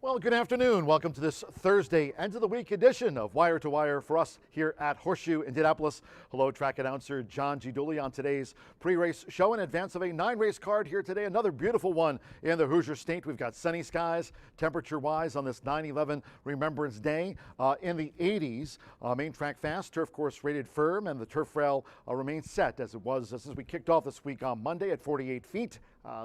Well, good afternoon. Welcome to this Thursday, end of the week edition of Wire to Wire for us here at Horseshoe Indianapolis. Hello, track announcer John G. Dooley on today's pre-race show in advance of a 9-race card here today. Another beautiful one in the Hoosier State. We've got sunny skies, temperature-wise on this 9/11 Remembrance Day in the 80s. Main track fast, turf course rated firm, and the turf rail remains set as it was since we kicked off this week on Monday at 48 feet.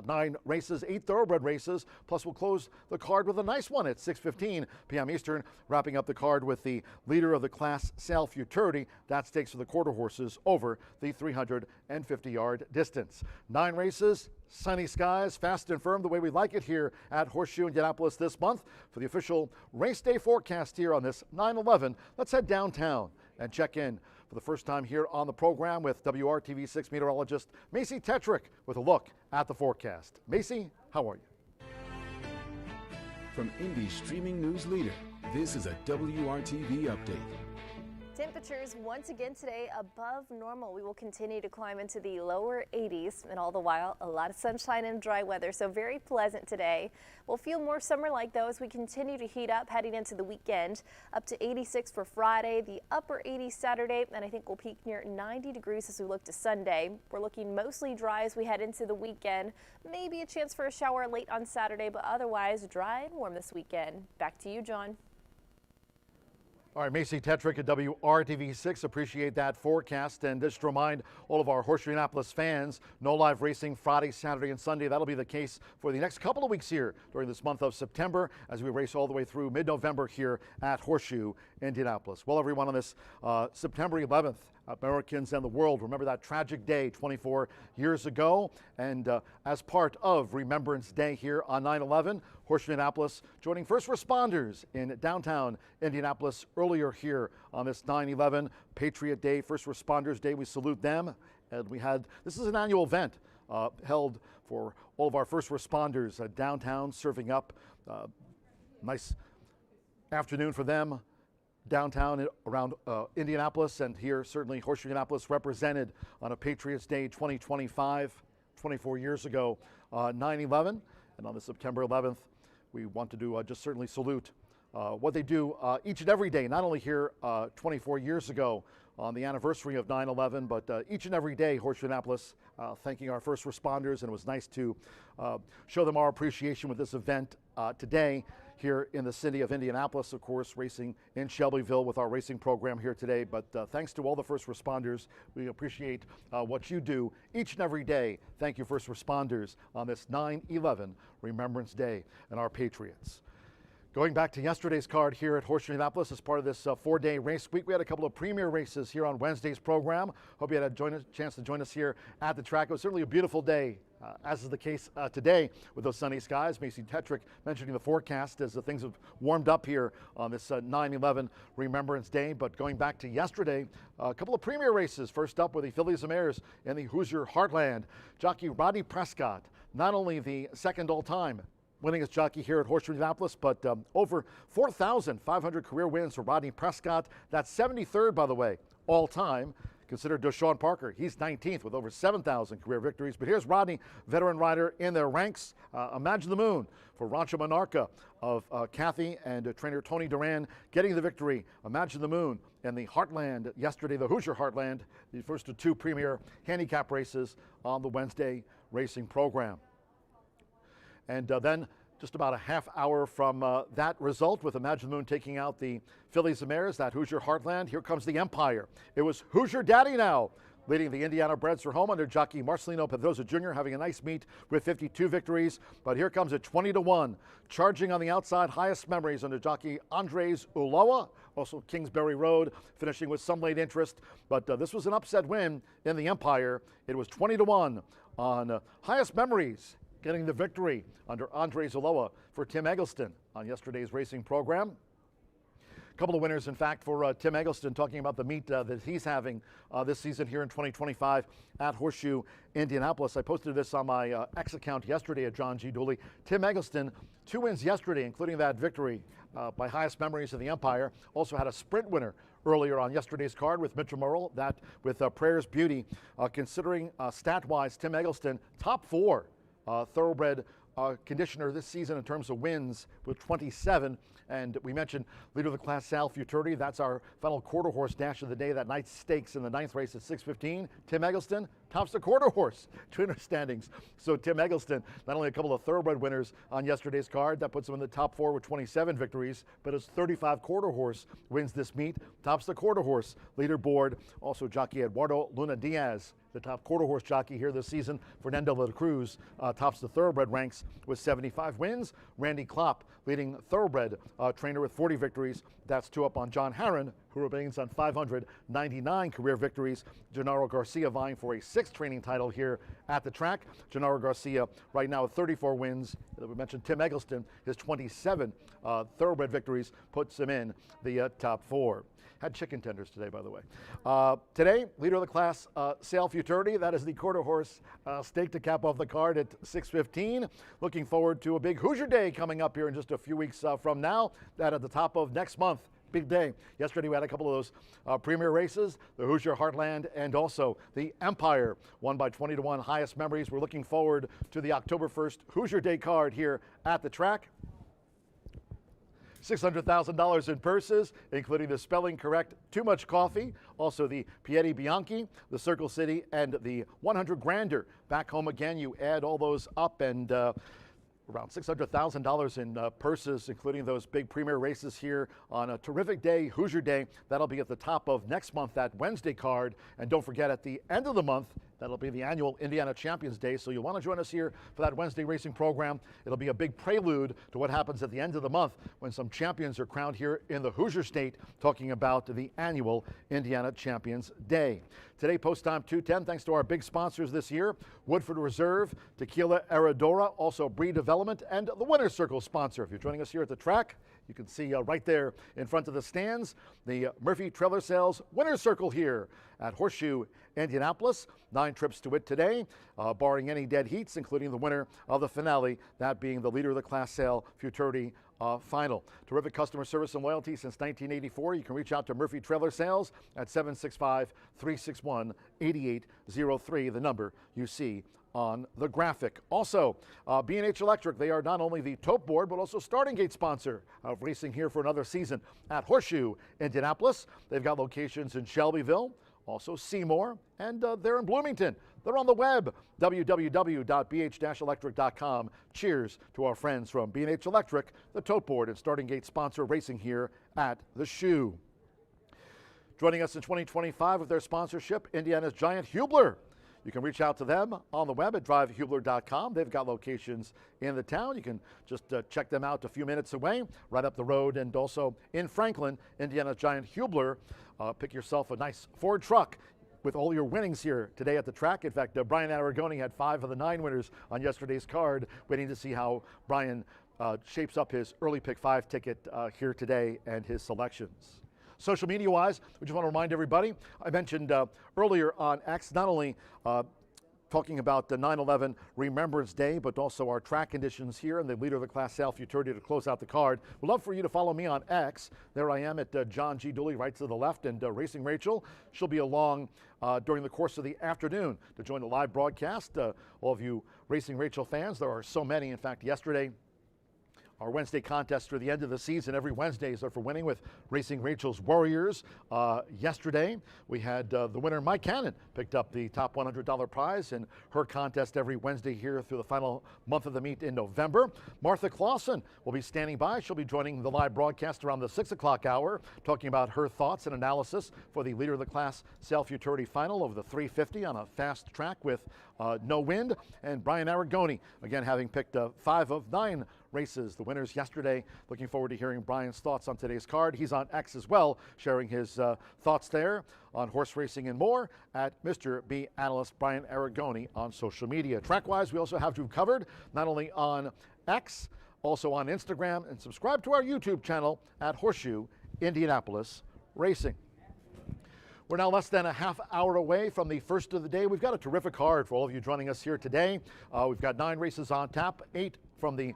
9 races, 8 thoroughbred races, plus we'll close the card with a nice one at 6:15 p.m. Eastern, wrapping up the card with the leader of the Class Sale Futurity. That stakes for the quarter horses over the 350-yard distance. 9 races, sunny skies, fast and firm the way we like it here at Horseshoe Indianapolis this month. For the official race day forecast here on this 9/11, let's head downtown and check in for the first time here on the program with WRTV6 meteorologist Macy Tetrick with a look at the forecast. Macy, how are you? From Indy's streaming news leader, this is a WRTV update. Temperatures once again today above normal. We will continue to climb into the lower 80s, and all the while a lot of sunshine and dry weather, so very pleasant today. We'll feel more summer-like though as we continue to heat up heading into the weekend. Up to 86 for Friday, the upper 80s Saturday, and I think we'll peak near 90 degrees as we look to Sunday. We're looking mostly dry as we head into the weekend. Maybe a chance for a shower late on Saturday, but otherwise dry and warm this weekend. Back to you, John. All right, Macy Tetrick at WRTV6. Appreciate that forecast. And just to remind all of our Horseshoe Indianapolis fans, no live racing Friday, Saturday, and Sunday. That'll be the case for the next couple of weeks here during this month of September as we race all the way through mid-November here at Horseshoe Indianapolis. Well, everyone, on this September 11th, Americans and the world remember that tragic day 24 years ago. And as part of Remembrance Day here on 9/11, Horseshoe Indianapolis joining first responders in downtown Indianapolis earlier here on this 9/11 Patriot Day, First Responders Day. We salute them. And this is an annual event held for all of our first responders downtown, serving up nice afternoon for them downtown around Indianapolis, and here certainly Horseshoe Indianapolis represented on a Patriots Day 2025, 24 years ago, 9/11. And on the September 11th, we want to do just certainly salute what they do each and every day, not only here 24 years ago on the anniversary of 9/11, but each and every day, Horseshoe Indianapolis thanking our first responders. And it was nice to show them our appreciation with this event today here in the city of Indianapolis, of course, racing in Shelbyville with our racing program here today. But thanks to all the first responders. We appreciate what you do each and every day. Thank you, first responders, on this 9/11 Remembrance Day and our Patriots. Going back to yesterday's card here at Horseshoe Indianapolis as part of this 4-day race week, we had a couple of premier races here on Wednesday's program. Hope you had a chance to join us here at the track. It was certainly a beautiful day, as is the case today with those sunny skies. Macy Tetrick mentioning the forecast as things have warmed up here on this 9/11 Remembrance Day. But going back to yesterday, a couple of premier races. First up were the fillies and mares in the Hoosier Heartland. Jockey Rodney Prescott, not only the second all-time winningest jockey here at Horseshoe Indianapolis, but over 4,500 career wins for Rodney Prescott. That's 73rd, by the way, all time. Consider Deshaun Parker. He's 19th with over 7,000 career victories. But here's Rodney, veteran rider in their ranks. Imagine the Moon for Rancho Monarca of Kathy and trainer Tony Duran getting the victory. Imagine the Moon in the Heartland yesterday, the Hoosier Heartland, the first of 2 premier handicap races on the Wednesday racing program. And then just about a half hour from that result, with Imagine the Moon taking out the fillies and mares, that Hoosier Heartland, here comes the Empire. It was Hoosier Daddy now, leading the Indiana Breds for home under jockey Marcelino Pedrosa Jr., having a nice meet with 52 victories. But here comes a 20-1, charging on the outside, Highest Memories under jockey Andres Ulloa. Also Kingsbury Road finishing with some late interest. But this was an upset win in the Empire. It was 20-1 on Highest Memories, getting the victory under Andres Ulloa for Tim Eggleston on yesterday's racing program. A couple of winners, in fact, for Tim Eggleston, talking about the meet that he's having this season here in 2025 at Horseshoe Indianapolis. I posted this on my X account yesterday at John G. Dooley. Tim Eggleston, 2 wins yesterday, including that victory by Highest Memories of the Empire. Also had a sprint winner earlier on yesterday's card with Mitchell Murrell, that with Prayers Beauty. Considering stat-wise, Tim Eggleston, top 4 thoroughbred conditioner this season in terms of wins with 27. And we mentioned leader of the class, Sal Futurity. That's our final quarter horse dash of the day. That night's stakes in the 9th race at 6:15. Tim Eggleston tops the quarter horse trainer standings. So Tim Eggleston, not only a couple of thoroughbred winners on yesterday's card, that puts him in the top 4 with 27 victories, but his 35 quarter horse wins this meet, tops the quarter horse leaderboard. Also jockey Eduardo Luna Diaz, the top quarter horse jockey here this season. Fernando de la Cruz tops the thoroughbred ranks with 75 wins. Randy Klopp, leading thoroughbred trainer with 40 victories. That's 2 up on John Harron, who remains on 599 career victories. Gennaro Garcia vying for a 6th training title here at the track. Gennaro Garcia right now with 34 wins. We mentioned Tim Eggleston, his 27 thoroughbred victories puts him in the top 4. Had chicken tenders today, by the way. Today, leader of the class, Sal Futurity. That is the quarter horse stake to cap off the card at 6:15. Looking forward to a big Hoosier Day coming up here in just a few weeks from now. That at the top of next month. Big day. Yesterday we had a couple of those premier races, the Hoosier Heartland and also the Empire, won by 20-1. Highest memories. We're looking forward to the October 1st Hoosier Day card here at the track. $600,000 in purses, including the spelling correct Too Much Coffee, also the Piedi Bianchi, the Circle City, and the 100 Grander. Back home again, you add all those up and around $600,000 in purses, including those big premier races here on a terrific day, Hoosier Day. That'll be at the top of next month, that Wednesday card. And don't forget, at the end of the month, that'll be the annual Indiana Champions Day. So you'll want to join us here for that Wednesday racing program. It'll be a big prelude to what happens at the end of the month when some champions are crowned here in the Hoosier State, talking about the annual Indiana Champions Day. Today, post time 2:10, thanks to our big sponsors this year, Woodford Reserve, Tequila Herradura, also Breed Development, and the Winner's Circle sponsor. If you're joining us here at the track, you can see right there in front of the stands, the Murphy Trailer Sales Winner's Circle here at Horseshoe Indianapolis. 9 trips to it today, barring any dead heats, including the winner of the finale, that being the leader of the class, Sal Futurity final. Terrific customer service and loyalty since 1984. You can reach out to Murphy Trailer Sales at 765-361-8803, the number you see on the graphic. Also, B&H Electric, they are not only the tote board, but also starting gate sponsor of racing here for another season at Horseshoe Indianapolis. They've got locations in Shelbyville, also Seymour, and they're in Bloomington. They're on the web, www.bh-electric.com. Cheers to our friends from B&H Electric, the tote board and starting gate sponsor racing here at the Shoe. Joining us in 2025 with their sponsorship, Indiana's Giant Hubler. You can reach out to them on the web at drivehubler.com. They've got locations in the town. You can just check them out a few minutes away, right up the road, and also in Franklin, Indiana's Giant Hubler. Pick yourself a nice Ford truck with all your winnings here today at the track. In fact, Brian Aragoni had 5 of the 9 winners on yesterday's card, waiting to see how Brian shapes up his early pick 5 ticket here today and his selections. Social media-wise, we just want to remind everybody, I mentioned earlier on X, not only talking about the 9/11 Remembrance Day, but also our track conditions here and the leader of the class, Sal Futurity, to close out the card. We'd love for you to follow me on X. There I am at John G. Dooley, right to the left, and Racing Rachel. She'll be along during the course of the afternoon to join the live broadcast. All of you Racing Rachel fans, there are so many. In fact, yesterday, our Wednesday contest through the end of the season, every Wednesdays are for winning with Racing Rachel's Warriors. Yesterday, we had the winner, Mike Cannon, picked up the top $100 prize in her contest every Wednesday here through the final month of the meet in November. Martha Clausen will be standing by. She'll be joining the live broadcast around the 6 o'clock hour, talking about her thoughts and analysis for the leader of the class, Sal Futurity final over the 350 on a fast track with no wind. And Brian Aragoni, again, having picked 5 of 9 races, the winners yesterday. Looking forward to hearing Brian's thoughts on today's card. He's on X as well, sharing his thoughts there on horse racing and more at Mr. B Analyst Brian Aragoni on social media. Track-wise, we also have you covered, not only on X, also on Instagram, and subscribe to our YouTube channel at Horseshoe Indianapolis Racing. We're now less than a half hour away from the first of the day. We've got a terrific card for all of you joining us here today. We've got 9 races on tap, 8 from the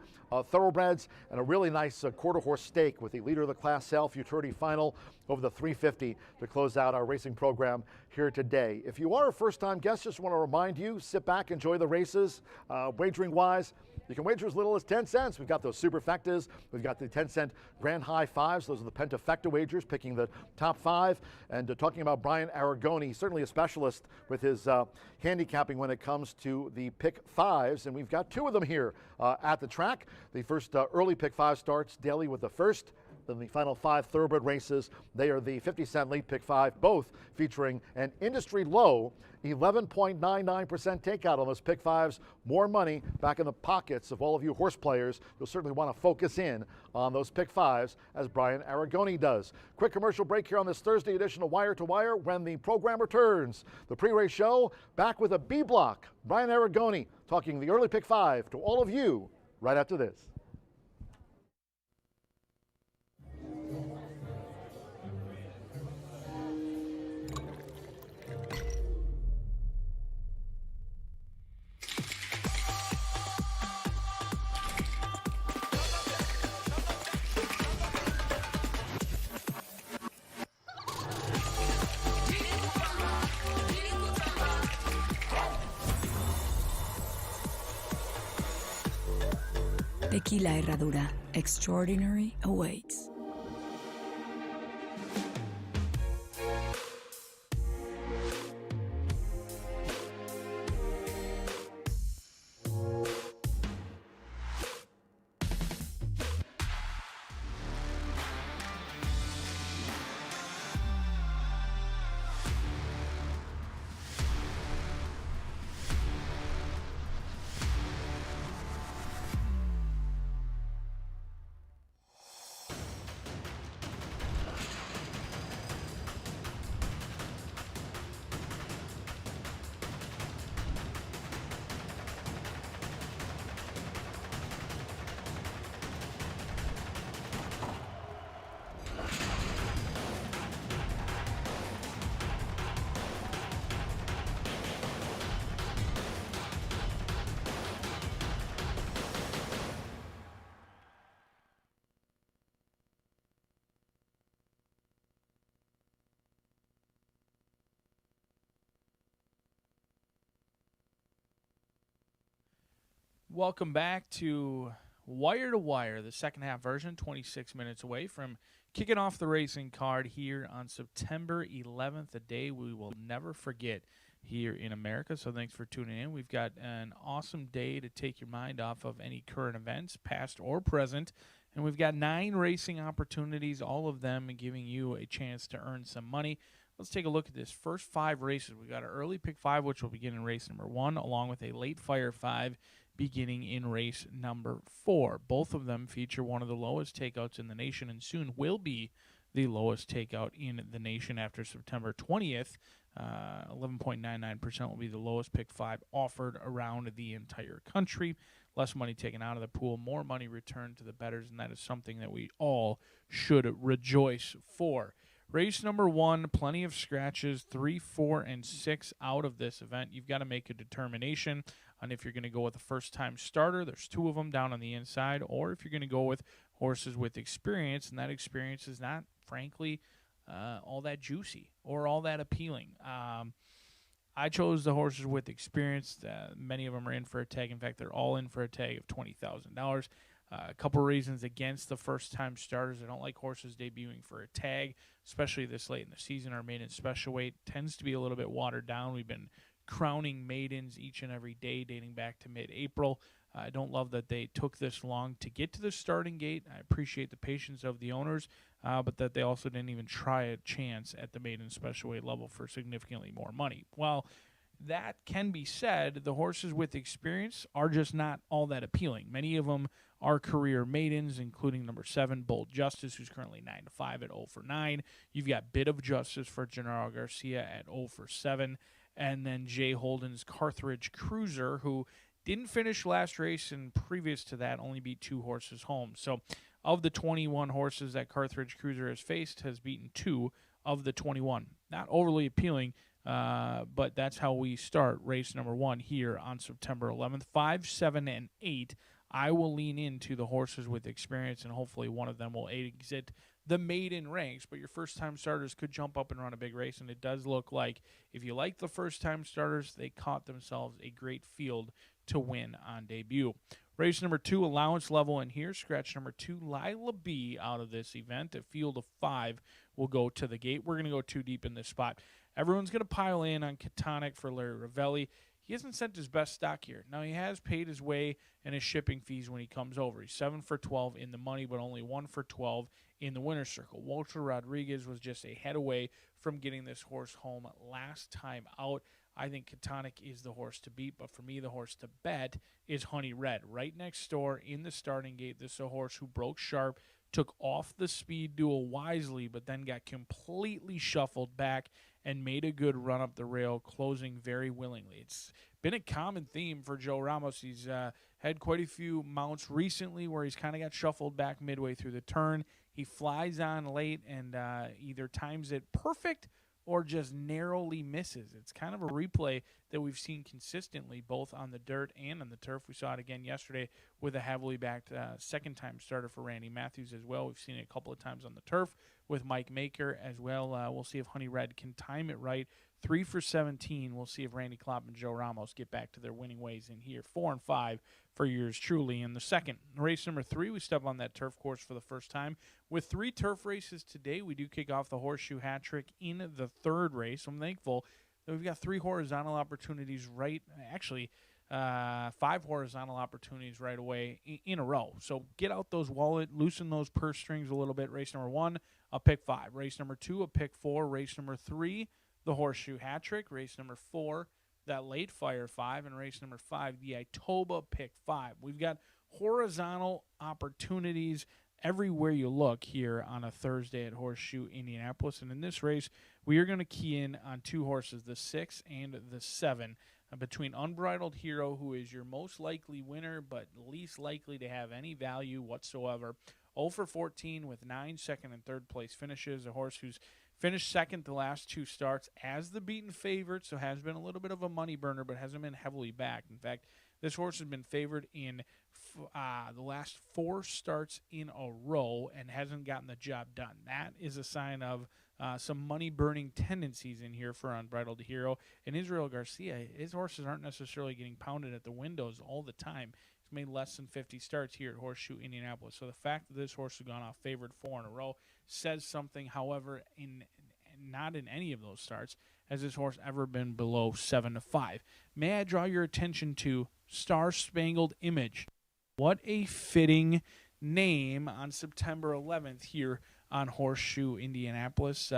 thoroughbreds, and a really nice quarter horse stake with the leader of the Class Sale Futurity Final over the 350 to close out our racing program here today. If you are a first-time guest, just want to remind you, sit back, enjoy the races. Wagering-wise, you can wager as little as 10 cents. We've got those superfectas. We've got the 10-cent grand high fives. Those are the pentafecta wagers, picking the top 5. And talking about Brian Aragoni, certainly a specialist with his handicapping when it comes to the pick 5s. And we've got 2 of them here at the track. The first early pick 5 starts daily with the first. Then the final 5 thoroughbred races, they are the 50-cent late pick 5, both featuring an industry low 11.99% takeout on those pick 5s. More money back in the pockets of all of you horse players. You'll certainly want to focus in on those pick 5s as Brian Aragoni does. Quick commercial break here on this Thursday edition of Wire to Wire. When the program returns, the pre-race show back with a B block. Brian Aragoni talking the early pick 5 to all of you right after this. Tequila Herradura. Extraordinary awaits. Welcome back to Wire to Wire, the second half version, 26 minutes away from kicking off the racing card here on September 11th, a day we will never forget here in America. So thanks for tuning in. We've got an awesome day to take your mind off of any current events, past or present. And we've got 9 racing opportunities, all of them giving you a chance to earn some money. Let's take a look at this. First 5 races. We've got an early pick 5, which will begin in race number 1, along with a late fire 5 beginning in race number 4. Both of them feature one of the lowest takeouts in the nation and soon will be the lowest takeout in the nation after September 20th. 11.99% will be the lowest pick 5 offered around the entire country. Less money taken out of the pool, more money returned to the bettors, and that is something that we all should rejoice for. Race number 1, plenty of scratches, 3, 4, and 6 out of this event. You've got to make a determination on if you're going to go with a first-time starter. There's 2 of them down on the inside, or if you're going to go with horses with experience, and that experience is not, frankly, all that juicy or all that appealing. I chose the horses with experience. Many of them are in for a tag. In fact, they're all in for a tag of $20,000. A couple reasons against the first-time starters. I don't like horses debuting for a tag, especially this late in the season. Our maiden special weight tends to be a little bit watered down. We've been crowning maidens each and every day dating back to mid-April. I don't love that they took this long to get to the starting gate. I appreciate the patience of the owners, but that they also didn't even try a chance at the maiden special weight level for significantly more money. Well, that can be said. The horses with experience are just not all that appealing. Many of them are career maidens, including number 7, Bold Justice, who's currently 9-5 at 0 for 9. You've got Bit of Justice for Gennaro Garcia at 0 for 7. And then Jay Holden's Carthage Cruiser, who didn't finish last race, and previous to that only beat 2 horses home. So of the 21 horses that Carthage Cruiser has faced, has beaten 2 of the 21. Not overly appealing, but that's how we start race number 1 here on September 11th. 5, 7, and 8 I will lean into the horses with experience, and hopefully one of them will exit the maiden ranks. But your first-time starters could jump up and run a big race, and it does look like if you like the first-time starters, they caught themselves a great field to win on debut. Race number 2, allowance level in here. Scratch number 2, Lila B out of this event. A field of 5 will go to the gate. We're going to go too deep in this spot. Everyone's going to pile in on Catonic for Larry Ravelli. He hasn't sent his best stock here. Now, he has paid his way and his shipping fees when he comes over. He's 7 for 12 in the money, but only 1 for 12 in the winner's circle. Walter Rodriguez was just a head away from getting this horse home last time out. I think Catonic is the horse to beat, but for me, the horse to bet is Honey Red. Right next door in the starting gate, this is a horse who broke sharp, took off the speed duel wisely, but then got completely shuffled back and made a good run up the rail, closing very willingly. It's been a common theme for Joe Ramos. He's had quite a few mounts recently where he's kind of got shuffled back midway through the turn. He flies on late and either times it perfect or just narrowly misses. It's kind of a replay that we've seen consistently both on the dirt and on the turf. We saw it again yesterday with a heavily backed second-time starter for Randy Matthews as well. We've seen it a couple of times on the turf with Mike Maker as well. We'll see if Honey Red can time it right. 3 for 17. We'll see if Randy Klopp and Joe Ramos get back to their winning ways in here. 4 and 5 for yours truly. In the second, race number 3, we step on that turf course for the first time. With 3 turf races today, we do kick off the Horseshoe hat trick in the third race. I'm thankful that we've got 3 horizontal opportunities actually 5 horizontal opportunities right away in a row. So get out those wallet, loosen those purse strings a little bit. Race number 1, a pick 5. Race number 2, a pick 4. Race number 3, the Horseshoe hat trick. Race number 4, that late fire 5. And race number 5, the Itoba pick 5. We've got horizontal opportunities everywhere you look here on a Thursday at Horseshoe Indianapolis. And in this race, we are going to key in on 2 horses, the 6 and the 7. Between Unbridled Hero, who is your most likely winner but least likely to have any value whatsoever. 0 for 14 with 9 second and third place finishes. A horse who's finished second the last 2 starts as the beaten favorite, so has been a little bit of a money burner but hasn't been heavily backed. In fact, this horse has been favored in the last 4 starts in a row and hasn't gotten the job done. That is a sign of some money-burning tendencies in here for Unbridled Hero. And Israel Garcia, his horses aren't necessarily getting pounded at the windows all the time. He's made less than 50 starts here at Horseshoe Indianapolis. So the fact that this horse has gone off favored 4 in a row says something. However, not in any of those starts has this horse ever been below 7 to 5. May I draw your attention to Star Spangled Image? What a fitting name on September 11th here on Horseshoe Indianapolis.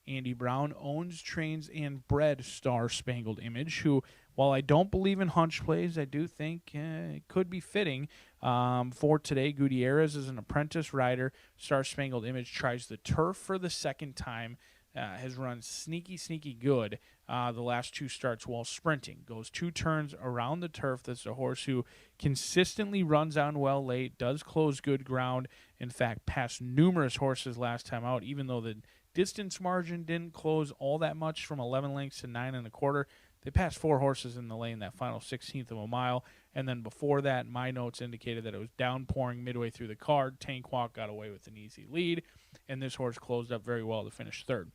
Andy Brown owns, trains, and bred Star Spangled Image, who, while I don't believe in hunch plays, I do think it could be fitting for today. Gutierrez is an apprentice rider. Star Spangled Image tries the turf for the second time. Has run sneaky good the last 2 starts while sprinting. Goes 2 turns around the turf. That's a horse who consistently runs on well late, does close good ground. In fact, passed numerous horses last time out, even though the distance margin didn't close all that much from 11 lengths to 9 1/4. They passed 4 horses in the lane that final 16th of a mile. And then before that, my notes indicated that it was downpouring midway through the card. Tank Walk got away with an easy lead, and this horse closed up very well to finish 3rd.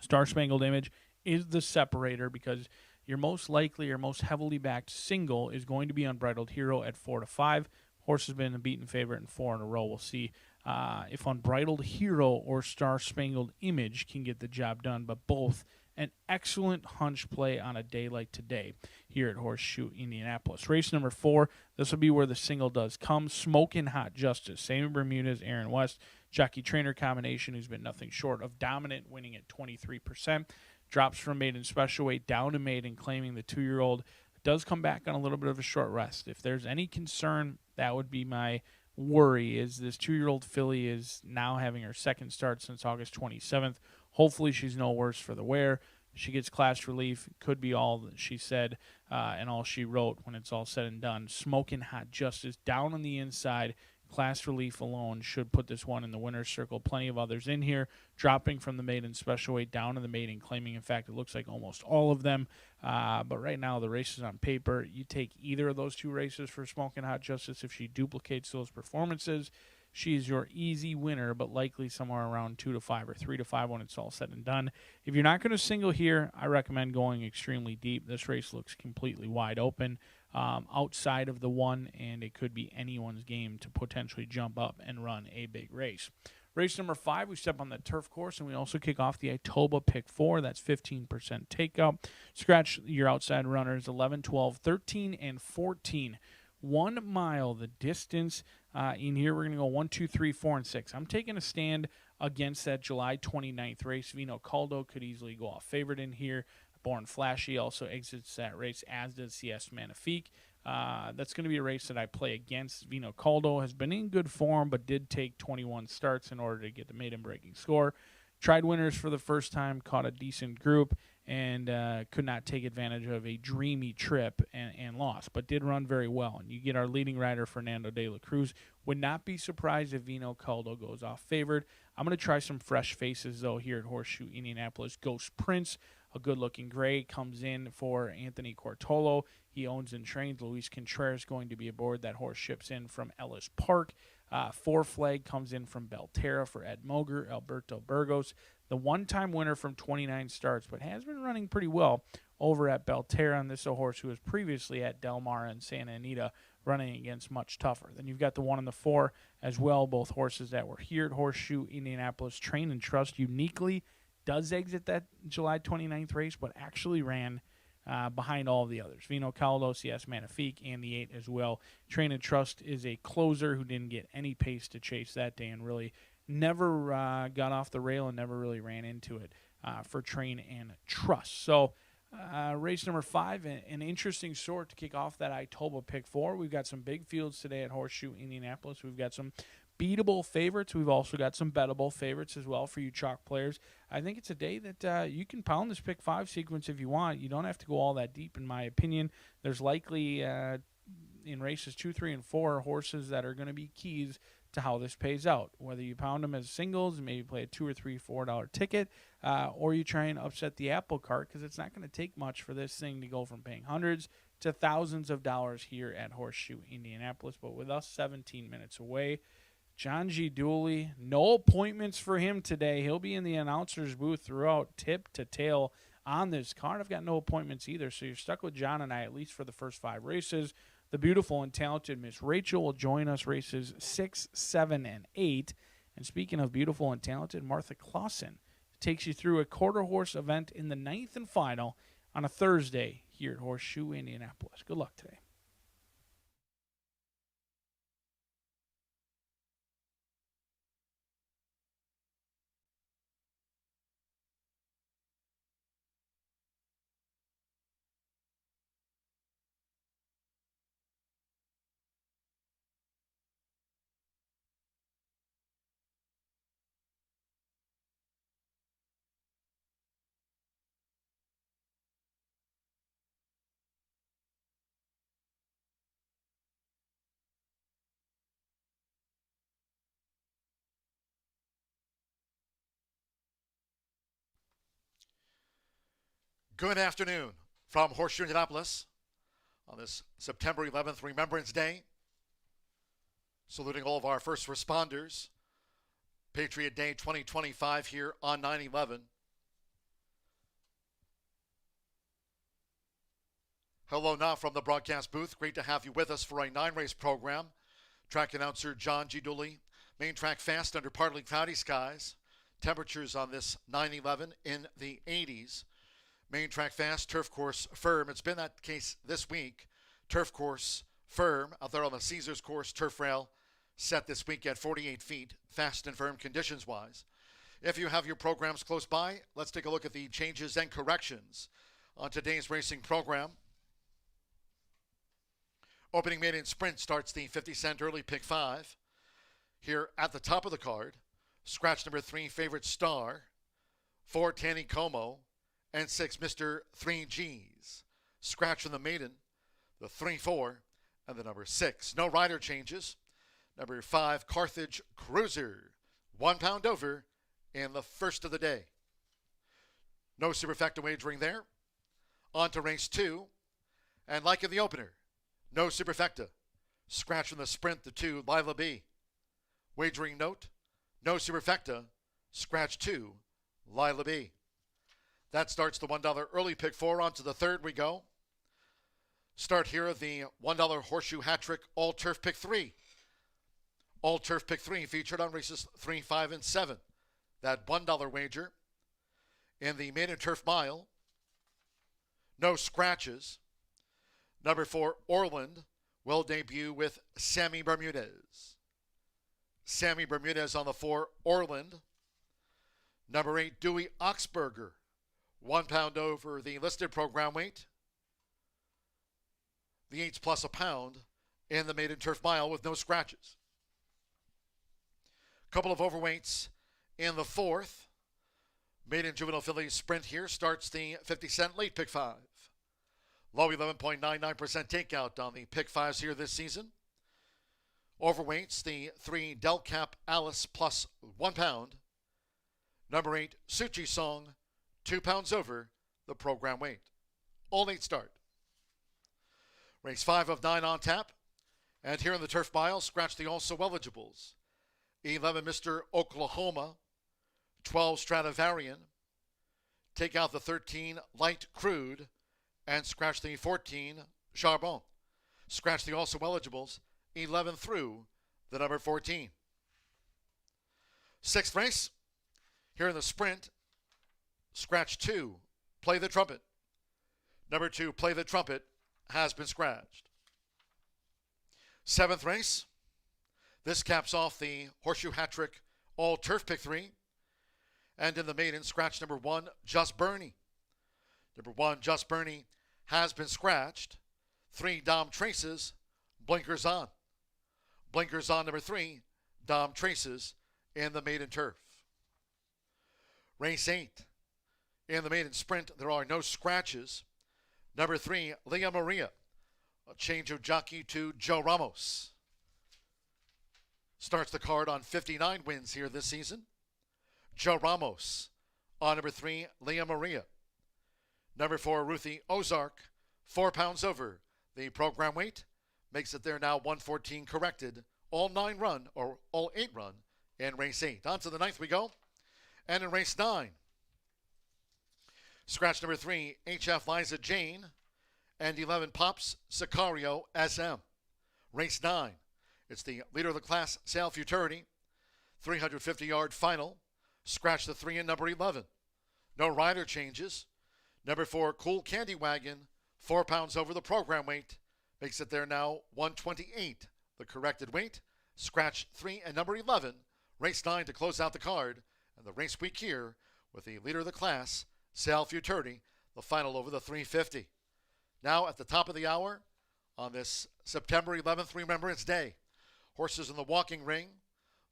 Star Spangled Image is the separator because your most likely or most heavily backed single is going to be Unbridled Hero at 4 to 5. Horse has been a beaten favorite in 4 in a row. We'll see if Unbridled Hero or Star Spangled Image can get the job done, but both an excellent hunch play on a day like today here at Horseshoe Indianapolis. Race number 4, this will be where the single does come. Smokin' Hot Justice. Sammy Bermudez, Aaron West, jockey-trainer combination who's been nothing short of dominant, winning at 23%. Drops from maiden special weight down to maiden, claiming the 2-year-old does come back on a little bit of a short rest. If there's any concern, that would be my worry, is this 2-year-old filly is now having her 2nd start since August 27th. Hopefully she's no worse for the wear. She gets class relief. Could be all that she said and all she wrote when it's all said and done. Smokin' Hot Justice down on the inside Class relief alone should put this one in the winner's circle. Plenty of others in here, dropping from the maiden special weight down to the maiden claiming. In fact, it looks like almost all of them. But right now, the races on paper, you take either of those two races for Smoking Hot Justice. If she duplicates those performances, she's your easy winner, but likely somewhere around 2 to 5 or 3 to 5 when it's all said and done. If you're not going to single here, I recommend going extremely deep. This race looks completely wide open outside of the one, and it could be anyone's game to potentially jump up and run a big race. Race number 5, we step on the turf course, and we also kick off the Itoba Pick 4. That's 15% takeout. Scratch your outside runners 11, 12, 13, and 14. 1 mile the distance. In here, we're going to go 1, 2, 3, 4, and 6. I'm taking a stand against that July 29th race. Vino Caldo could easily go off favorite in here. Born Flashy also exits that race, as does CS Magnifique. That's going to be a race that I play against. Vino Caldo has been in good form, but did take 21 starts in order to get the maiden-breaking score. Tried winners for the first time, caught a decent group, and could not take advantage of a dreamy trip and lost, but did run very well. And you get our leading rider, Fernando de la Cruz. Would not be surprised if Vino Caldo goes off favored. I'm going to try some fresh faces, though, here at Horseshoe Indianapolis. Ghost Prince, a good-looking gray, comes in for Anthony Cortolo. He owns and trains. Luis Contreras going to be aboard. That horse ships in from Ellis Park. Four Flag comes in from Belterra for Ed Moger, Alberto Burgos. The one-time winner from 29 starts, but has been running pretty well over at Belterra. And this is a horse who was previously at Del Mar and Santa Anita running against much tougher. Then you've got the 1 and the 4 as well, both horses that were here at Horseshoe Indianapolis. Train and Trust uniquely does exit that July 29th race, but actually ran behind all of the others. Vino Caldo, CS Magnifique, and the 8 as well. Train and Trust is a closer who didn't get any pace to chase that day and really never got off the rail and never really ran into it for Train and Trust. So race number 5, an interesting sort to kick off that Itoba Pick 4. We've got some big fields today at Horseshoe Indianapolis. We've got some beatable favorites. We've also got some bettable favorites as well for you chalk players. I think it's a day that you can pound this Pick 5 sequence if you want. You don't have to go all that deep, in my opinion. There's likely in races 2, 3, and 4 horses that are going to be keys to how this pays out. Whether you pound them as singles, maybe play a $2 or $3, $4 ticket, or you try and upset the apple cart, because it's not going to take much for this thing to go from paying hundreds to thousands of dollars here at Horseshoe Indianapolis. But with us 17 minutes away, John G. Dooley, no appointments for him today. He'll be in the announcer's booth throughout tip to tail on this card. I've got no appointments either, so you're stuck with John and I at least for the first 5 races. The beautiful and talented Miss Rachel will join us races 6, 7, and 8. And speaking of beautiful and talented, Martha Clausen takes you through a quarter horse event in the 9th and final on a Thursday here at Horseshoe Indianapolis. Good luck today. Good afternoon from Horseshoe Indianapolis on this September 11th Remembrance Day. Saluting all of our first responders. Patriot Day 2025 here on 9/11. Hello now from the broadcast booth. Great to have you with us for a 9-race program. Track announcer John G. Dooley. Main track fast under partly cloudy skies. Temperatures on this 9/11 in the 80s. Main track fast, turf course firm. It's been that case this week. Turf course firm out there on the Caesars course. Turf rail set this week at 48 feet. Fast and firm conditions-wise. If you have your programs close by, let's take a look at the changes and corrections on today's racing program. Opening maiden sprint starts the 50-cent early pick 5. Here at the top of the card, scratch number 3, Favorite Star, 4, Tanny Como, and 6, Mr. 3Gs. Scratch from the maiden, the 3-4, and the number 6. No rider changes. Number 5, Carthage Cruiser, 1 pound over in the first of the day. No superfecta wagering there. On to race 2. And like in the opener, no superfecta. Scratch from the sprint, the 2, Lila B. Wagering note, no superfecta. Scratch 2, Lila B. That starts the $1 early pick 4. On to the third we go. Start here the $1 Horseshoe Hat Trick All Turf Pick 3. All Turf Pick 3 featured on races 3, 5, and 7. That $1 wager in the Maiden Turf Mile. No scratches. Number 4, Orland will debut with Sammy Bermudez. Sammy Bermudez on the 4, Orland. Number 8, Dewey Oxberger, 1 pound over the listed program weight. The 8's plus a pound in the Maiden Turf Mile with no scratches. Couple of overweights in the 4th. Maiden Juvenile Filly Sprint here starts the 50-cent late pick 5. Low 11.99% takeout on the pick 5s here this season. Overweights, the 3 Del Cap Alice plus 1 pound. Number 8 Suchi Song, 2 pounds over the program weight. All 8 start. Race 5 of 9 on tap. And here in the Turf Mile, scratch the also eligibles. 11 Mr. Oklahoma, 12 Stradivarian. Take out the 13 Light Crude and scratch the 14 Charbon. Scratch the also eligibles 11 through the number 14. 6th race, here in the sprint, scratch 2, Play the Trumpet. Number 2, Play the Trumpet, has been scratched. 7th race, this caps off the Horseshoe Hat Trick All Turf Pick 3. And in the maiden, scratch number 1, Just Bernie. Number 1, Just Bernie, has been scratched. 3, Dom Traces, Blinkers On. Blinkers On, number 3, Dom Traces in the maiden turf. Race 8. In the maiden sprint, there are no scratches. Number 3, Leah Maria. A change of jockey to Joe Ramos. Starts the card on 59 wins here this season. Joe Ramos on number 3, Leah Maria. Number 4, Ruthie Ozark, 4 pounds over the program weight. Makes it there now 114 corrected. All 8 run in race 8. On to the 9th we go. And in race 9, scratch number 3, HF Liza Jane. And 11 Pops Sicario SM. Race 9. It's the leader of the class, Sale Futurity. 350-yard final. Scratch the 3 and number 11. No rider changes. Number 4, Cool Candy Wagon, 4 pounds over the program weight. Makes it there now 128, the corrected weight. Scratch 3 and number 11. Race 9 to close out the card. And the race week here with the leader of the class, Sal Futurity, the final over the 350. Now at the top of the hour on this September 11th Remembrance Day. Horses in the walking ring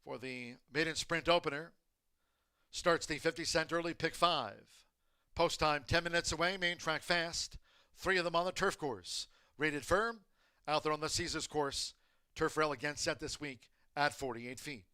for the maiden sprint opener. Starts the 50-cent early pick 5. Post time 10 minutes away, main track fast. 3 of them on the turf course. Rated firm, out there on the Caesars course. Turf rail again set this week at 48 feet.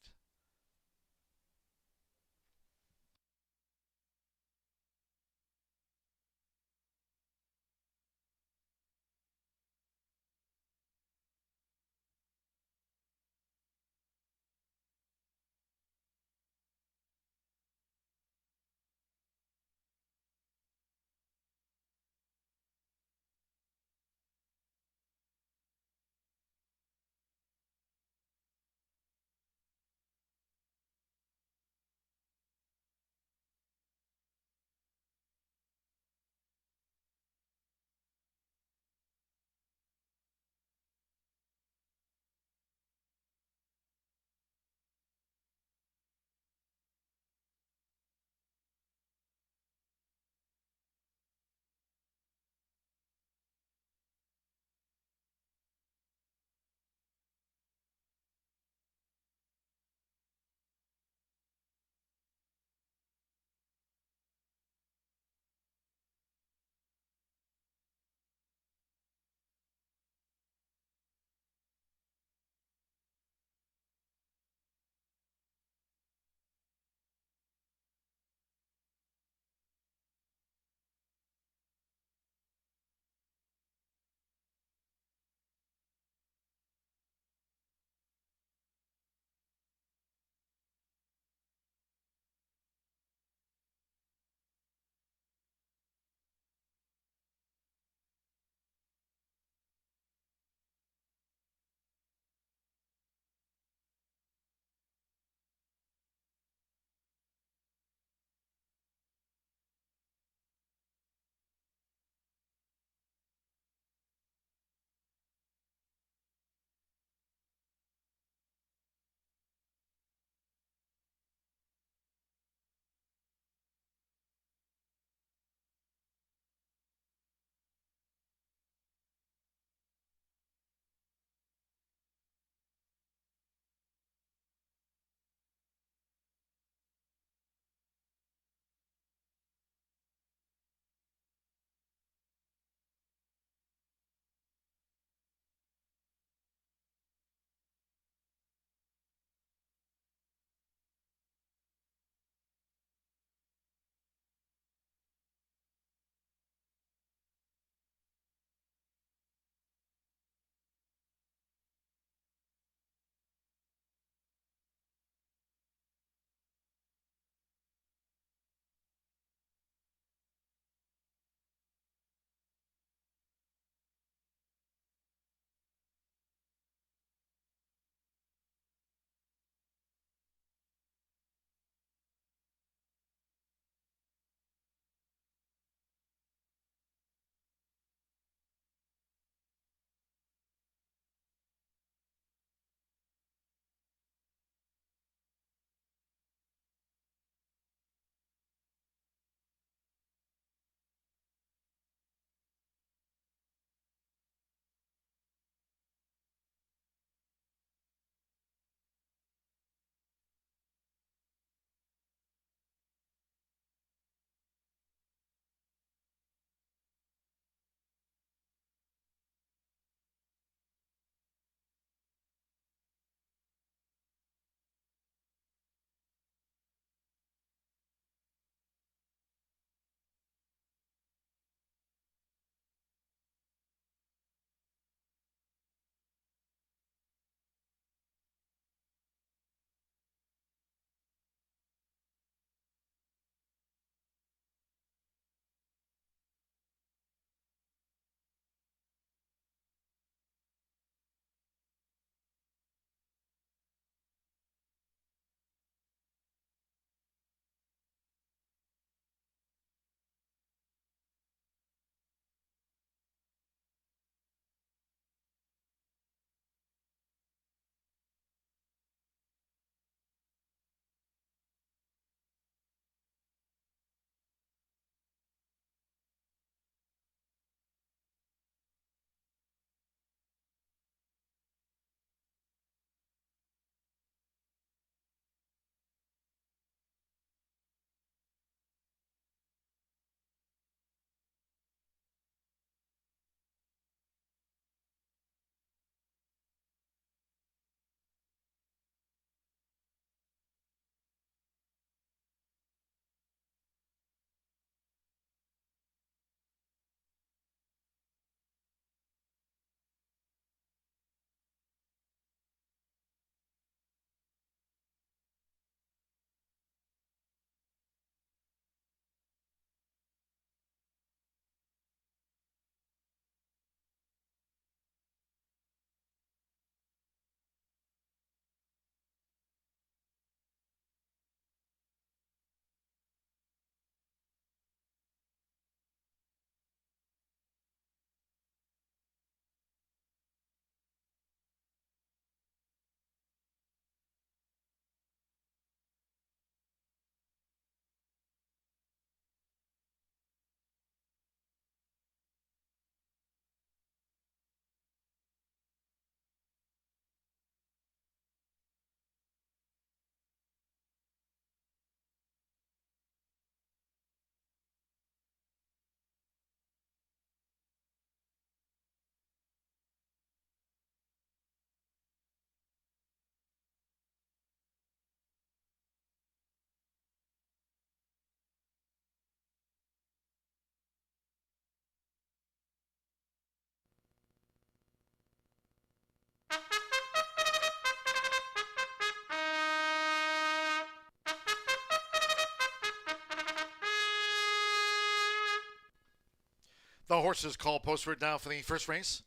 The horses call postward now for the first race.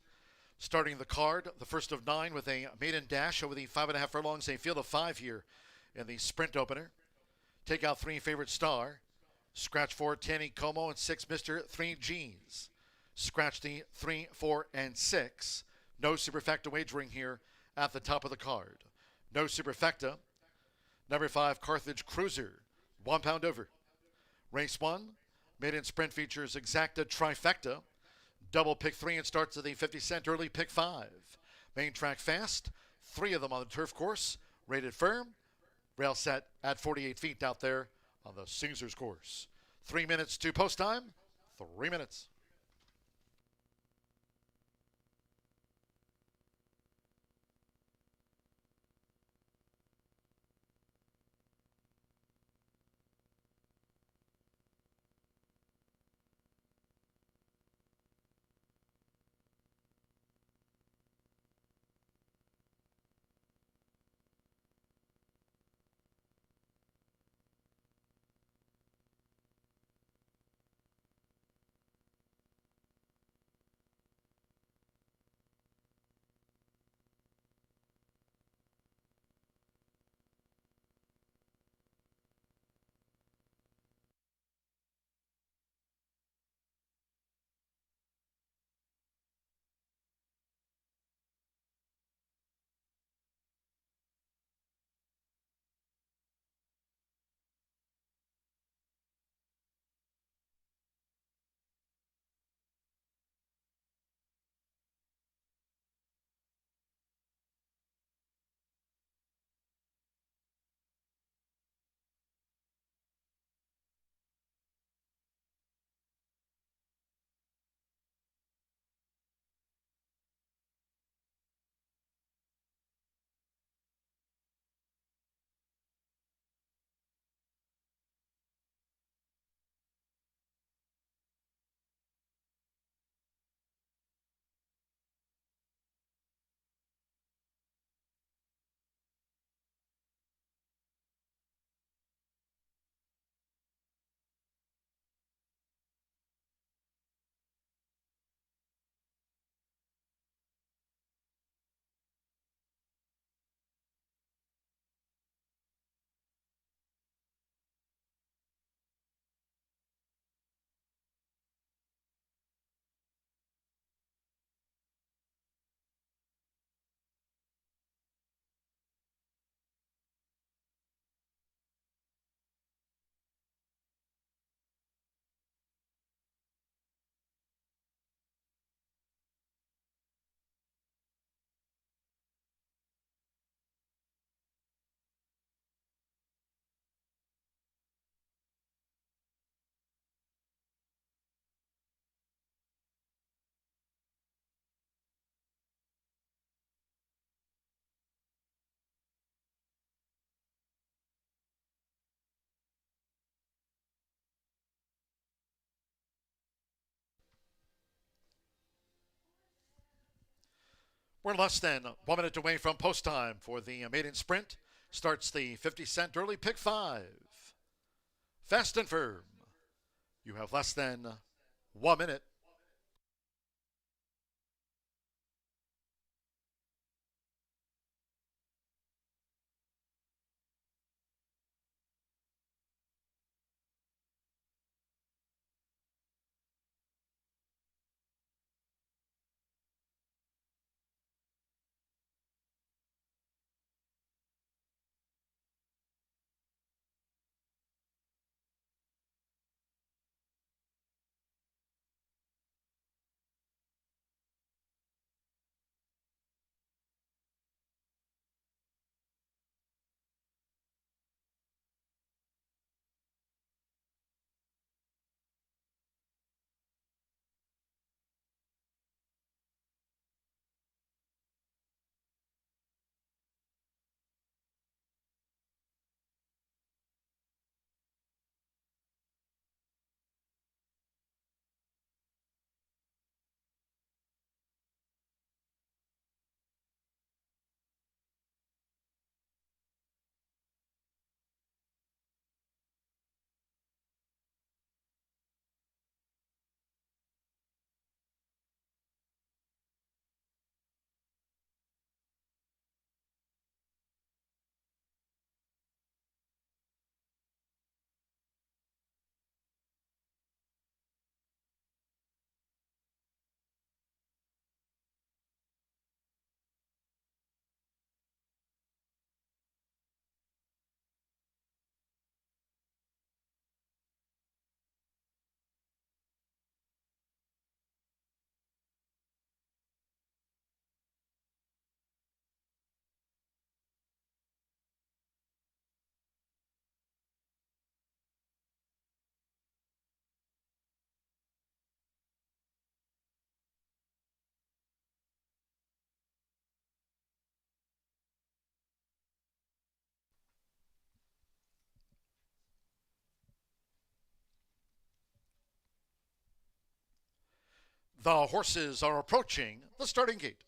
Starting the card, the first of 9 with a maiden dash over the 5.5 furlongs, a field of 5 here in the sprint opener. Take out 3 favorite Star. Scratch 4, Tanny Como, and 6, Mr. 3 G's. Scratch the 3, 4, and 6. No superfecta wagering here at the top of the card. No superfecta. Number 5, Carthage Cruiser, £1 over. Race 1, maiden sprint features exacta trifecta. Double pick 3 and starts at the 50-cent early pick 5. Main track fast, 3 of them on the turf course, rated firm. Rail set at 48 feet out there on the Caesars course. 3 minutes to post time, 3 minutes. We're less than 1 minute away from post time for the maiden sprint. Starts the 50-cent early pick 5. Fast and firm. You have less than 1 minute. The horses are approaching the starting gate.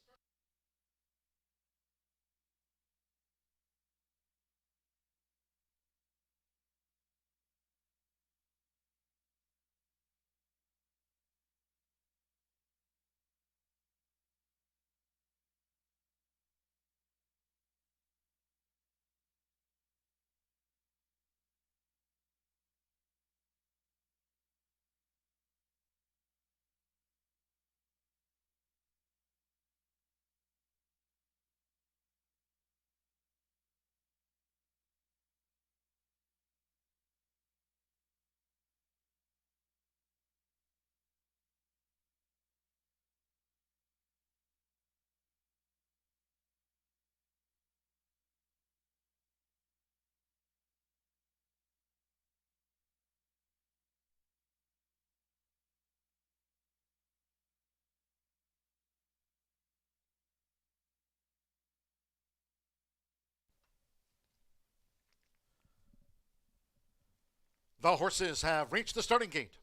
The horses have reached the starting gate.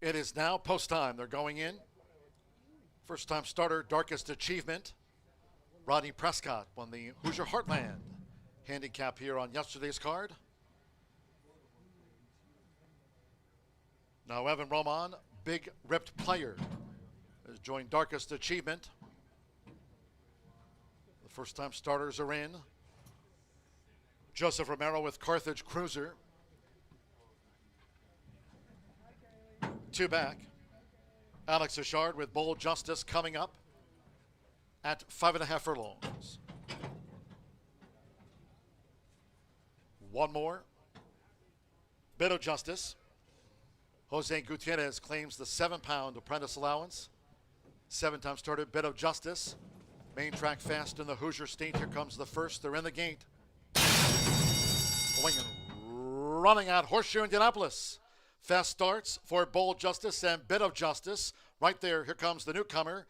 It is now post time. They're going in. First time starter, Darkest Achievement. Rodney Prescott won the Hoosier Heartland handicap here on yesterday's card. Now Evan Roman, Big Ripped Player, has joined Darkest Achievement. The first time starters are in. Joseph Romero with Carthage Cruiser. Two back. Alex Ashard with Bold Justice coming up at 5.5 furlongs. One more. Bit of Justice. Jose Gutierrez claims the 7-pound apprentice allowance. 7-time starter, Bit of Justice. Main track fast in the Hoosier State. Here comes the first. They're in the gate. Going and running out Horseshoe Indianapolis. Fast starts for Bold Justice and Bit of Justice. Right there, here comes the newcomer.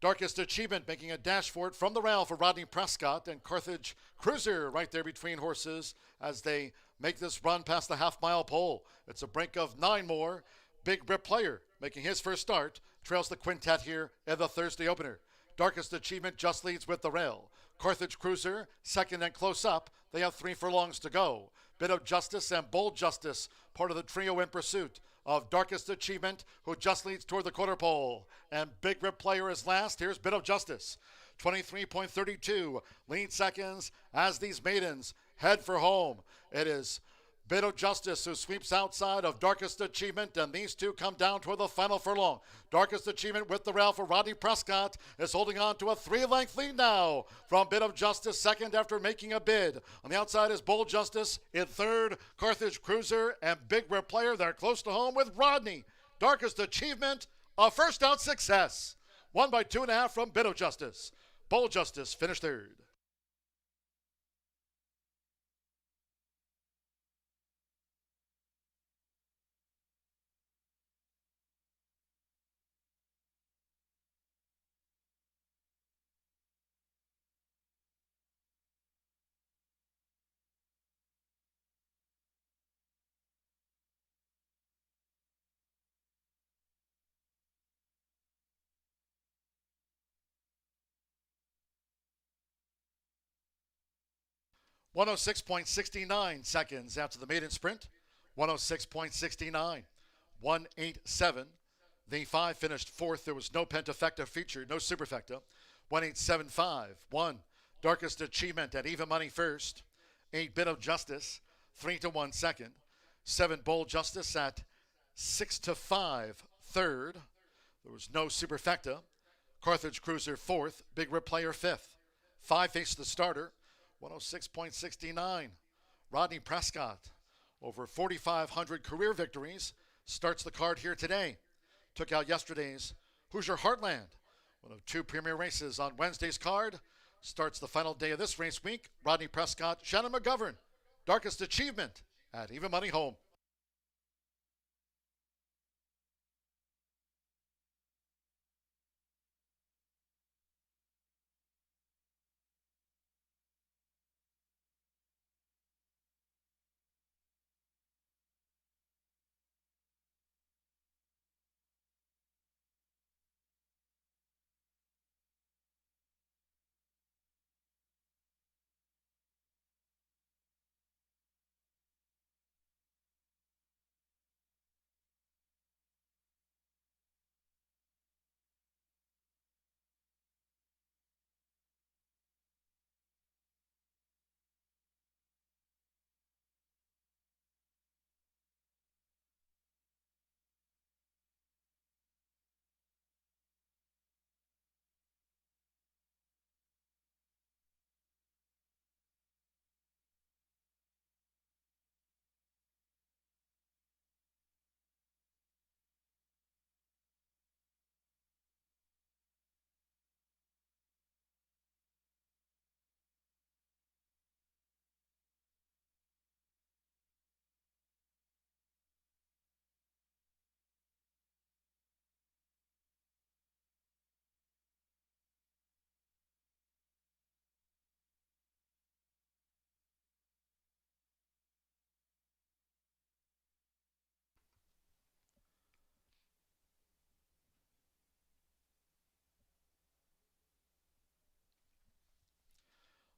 Darkest Achievement making a dash for it from the rail for Rodney Prescott, and Carthage Cruiser right there between horses as they make this run past the half-mile pole. It's a break of 9 more. Big Rip Player making his first start. Trails the quintet here in the Thursday opener. Darkest Achievement just leads with the rail. Carthage Cruiser second and close up. They have 3 furlongs to go. Bit of Justice and Bold Justice, part of the trio in pursuit of Darkest Achievement, who just leads toward the quarter pole. And Big Rip Player is last. Here's Bit of Justice. 23.32 lead seconds as these maidens head for home. It is Bit of Justice who sweeps outside of Darkest Achievement, and these two come down toward the final furlong. Darkest Achievement with the rail for Rodney Prescott is holding on to a 3-length lead now from Bit of Justice, second after making a bid. On the outside is Bold Justice. In third, Carthage Cruiser and Big Rip Player. They're close to home with Rodney. Darkest Achievement, a first out success. Won by 2.5 from Bit of Justice. Bold Justice finished third. (106.69 seconds after the maiden sprint. 106.69. 187. The 5 finished fourth. There was no pentafecta featured, no superfecta. 187.5. 1. Darkest Achievement at even money first. 8 Bit of Justice. 3-1 second. 7 Bold Justice at 6-5 third. There was no superfecta. Carthage Cruiser fourth. Big Rip Player fifth. 5 faced the starter. 106.69. Rodney Prescott, over 4,500 career victories, starts the card here today. Took out yesterday's Hoosier Heartland, one of 2 premier races on Wednesday's card. Starts the final day of this race week. Rodney Prescott, Shannon McGovern, Darkest Achievement at even money home.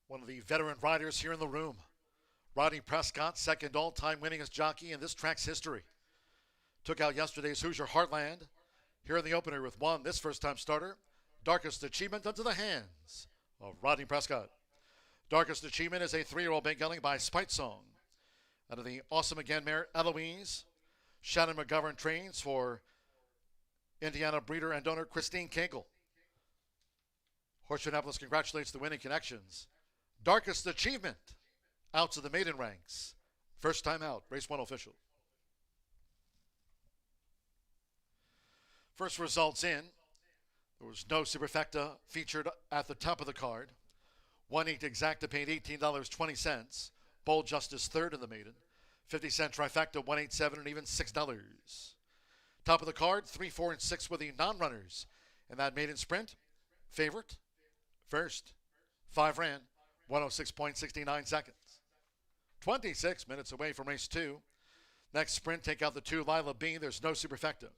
One of the veteran riders here in the room. Rodney Prescott, second all-time winningest jockey in this track's history. Took out yesterday's Hoosier Heartland. Here in the opener with one, this first-time starter. Darkest Achievement into the hands of Rodney Prescott. Darkest Achievement is a 3-year-old big gelding by Spite Song. Out of the Awesome Again mare Eloise. Shannon McGovern trains for Indiana breeder and owner Christine Cagle. Horseshoe Indianapolis congratulates the winning connections. Darkest Achievement out to the maiden ranks. First time out, race 1 official. First results in. There was no superfecta featured at the top of the card. 1/8 exacta paid $18.20. Bold Justice third in the maiden. 50-cent trifecta, 187 and even $6. Top of the card, 3, 4, and 6 were the non-runners. In that maiden sprint, favorite, first, 5 ran, 106.69 seconds. 26 minutes away from race 2. Next sprint, take out the 2 Lila B. There's no superfecta.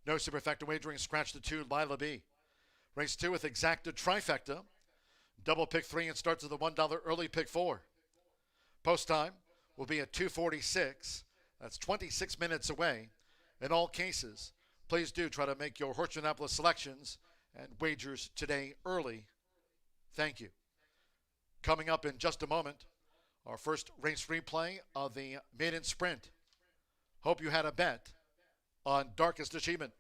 No superfecta wagering, scratch the 2 Lila B. Race 2 with exacta trifecta. Double pick 3 and starts with the $1 early pick 4. Post time will be at 2:46. That's 26 minutes away. In all cases, please do try to make your Horseshoe Indianapolis selections and wagers today early. Thank you. Coming up in just a moment, our first race replay of the maiden sprint. Hope you had a bet on Darkest Achievement.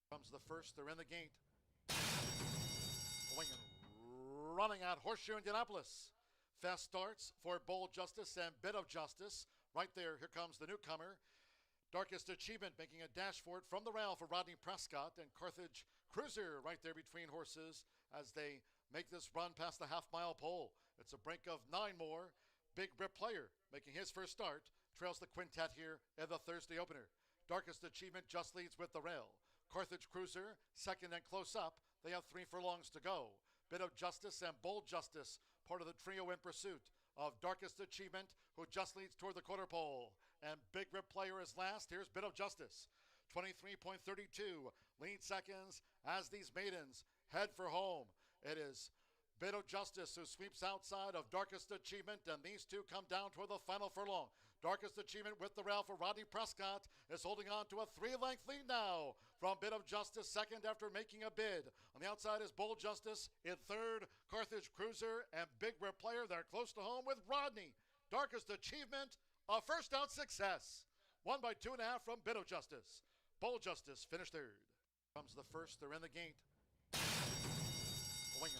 Comes the first, they're in the gate. Going and running out Horseshoe Indianapolis. Fast starts for Bold Justice and Bit of Justice. Right there, here comes the newcomer. Darkest Achievement making a dash for it from the rail for Rodney Prescott and Carthage Cruiser right there between horses as they make this run past the half-mile pole. It's a break of 9 more. Big Rip Player making his first start. Trails the quintet here in the Thursday opener. Darkest Achievement just leads with the rail. Carthage Cruiser, second and close up. They have 3 furlongs to go. Bit of Justice and Bold Justice, part of the trio in pursuit of Darkest Achievement, who just leads toward the quarter pole. And Big Rip Player is last. Here's Bit of Justice. 23.32 lead seconds as these maidens head for home. It is Bit of Justice who sweeps outside of Darkest Achievement, and these two come down toward the final furlong. Darkest Achievement with the rail for Rodney Prescott is holding on to a 3-length lead now from Bit of Justice, second after making a bid. On the outside is Bold Justice. In third, Carthage Cruiser and Big Rip Player. They're close to home with Rodney. Darkest Achievement, a first out success. Won by 2.5 from Bit of Justice. Bold Justice finished third. Comes the first, they're in the gate. Going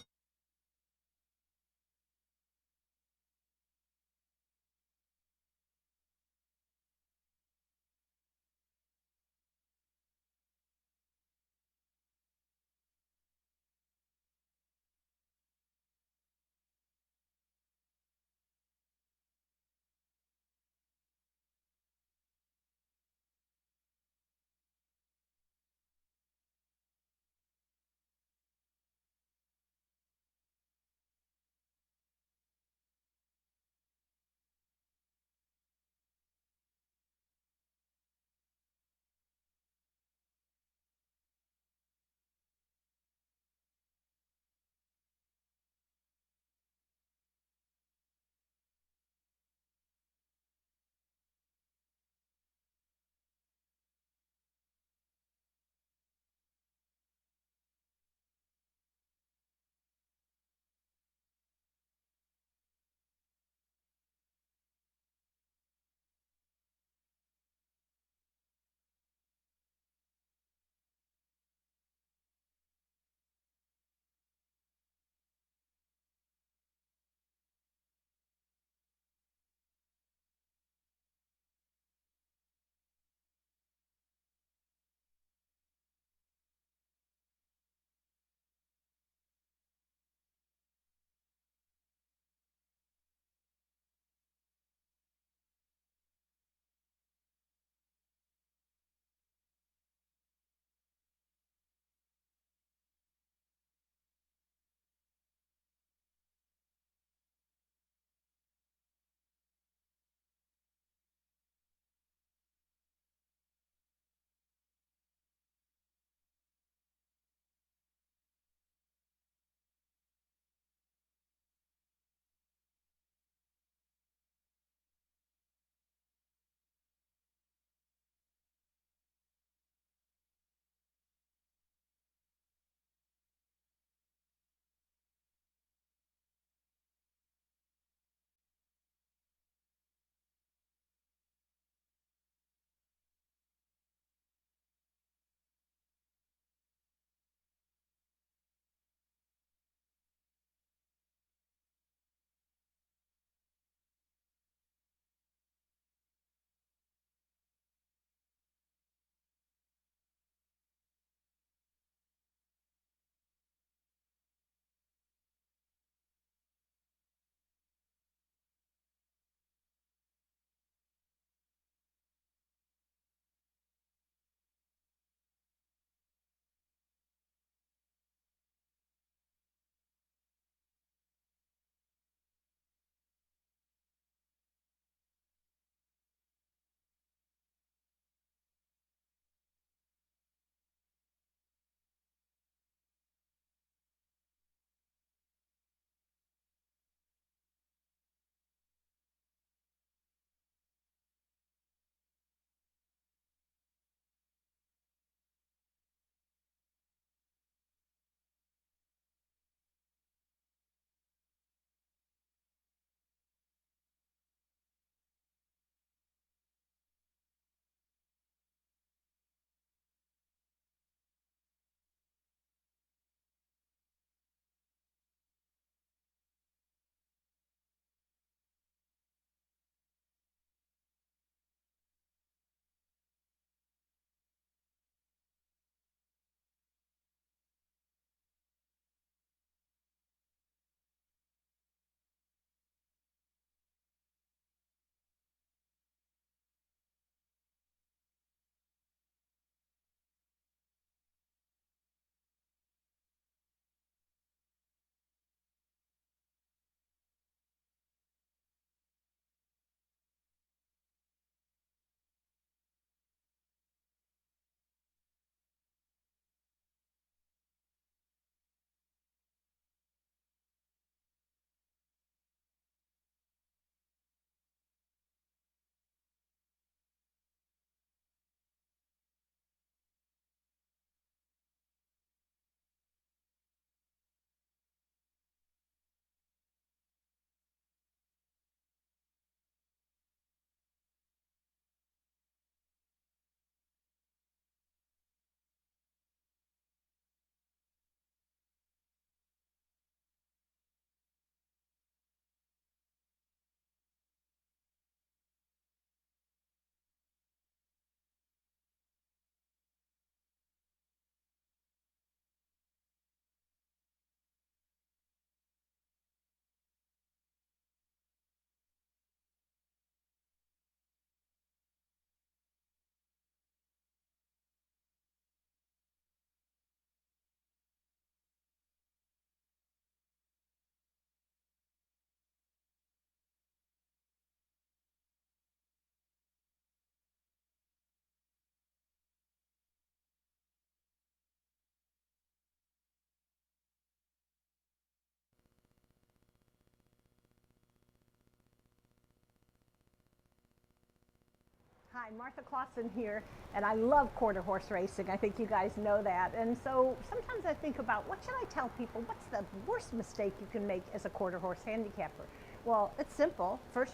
Hi, Martha Clausen here, and I love quarter horse racing. I think you guys know that. And so sometimes I think about, what should I tell people? What's the worst mistake you can make as a quarter horse handicapper? Well, it's simple. First,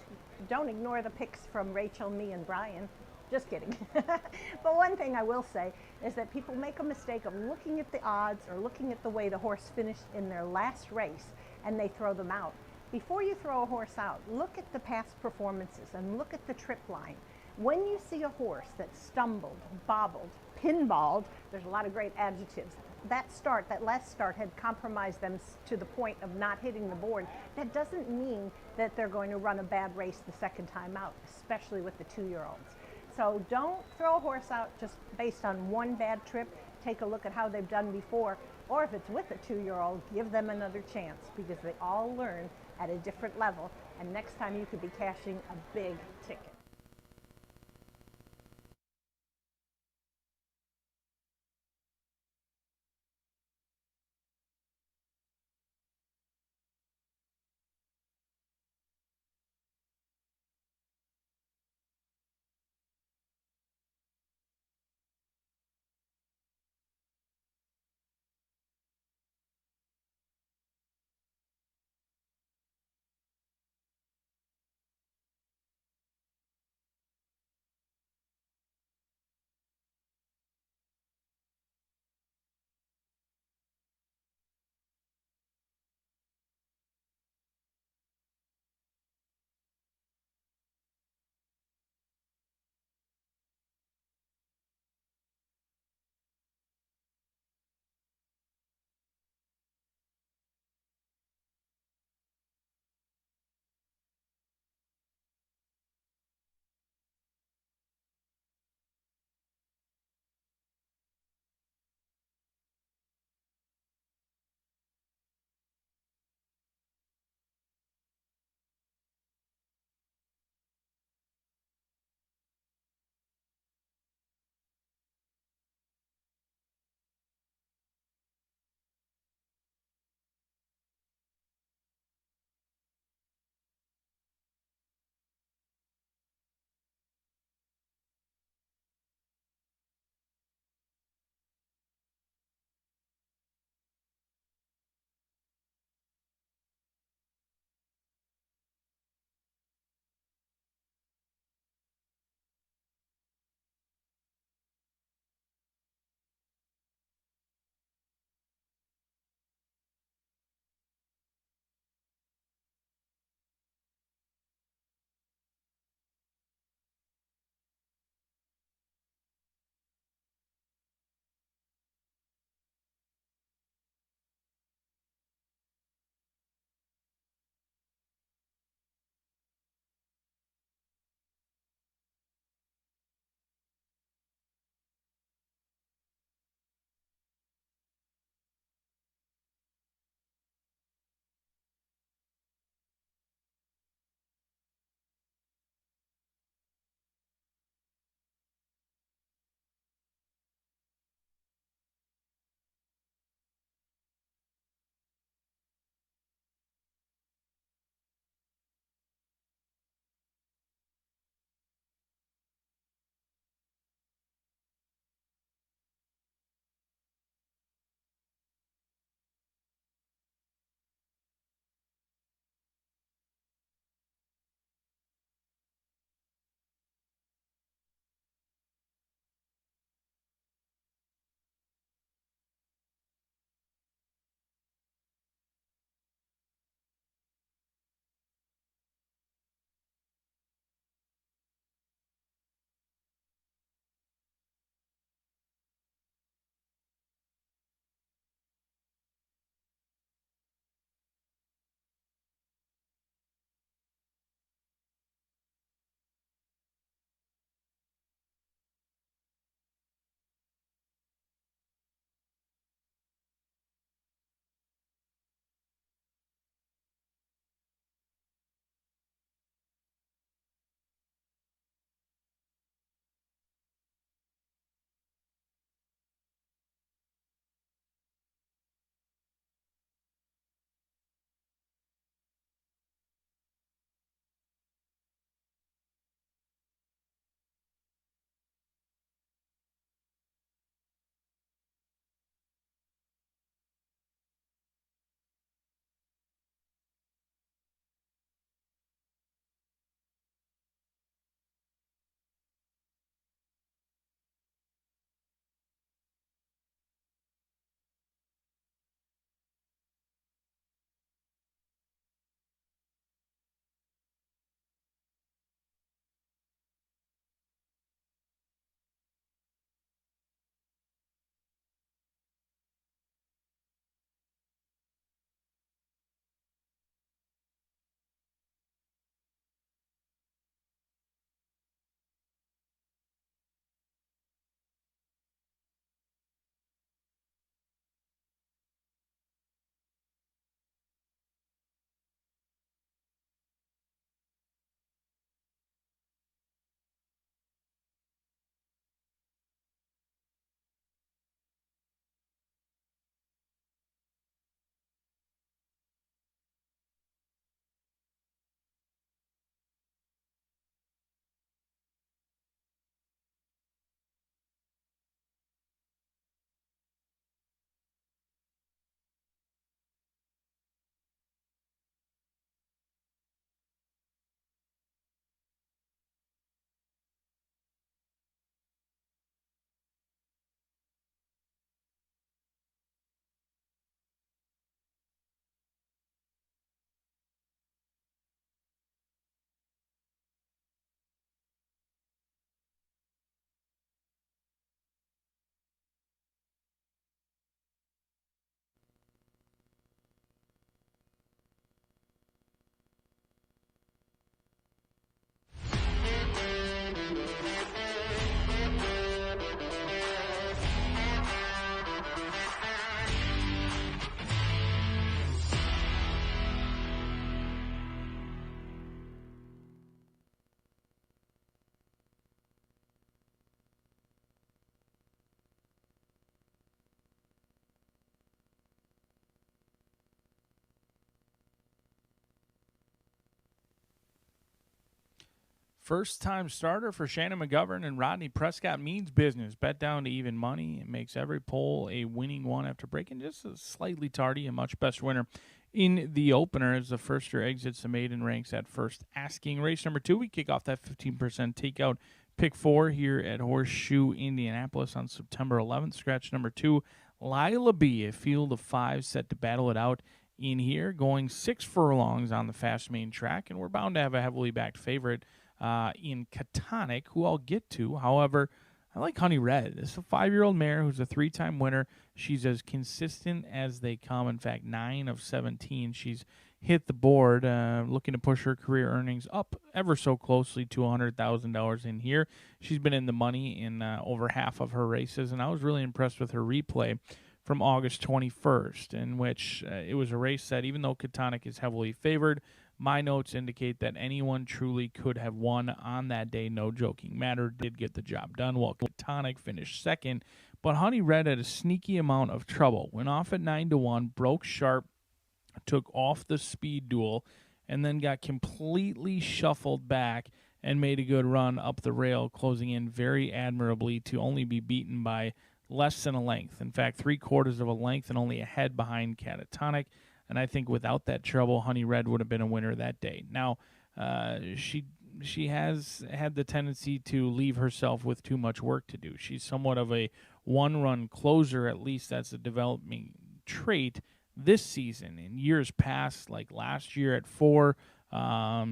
don't ignore the picks from Rachel, me, and Brian. Just kidding. But one thing I will say is that people make a mistake of looking at the odds or looking at the way the horse finished in their last race, and they throw them out. Before you throw a horse out, look at the past performances and look at the trip line. When you see a horse that stumbled, bobbled, pinballed, there's a lot of great adjectives. That last start had compromised them to the point of not hitting the board. That doesn't mean that they're going to run a bad race the second time out, especially with the 2-year-olds. So don't throw a horse out just based on one bad trip. Take a look at how they've done before, or if it's with a 2-year-old, give them another chance, because they all learn at a different level, and next time you could be cashing a big ticket. First-time starter for Shannon McGovern and Rodney Prescott means business. Bet down to even money. It makes every poll a winning one after breaking just a slightly tardy and much best winner in the opener as the firster exits the maiden ranks at first asking. Race number 2, we kick off that 15% takeout pick 4 here at Horseshoe Indianapolis on September 11th. Scratch number 2, Lila B, a field of 5 set to battle it out in here, going 6 furlongs on the fast main track, and we're bound to have a heavily backed favorite in Catonic, who I'll get to. However, I like Honey Red. This is a 5-year-old mare who's a 3-time winner. She's as consistent as they come. In fact, 9 of 17. She's hit the board, looking to push her career earnings up ever so closely to $100,000 in here. She's been in the money in over half of her races, and I was really impressed with her replay from August 21st, in which it was a race that, even though Catonic is heavily favored, my notes indicate that anyone truly could have won on that day. No joking matter, did get the job done, while Catonic finished second. But Honey Red had a sneaky amount of trouble. Went off at 9-1, broke sharp, took off the speed duel, and then got completely shuffled back and made a good run up the rail, closing in very admirably to only be beaten by less than a length. In fact, 3/4 of a length and only a head behind Catatonic. And I think without that trouble, Honey Red would have been a winner that day. Now, she has had the tendency to leave herself with too much work to do. She's somewhat of a one-run closer, at least that's a developing trait this season. In years past, like last year at 4,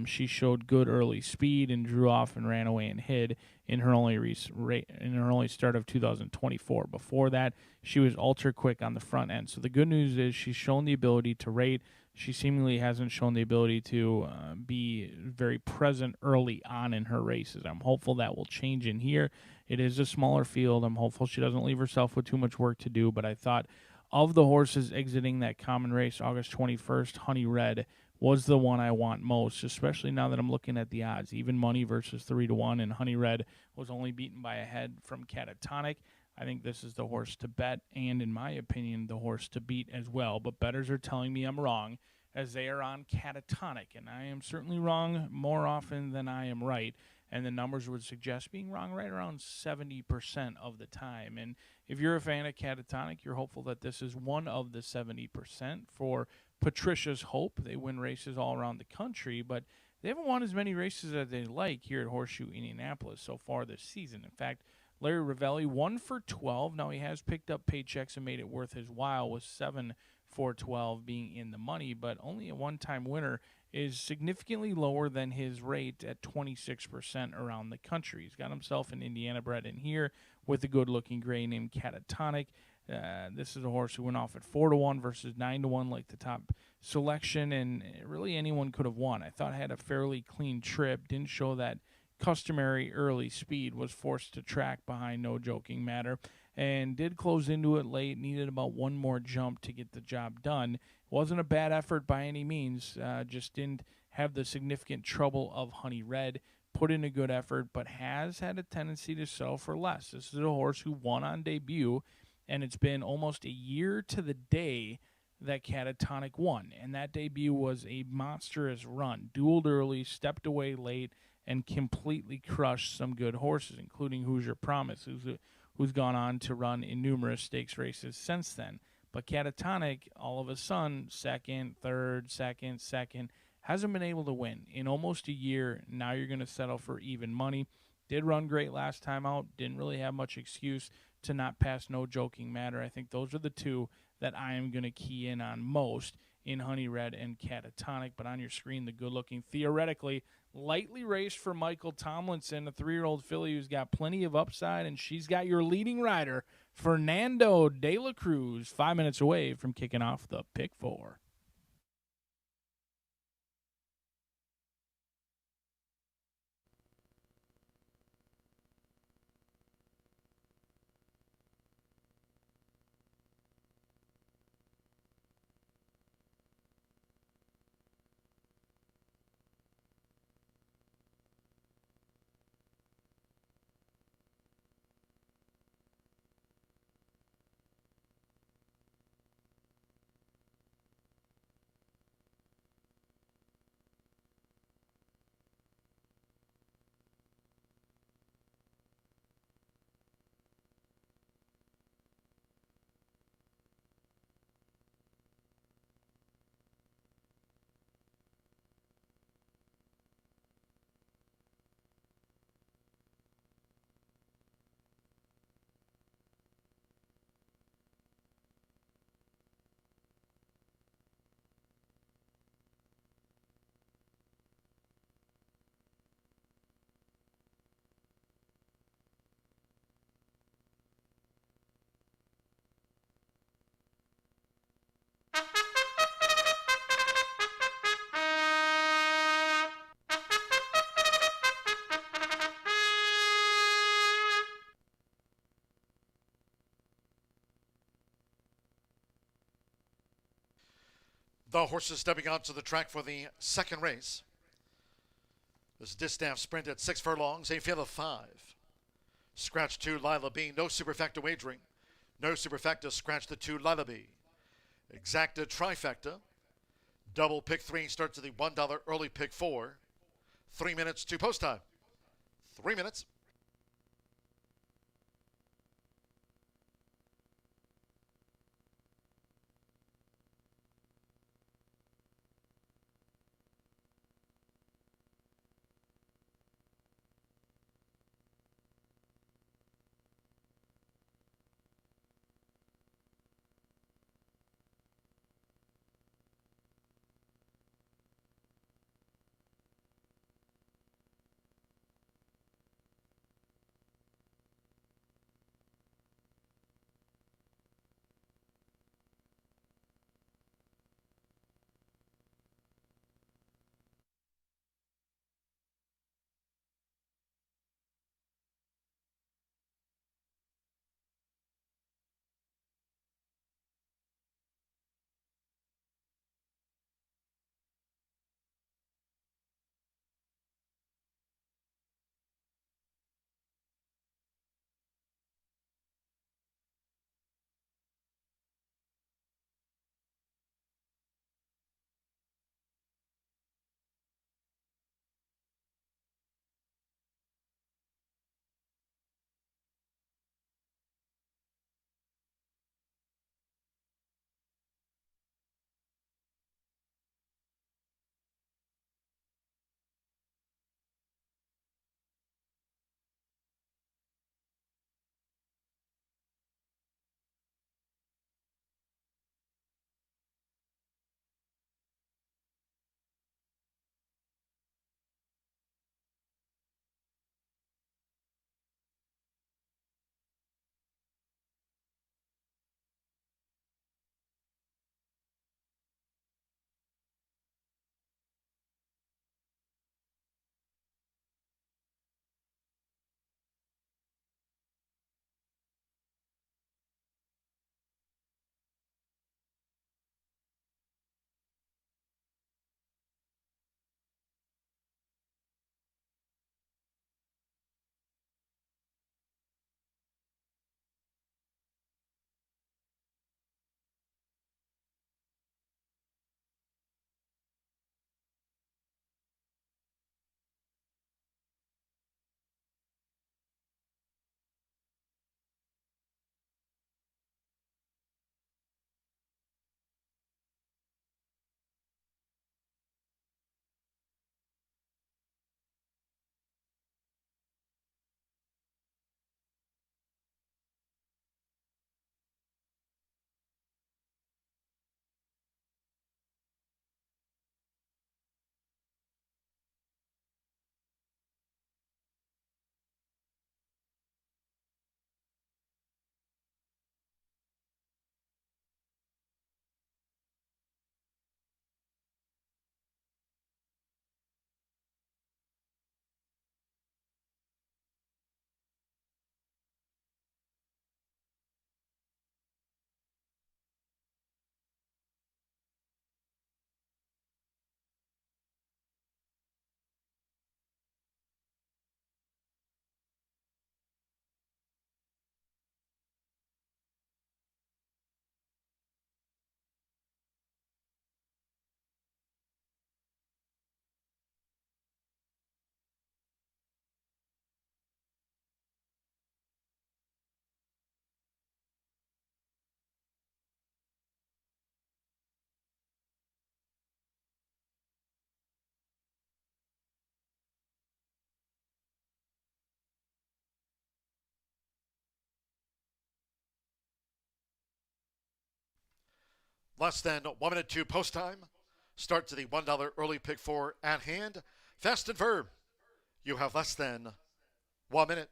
she showed good early speed and drew off and ran away and hid in her only start of 2024. Before that, she was ultra quick on the front end. So the good news is she's shown the ability to rate. She seemingly hasn't shown the ability to be very present early on in her races. I'm hopeful that will change in here. It is a smaller field. I'm hopeful she doesn't leave herself with too much work to do, but I thought of the horses exiting that common race August 21st, Honey Red was the one I want most, especially now that I'm looking at the odds. Even money versus 3-1, and Honey Red was only beaten by a head from Catatonic. I think this is the horse to bet, and in my opinion, the horse to beat as well. But bettors are telling me I'm wrong, as they are on Catatonic, and I am certainly wrong more often than I am right. And the numbers would suggest being wrong right around 70% of the time. And if you're a fan of Catatonic, you're hopeful that this is one of the 70%. For Patricia's hope, they win races all around the country, but they haven't won as many races as they like here at Horseshoe Indianapolis so far this season. In fact, Larry Ravelli 1 for 12. Now he has picked up paychecks and made it worth his while with 7 for 12 being in the money, but only a one-time winner is significantly lower than his rate at 26% around the country. He's got himself an Indiana bred in here with a good-looking gray named Catatonic. This is a horse who went off at 4-1 versus 9-1, like the top selection, and really anyone could have won. I thought I had a fairly clean trip, didn't show that customary early speed, was forced to track behind, no joking matter, and did close into it late, needed about one more jump to get the job done. Wasn't a bad effort by any means, just didn't have the significant trouble of Honey Red. Put in a good effort, but has had a tendency to sell for less. This is a horse who won on debut, and it's been almost a year to the day that Catatonic won, and that debut was a monstrous run. Dueled early, stepped away late, and completely crushed some good horses, including Hoosier Promise, who's gone on to run in numerous stakes races since then. But Catatonic, all of a sudden, second, third, second, hasn't been able to win in almost a year. Now you're going to settle for even money. Did run great last time out. Didn't really have much excuse to not pass, no joking matter. I think those are the two that I am going to key in on most in Honey Red and Catatonic. But on your screen, the good-looking, theoretically, lightly raced for Michael Tomlinson, a 3-year-old filly who's got plenty of upside, and she's got your leading rider, Fernando de la Cruz, 5 minutes away from kicking off the pick 4. The horses stepping onto the track for the second race. This distaff sprint at 6 furlongs, a field of 5. Scratch 2, Lila B. No superfecta wagering. No superfecta, scratch the 2, Lila B. Exacta trifecta. Double pick 3 starts at the $1 early pick 4. 3 minutes to post time. 3 minutes. Less than 1 minute to post time. Start to the $1 early pick 4 at hand. Fast and firm. You have less than 1 minute.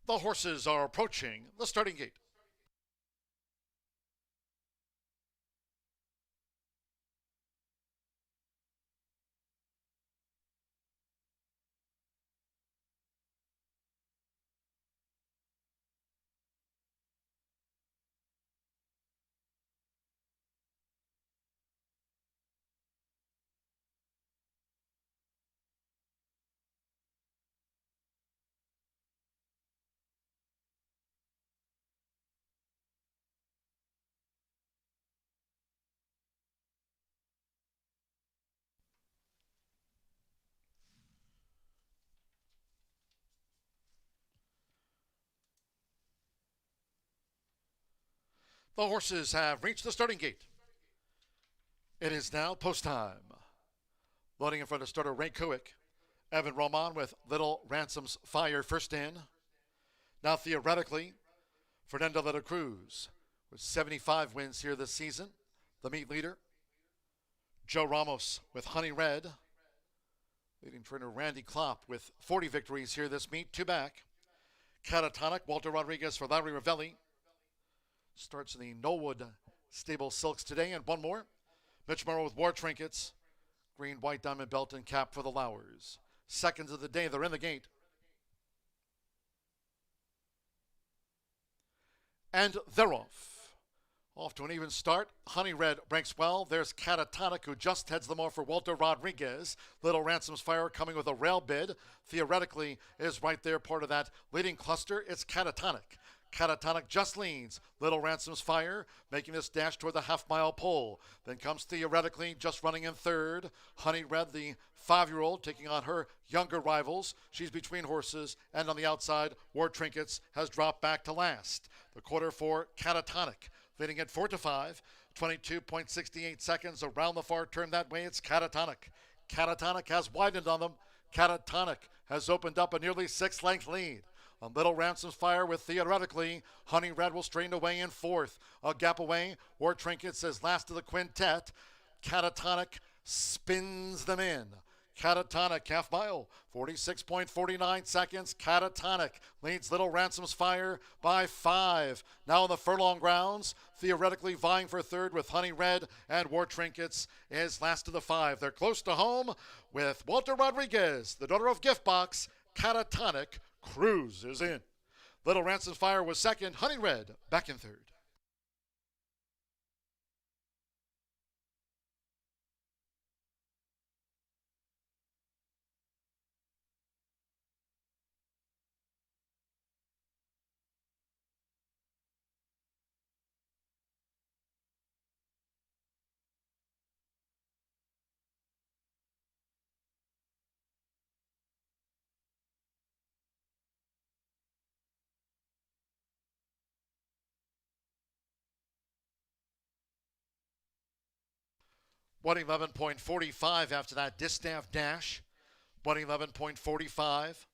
The horses are approaching the starting gate. The horses have reached the starting gate. It is now post time. Loading in front of starter Ray Kuick. Evan Roman with Little Ransom's Fire first in. Now theoretically, Fernando de la Cruz with 75 wins here this season, the meet leader. Joe Ramos with Honey Red. Leading trainer Randy Klopp with 40 victories here this meet, 2 back. Catatonic, Walter Rodriguez for Larry Ravelli. Starts in the Knollwood Stable Silks today, and one more. Mitch Morrow with War Trinkets. Green, white diamond belt and cap for the Lowers. Seconds of the day, they're in the gate. And they're off. Off to an even start. Honey Red ranks well. There's Catatonic, who just heads them off for Walter Rodriguez. Little Ransom's Fire coming with a rail bid. Theoretically is right there, part of that leading cluster. It's Catatonic. Catatonic just leads. Little Ransom's Fire making this dash toward the half-mile pole. Then comes theoretically just running in third. Honey Red, the 5-year-old, taking on her younger rivals. She's between horses, and on the outside, War Trinkets has dropped back to last. The quarter for Catatonic, leading at 4-5, 22.68 seconds around the far turn that way. It's Catatonic. Catatonic has widened on them. Catatonic has opened up a nearly 6-length lead. On Little Ransom's Fire with theoretically, Honey Red will strain away in fourth. A gap away, War Trinkets is last of the quintet. Catatonic spins them in. Catatonic, half mile, 46.49 seconds. Catatonic leads Little Ransom's Fire by 5. Now on the furlong grounds, theoretically vying for third with Honey Red, and War Trinkets is last of the 5. They're close to home with Walter Rodriguez, the daughter of Gift Box. Catatonic cruises in. Little Ransom's Fire was second. Honey Red back in third. One 11.45 after that distaff dash. 111.45.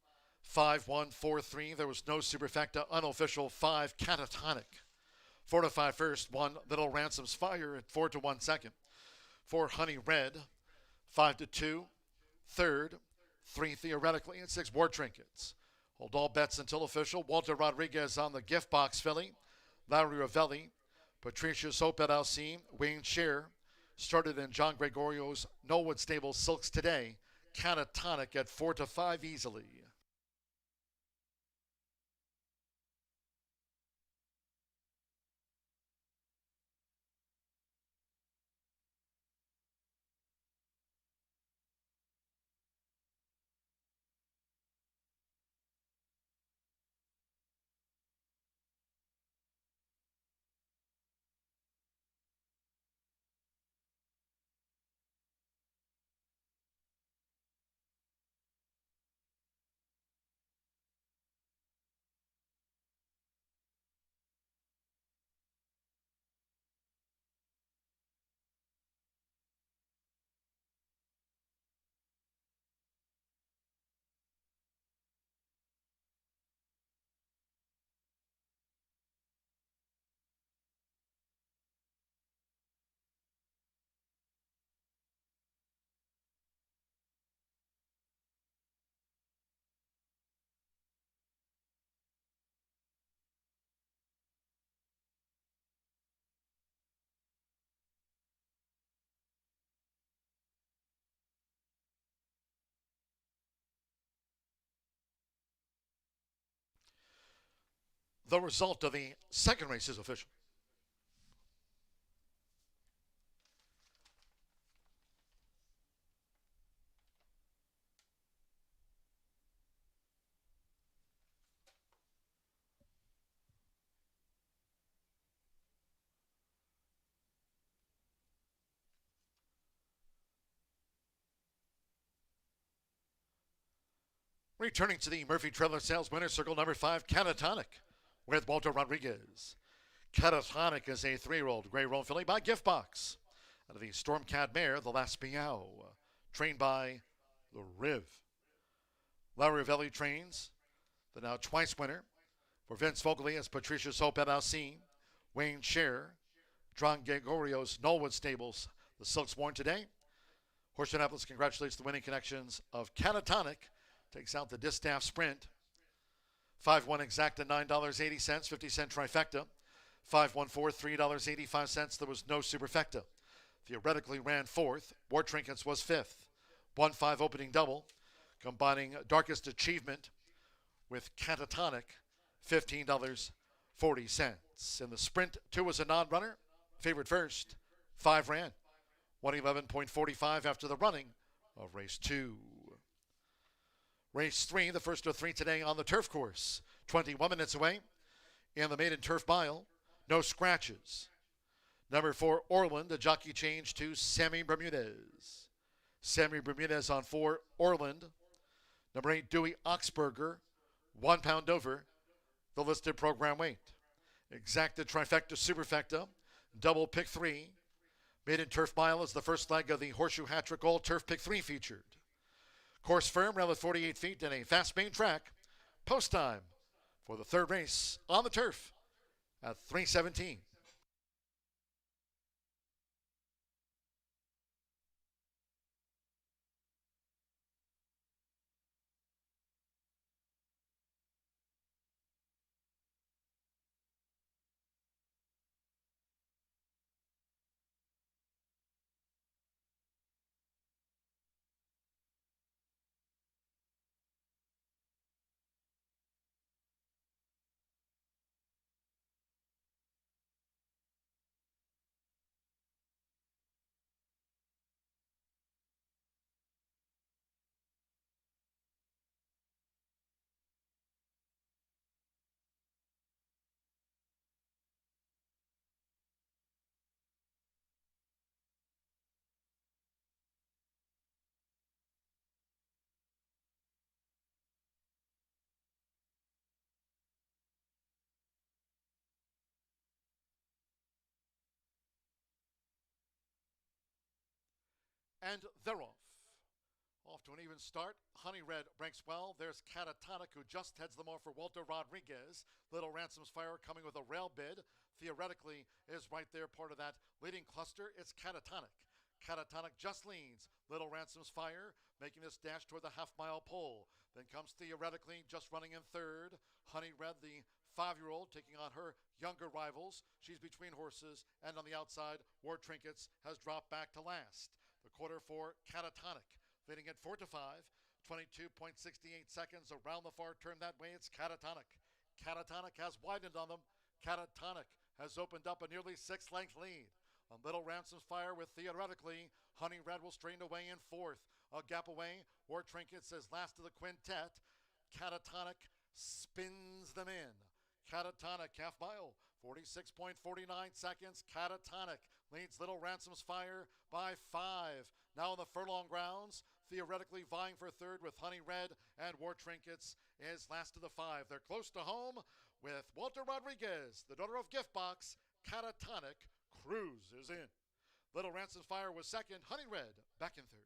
5-1-4-3. There was no superfecta. Unofficial 5. Catatonic. 4-5 first. 1 Little Ransom's Fire at 4-1 second. 4 Honey Red. 5-2. Third. 3 theoretically. And 6 War Trinkets. Hold all bets until official. Walter Rodriguez on the Gift Box filly. Larry Ravelli. Patricia Sopet Alcine. Wayne Scher. Started in John Gregorio's Knollwood Stable Silks today. Catatonic at 4-5 easily. The result of the second race is official. Returning to the Murphy Trailer Sales winner, circle number 5, Catatonic, with Walter Rodriguez. Catatonic is a 3-year-old gray roan filly by Gift Box. Out of the Stormcat mare, the Last Meow, trained by the Riv. Larry Ravelli trains the now twice winner. For Vince Fogley as Patricia's Hope at Alcine. Wayne Scher, John Gregorio's Knollwood Stables, the Silks born today. Horseshoe Indianapolis congratulates the winning connections of Catatonic. Takes out the Distaff Sprint. 5-1 exacta $9.80, 50-cent trifecta. 5-1-4, $3.85. There was no superfecta. Theoretically ran 4th. War Trinkets was 5th. 1-5 opening double. Combining Darkest Achievement with Catatonic, $15.40. In the Sprint, 2 was a non-runner. Favored first. 5 ran. 111.45 after the running of race 2. Race 3, the first of 3 today on the turf course. 21 minutes away in the maiden turf mile. No scratches. Number 4, Orland, a jockey change to Sammy Bermudez. Sammy Bermudez on 4, Orland. Number 8, Dewey Oxberger, 1 pound over the listed program weight. Exacta trifecta superfecta, double pick 3. Maiden turf mile is the first leg of the Horseshoe Hat-Trick All Turf Pick 3 featured. Course firm, rail at 48 feet and a fast main track. Post time for the third race on the turf at 3:17. And they're off. Off to an even start. Honey Red breaks well. There's Catatonic, who just heads them off for Walter Rodriguez. Little Ransom's Fire coming with a rail bid. Theoretically is right there, part of that leading cluster. It's Catatonic. Catatonic just leans. Little Ransom's Fire making this dash toward the half-mile pole. Then comes Theoretically just running in third. Honey Red, the 5-year-old, taking on her younger rivals. She's between horses, and on the outside, War Trinkets has dropped back to last. The quarter for Catatonic, leading at 4-5, 22.68 seconds around the far turn that way. It's Catatonic. Catatonic has widened on them. Catatonic has opened up a nearly 6-length lead. On Little Ransom's Fire with Theoretically, Honey Red will strain away in 4th. A gap away, War Trinkets is last of the quintet. Catatonic spins them in. Catatonic half mile, 46.49 seconds. Catatonic leads Little Ransom's Fire by 5. Now in the furlong grounds, Theoretically vying for third with Honey Red, and War Trinkets is last of the 5. They're close to home with Walter Rodriguez, the daughter of Gift Box. Catatonic cruises in. Little Ransom's Fire was second. Honey Red back in third.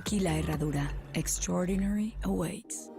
Aquí la Herradura. Extraordinary awaits.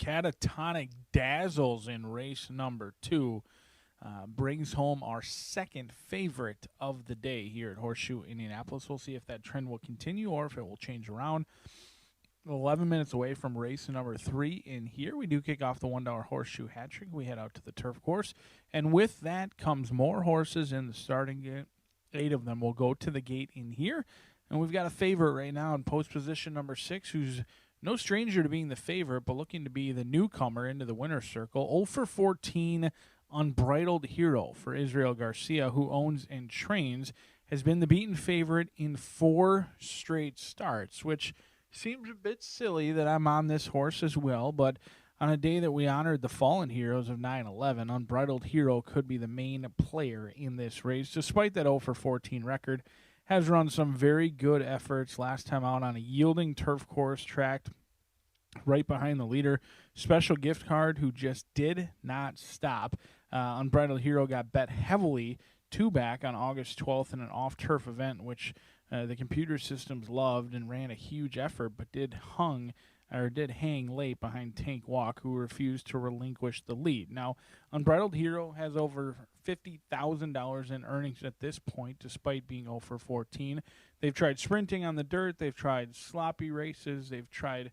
Catatonic Dazzles in race number 2 brings home our second favorite of the day here at Horseshoe Indianapolis. We'll see if that trend will continue or if it will change around. 11 minutes away from race number 3 in here. We do kick off the $1 horseshoe hat trick. We head out to the turf course. And with that comes more horses in the starting gate. 8 of them will go to the gate in here. And we've got a favorite right now in post position number 6 who's no stranger to being the favorite, but looking to be the newcomer into the winner's circle. 0 for 14, Unbridled Hero for Israel Garcia, who owns and trains, has been the beaten favorite in 4 straight starts, which seems a bit silly that I'm on this horse as well, but on a day that we honored the fallen heroes of 9/11, Unbridled Hero could be the main player in this race. Despite that 0 for 14 record, has run some very good efforts. Last time out on a yielding turf course tracked right behind the leader. Special Gift Card, who just did not stop. Unbridled Hero got bet heavily 2 back on August 12th in an off-turf event, which the computer systems loved and ran a huge effort, but did hang late behind Tank Walk, who refused to relinquish the lead. Now, Unbridled Hero has over $50,000 in earnings at this point, despite being 0 for 14. They've tried sprinting on the dirt. They've tried sloppy races. They've tried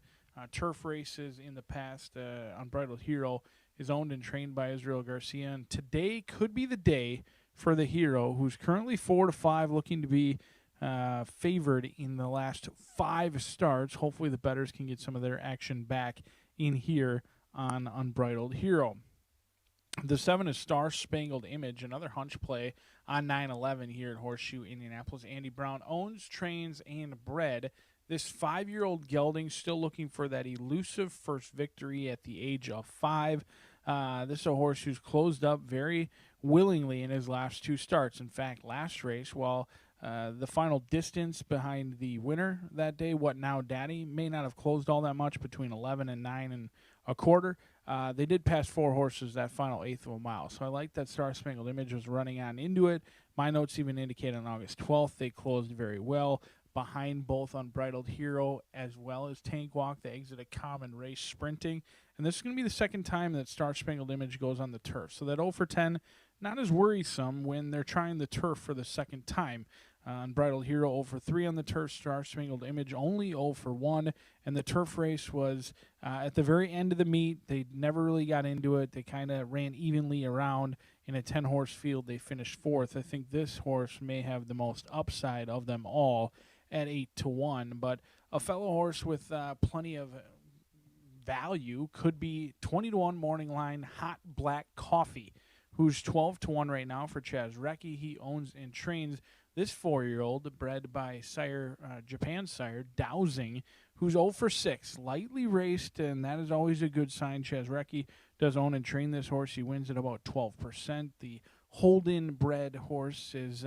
turf races in the past. Unbridled Hero is owned and trained by Israel Garcia, and today could be the day for the Hero, who's currently 4-5, looking to be favored in the last 5 starts. Hopefully the bettors can get some of their action back in here on Unbridled Hero. The 7 is Star Spangled Image, another hunch play on 9/11 here at Horseshoe Indianapolis. Andy Brown owns, trains, and bred This 5-year-old gelding still looking for that elusive first victory at the age of 5. This is a horse who's closed up very willingly in his last 2 starts. In fact, last race, while the final distance behind the winner that day, What Now Daddy, may not have closed all that much, between 11 and 9 and a quarter. They did pass 4 horses that final eighth of a mile. So I like that Star Spangled Image was running on into it. My notes even indicate on August 12th they closed very well, behind both Unbridled Hero as well as Tank Walk. They exit a common race sprinting. And this is going to be the second time that Star Spangled Image goes on the turf. So that 0 for 10, not as worrisome when they're trying the turf for the second time. Unbridled Hero 0 for 3 on the turf. Star Spangled Image only 0 for 1. And the turf race was at the very end of the meet. They never really got into it. They kind of ran evenly around. In a 10-horse field, they finished 4th. I think this horse may have the most upside of them all at 8-1. But a fellow horse with plenty of value could be 20-1 morning line Hot Black Coffee, who's 12-1 right now for Chaz Recchi. He owns and trains this 4-year-old, bred by Japan sire, Dowsing, who's 0 for 6, lightly raced, and that is always a good sign. Chaz Recchi does own and train this horse. He wins at about 12%. The Holden bred horse is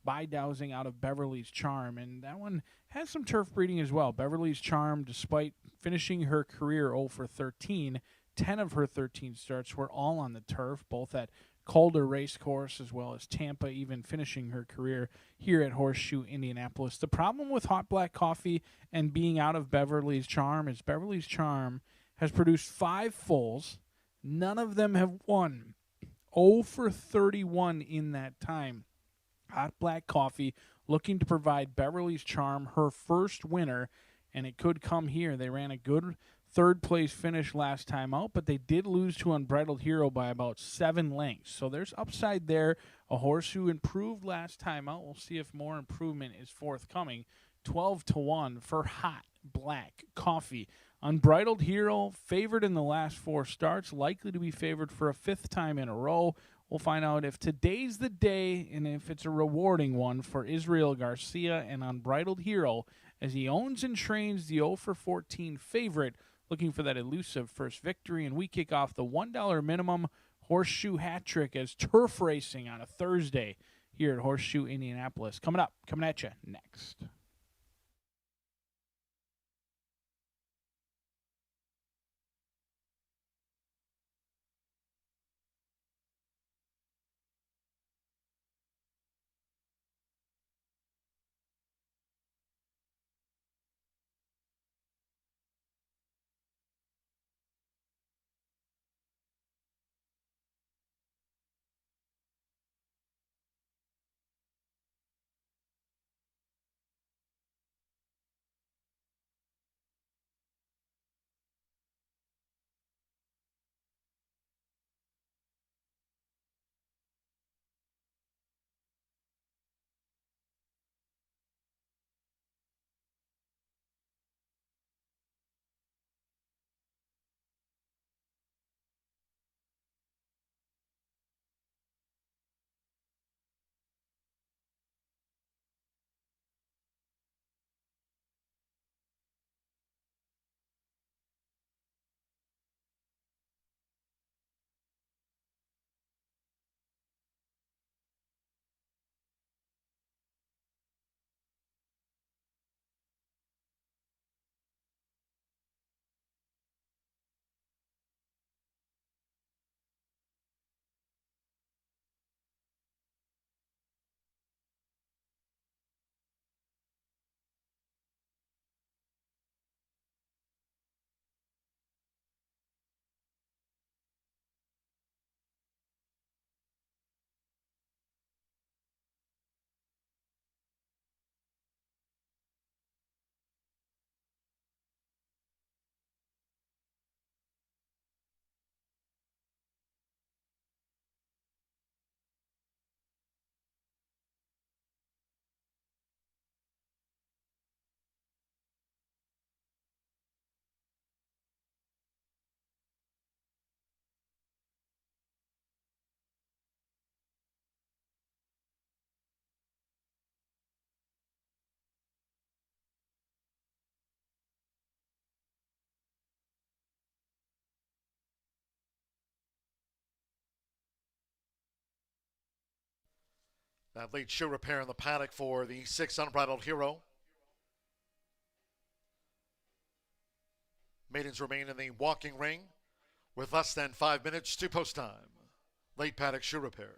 by Dowsing out of Beverly's Charm, and that one has some turf breeding as well. Beverly's Charm, despite finishing her career 0 for 13, 10 of her 13 starts were all on the turf, both at Calder Racecourse as well as Tampa, even finishing her career here at Horseshoe Indianapolis. The problem with Hot Black Coffee and being out of Beverly's Charm is Beverly's Charm has produced 5 foals. None of them have won. 0 for 31 in that time. Hot Black Coffee looking to provide Beverly's Charm her first winner, and it could come here. They ran a good third-place finish last time out, but they did lose to Unbridled Hero by about 7 lengths. So there's upside there. A horse who improved last time out. We'll see if more improvement is forthcoming. 12-1 for Hot Black Coffee. Unbridled Hero, favored in the last 4 starts, likely to be favored for a 5th time in a row. We'll find out if today's the day and if it's a rewarding one for Israel Garcia and Unbridled Hero, as he owns and trains the 0 for 14 favorite, looking for that elusive first victory. And we kick off the $1 minimum horseshoe hat trick as turf racing on a Thursday here at Horseshoe Indianapolis. Coming at you next. That late shoe repair in the paddock for the 6 Unbridled Hero. Maidens remain in the walking ring with less than 5 minutes to post time. Late paddock shoe repair.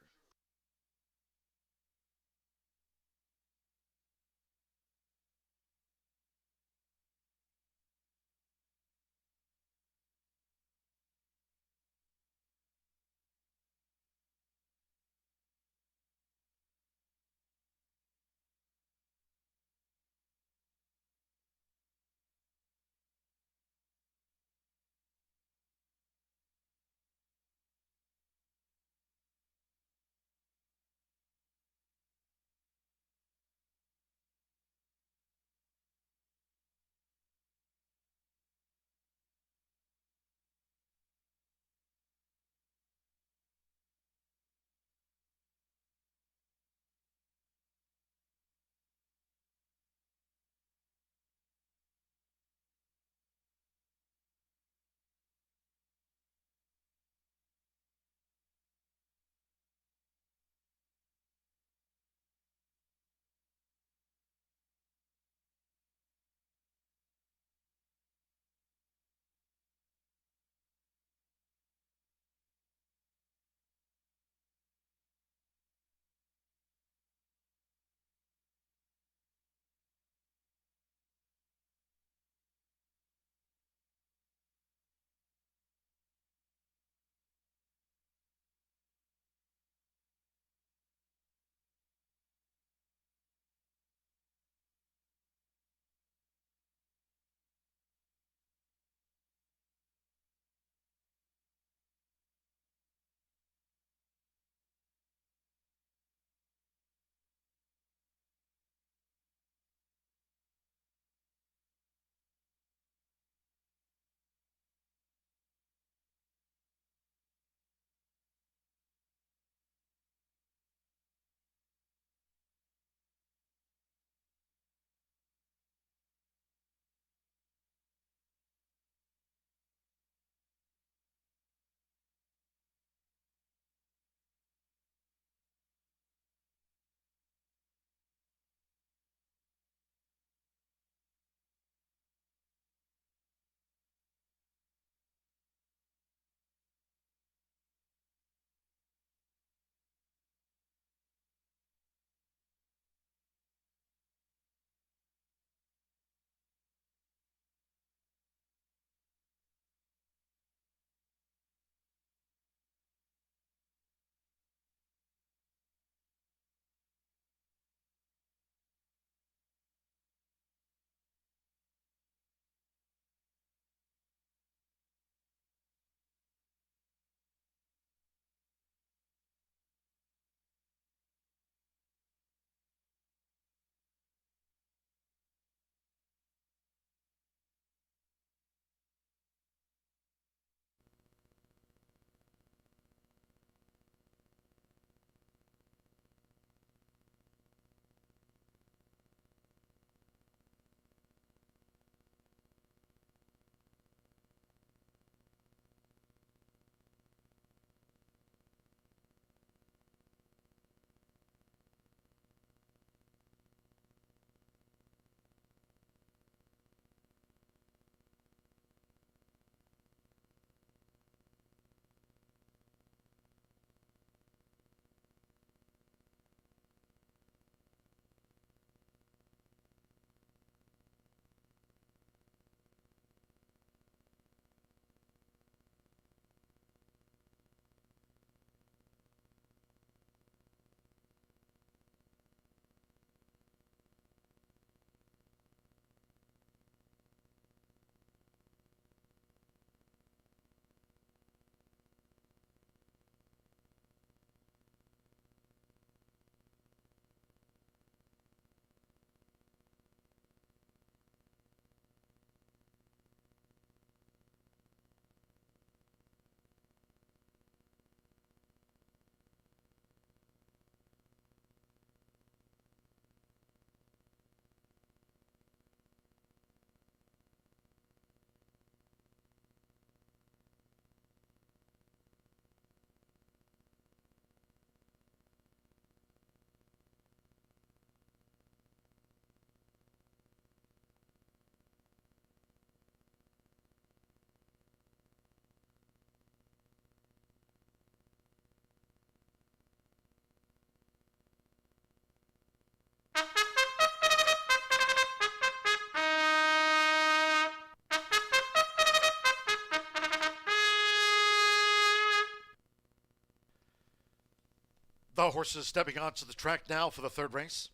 The horses stepping onto the track now for the third race.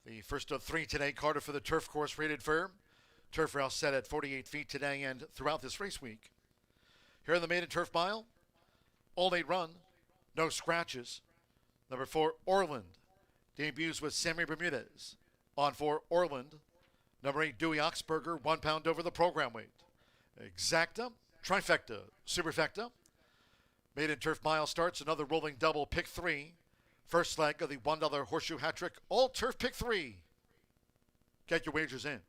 The first of three today, Carter for the turf course rated firm. Turf rail set at 48 feet today and throughout this race week. Here in the maiden turf mile, all 8 run, no scratches. Number 4, Orland, debuts with Sammy Bermudez. On 4, Orland. Number 8, Dewey Oxberger, 1 pound over the program weight. Exacta, Trifecta, Superfecta. Maiden turf mile starts, another rolling double, pick 3. First leg of the $1 horseshoe hat trick, all turf pick 3. Get your wagers in.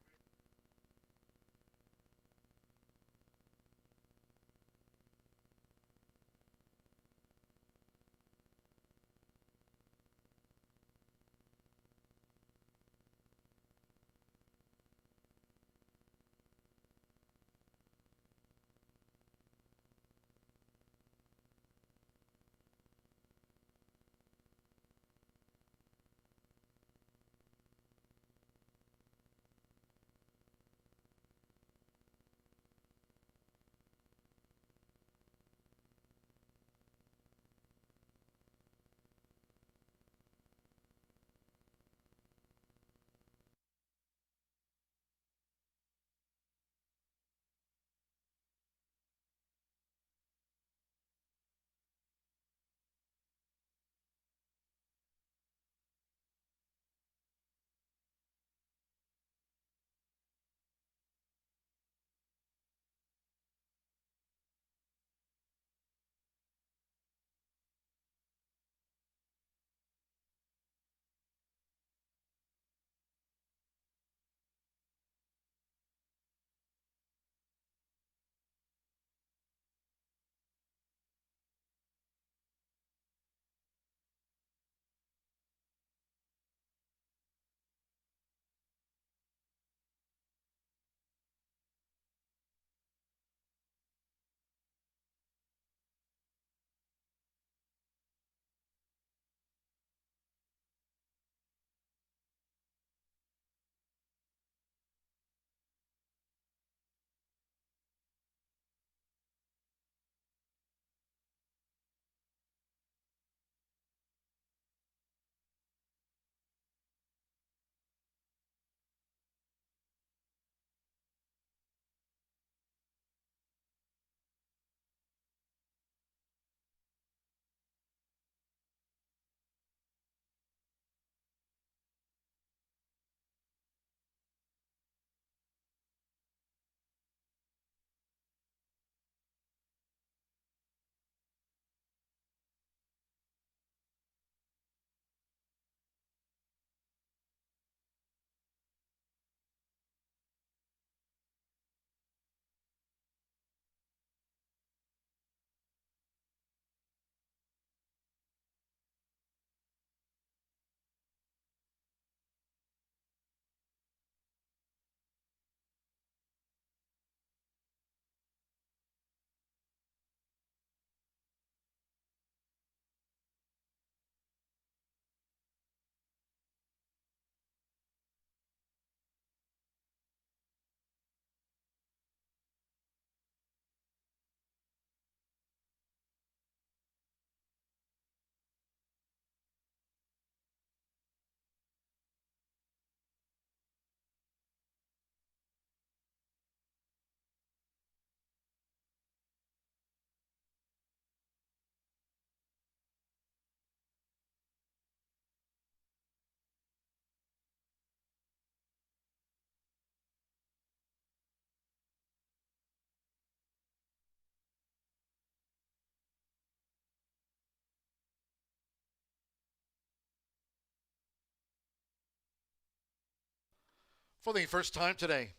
For the first time today,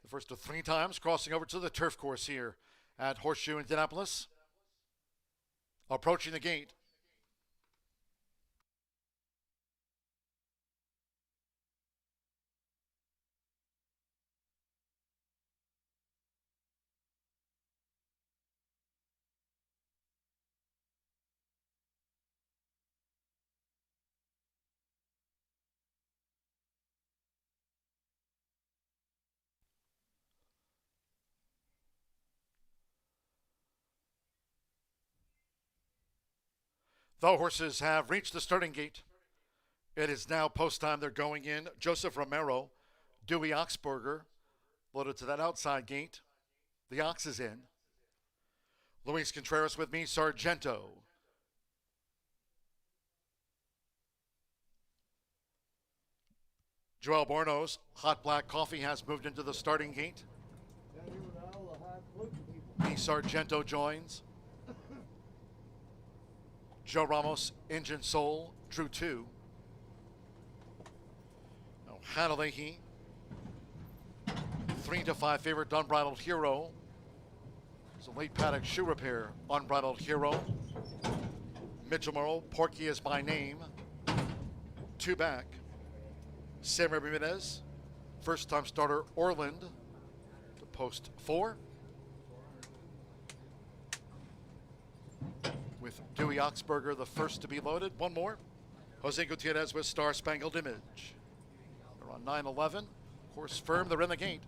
the first of 3 times crossing over to the turf course here at Horseshoe Indianapolis. Approaching the gate. The horses have reached the starting gate. It is now post time. They're going in. Joseph Romero, Dewey Oxberger, loaded to that outside gate. The Ox is in. Luis Contreras with me, Sargento. Joel Bornos, Hot Black Coffee has moved into the starting gate. Me, Sargento joins. Joe Ramos, Engine Soul, True 2. Now, Hanalehi, 3-5 favorite, Unbridled Hero. It's a late paddock shoe repair, Unbridled Hero. Mitchell Morrow, Porky is my name. 2 back. Sam Ramirez, first time starter, Orland, to post 4. With Dewey Oxberger, the first to be loaded. One more. Jose Gutierrez with Star Spangled Image. They're on 9-11. Horse firm, they're in the gate.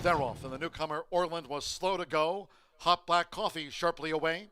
They're off, and the newcomer Orland was slow to go. Hot Black Coffee sharply away.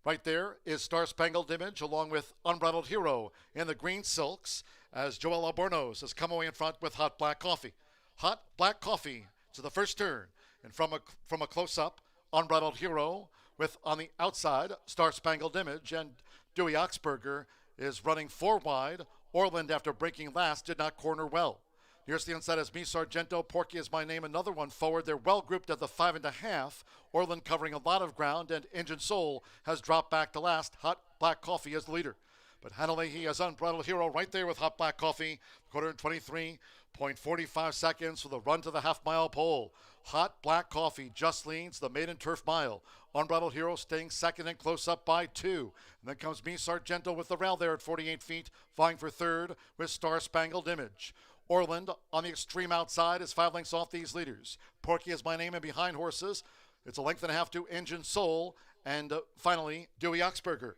Right there is Star Spangled Image along with Unbridled Hero in the green silks as Joel Albornoz has come away in front with Hot Black Coffee. Hot Black Coffee to the first turn. And from a close-up, Unbridled Hero with on the outside, Star Spangled Image, and Dewey Oxberger is running 4 wide. Orland, after breaking last, did not corner well. Nearest the inside is Me Sargento, Porky is my name, another one forward. They're well grouped at the 5.5. Orland covering a lot of ground, and Engine Soul has dropped back to last. Hot Black Coffee is the leader. But Hanalehi has Unbridled Hero right there with Hot Black Coffee. Quarter in 23.45 seconds for the run to the half-mile pole. Hot Black Coffee just leads the maiden turf mile. Unbridled Hero staying second and close up by 2. And then comes Me Sargento with the rail there at 48 feet, vying for third with Star Spangled Image. Orland on the extreme outside is 5 lengths off these leaders. Porky is my name, and behind horses, it's a length and a half to Engine Soul, and finally, Dewey Oxberger.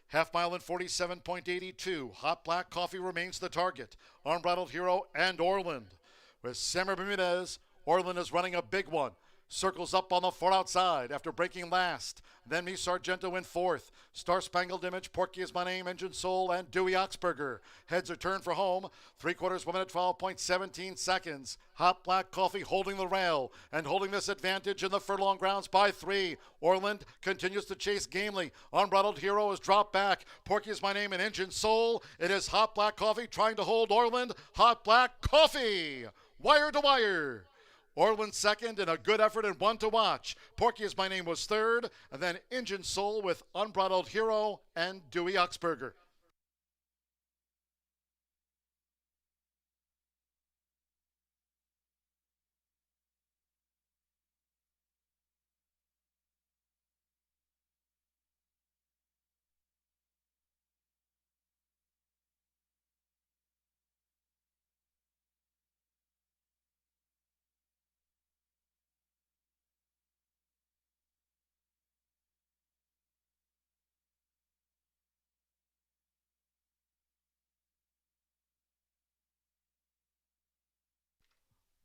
Half mile in 47.82. Hot Black Coffee remains the target. Unbridled Hero and Orland. With Sam Bermudez, Orland is running a big one. Circles up on the far outside after breaking last. Then Me Sargento in 4th. Star Spangled Image, Porky is my name, Engine Soul, and Dewey Oxberger. Heads are turned for home. 3/4 1 minute 12.17 seconds. Hot Black Coffee holding the rail and holding this advantage in the furlong grounds by 3. Orland continues to chase gamely. Unbridled Hero is dropped back. Porky is my name, and Engine Soul. It is Hot Black Coffee trying to hold Orland. Hot Black Coffee, wire to wire. Orland second, and a good effort and one to watch. Porky is my name was third, and then Engine Soul with Unbridled Hero and Dewey Oxberger.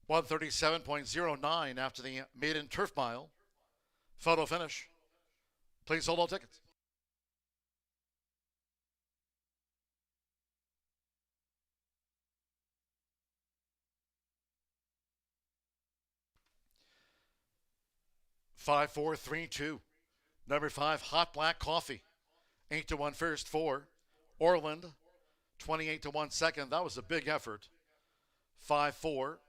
(137.09) after the maiden turf mile. Photo finish. Please hold all tickets. Five, 4, 3, 2. Number 5, Hot Black Coffee. 8-1 first, 4. Orland, 28-1 second. That was a big effort. 5, 4.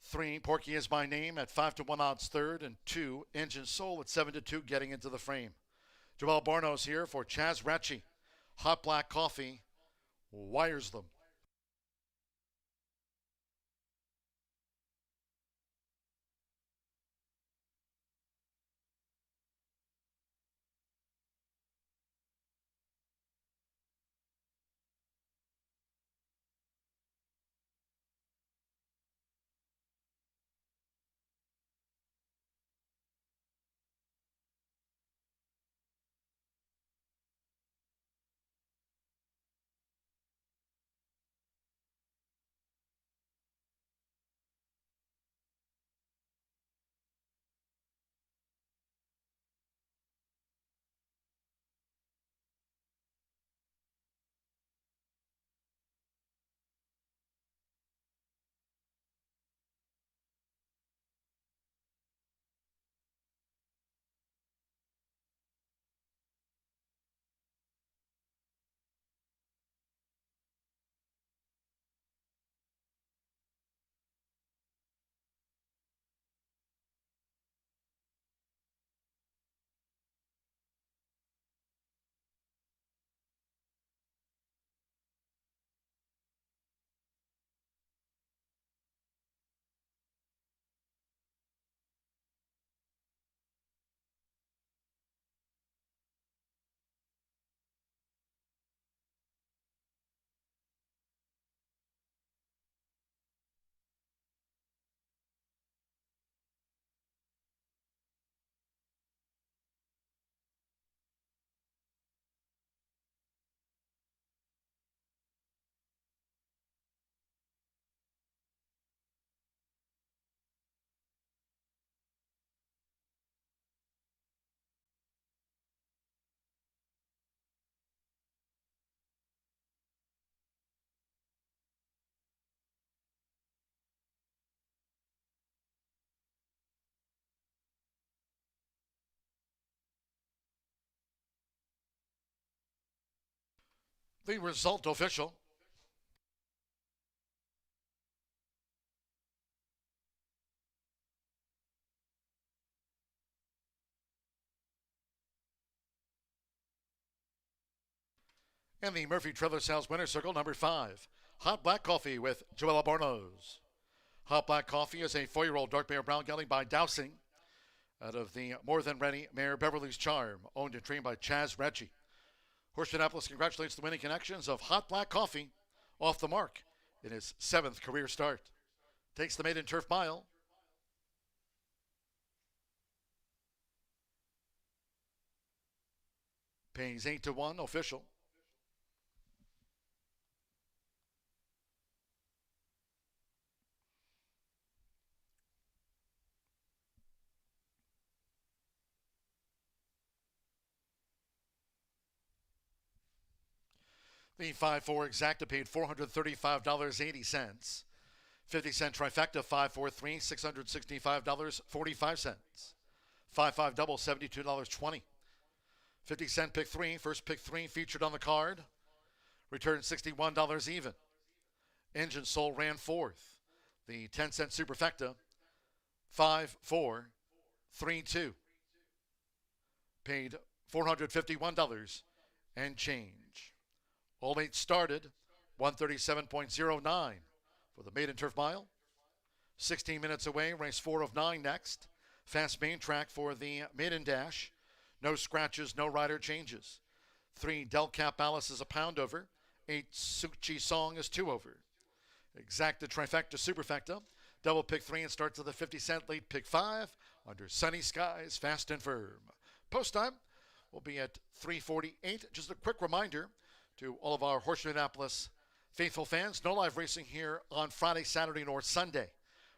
3, Porky is my name at 5-1 odds third, and 2, Engine Soul at 7-2 getting into the frame. Joel Bornos here for Chaz Ratchie. Hot Black Coffee wires them. The result official. And the Murphy Trailer Sales winner circle number 5, Hot Black Coffee with Joella Bornos. Hot Black Coffee is a 4-year-old dark Mayor brown gelding by Dowsing out of the More Than Ready Mayor Beverly's Charm, owned and trained by Chaz Reggie. Horseshoe Indianapolis congratulates the winning connections of Hot Black Coffee off the mark in his 7th career start. Takes the maiden turf mile. Pays 8-1 official. The 5-4 exacta paid $435.80. 50-cent trifecta 5-4-3, $665.45. 5-5 double $72.20. 50-cent pick 3, first pick 3 featured on the card. Returned $61 even. Engine Soul ran 4th. The 10-cent superfecta 5-4-3-2. Paid $451 and change. All 8 started 137.09 for the maiden turf mile. 16 minutes away, race 4 of 9 next. Fast main track for the maiden dash. No scratches, no rider changes. 3 Del Cap Alice is a pound over. 8 Suchi Song is 2 over. Exacta trifecta superfecta. Double pick 3 and starts at the 50-cent late pick 5 under sunny skies, fast and firm. Post time will be at 3:48. Just a quick reminder to all of our Horseshoe Indianapolis faithful fans, no live racing here on Friday, Saturday, nor Sunday.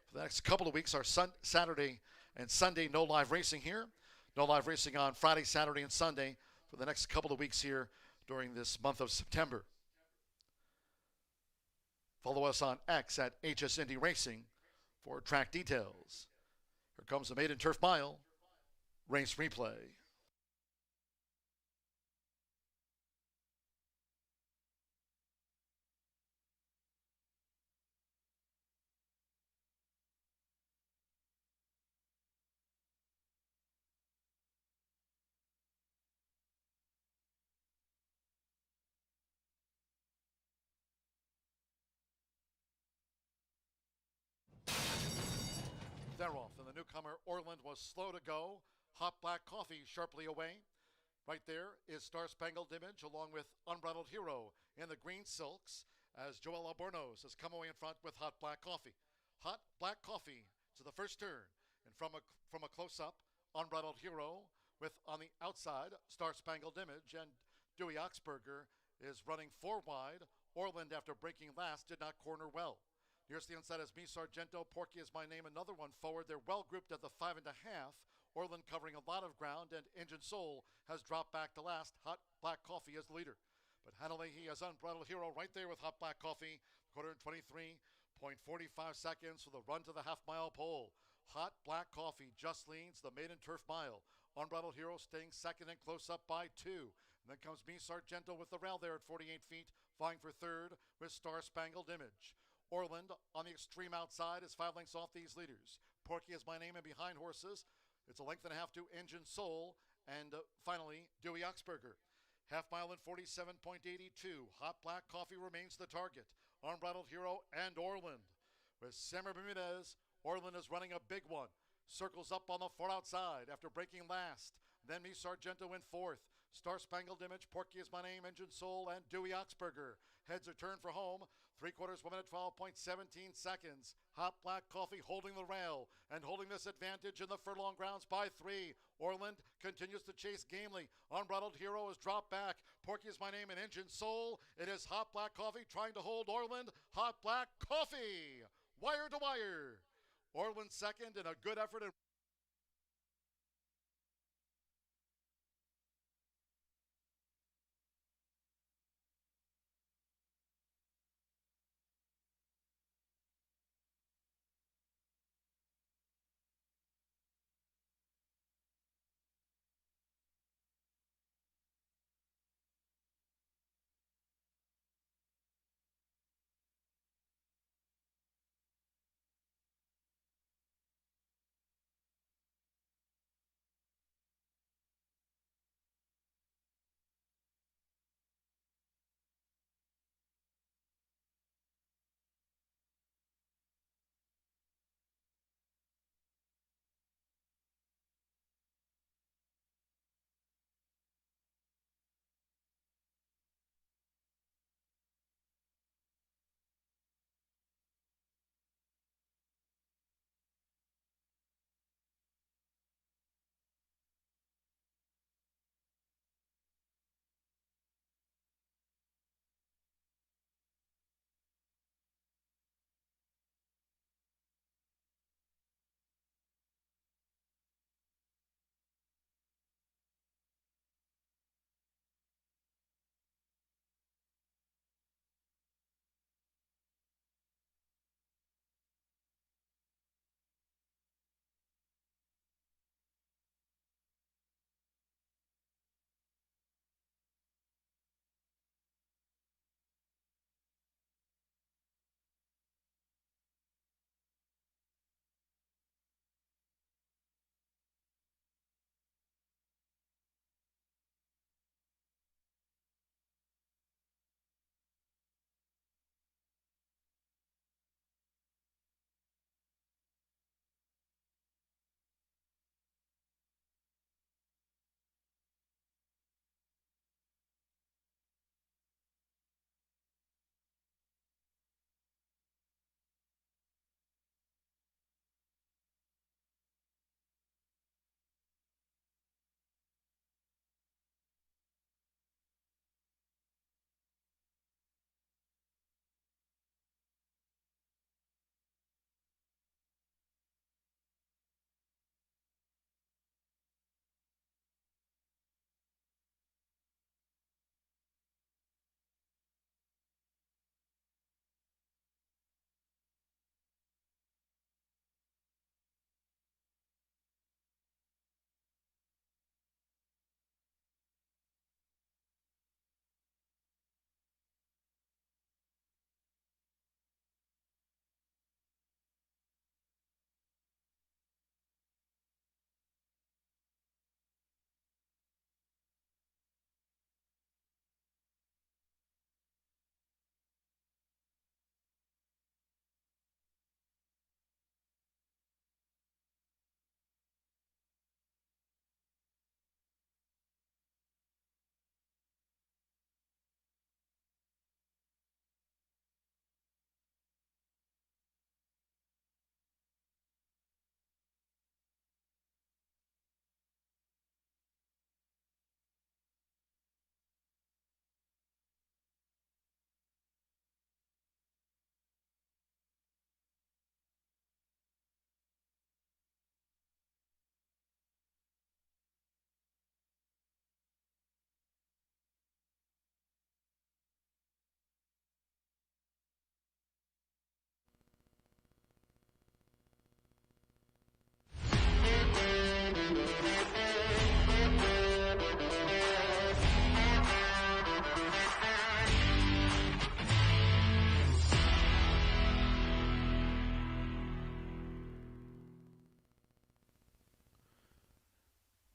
For the next couple of weeks, our Saturday and Sunday, no live racing here. No live racing on Friday, Saturday, and Sunday for the next couple of weeks here during this month of September. Follow us on X at HS Indy Racing for track details. Here comes the maiden turf mile race replay. They're off, and the newcomer Orland was slow to go. Hot Black Coffee sharply away. Right there is Star Spangled Image along with Unbridled Hero in the green silks as Joella Bornos has come away in front with Hot Black Coffee. Hot Black Coffee to the first turn, and from a close-up, Unbridled Hero with on the outside Star Spangled Image, and Dewey Oxberger is running 4 wide. Orland, after breaking last, did not corner well. Nearest the inside is Me Sargento. Porky is my name. Another one forward. They're well grouped at the 5.5. Orland covering a lot of ground, and Engine Soul has dropped back to last. Hot Black Coffee is the leader. But Hanalei has Unbridled Hero right there with Hot Black Coffee. 123.45 seconds for the run to the half-mile pole. Hot Black Coffee just leads the maiden turf mile. Unbridled Hero staying second and close up by 2. And then comes Me Sargento with the rail there at 48 feet, vying for third with Star Spangled Image. Orland on the extreme outside is 5 lengths off these leaders. Porky is my name, and behind horses, it's a length and a half to Engine Soul, and finally, Dewey Oxberger. Half mile in 47.82. Hot Black Coffee remains the target. Unbridled Hero and Orland. With Samer Bermudez, Orland is running a big one. Circles up on the far outside after breaking last. Then Me Sargento in 4th. Star Spangled Image, Porky is my name, Engine Soul, and Dewey Oxberger. Heads are turned for home. 3/4 1 minute 12.17 seconds. Hot Black Coffee holding the rail and holding this advantage in the furlong grounds by 3. Orland continues to chase gamely. Unbridled Hero is dropped back. Porky is my name, and Engine Soul. It is Hot Black Coffee trying to hold Orland. Hot Black Coffee, wire to wire. Orland second in a good effort.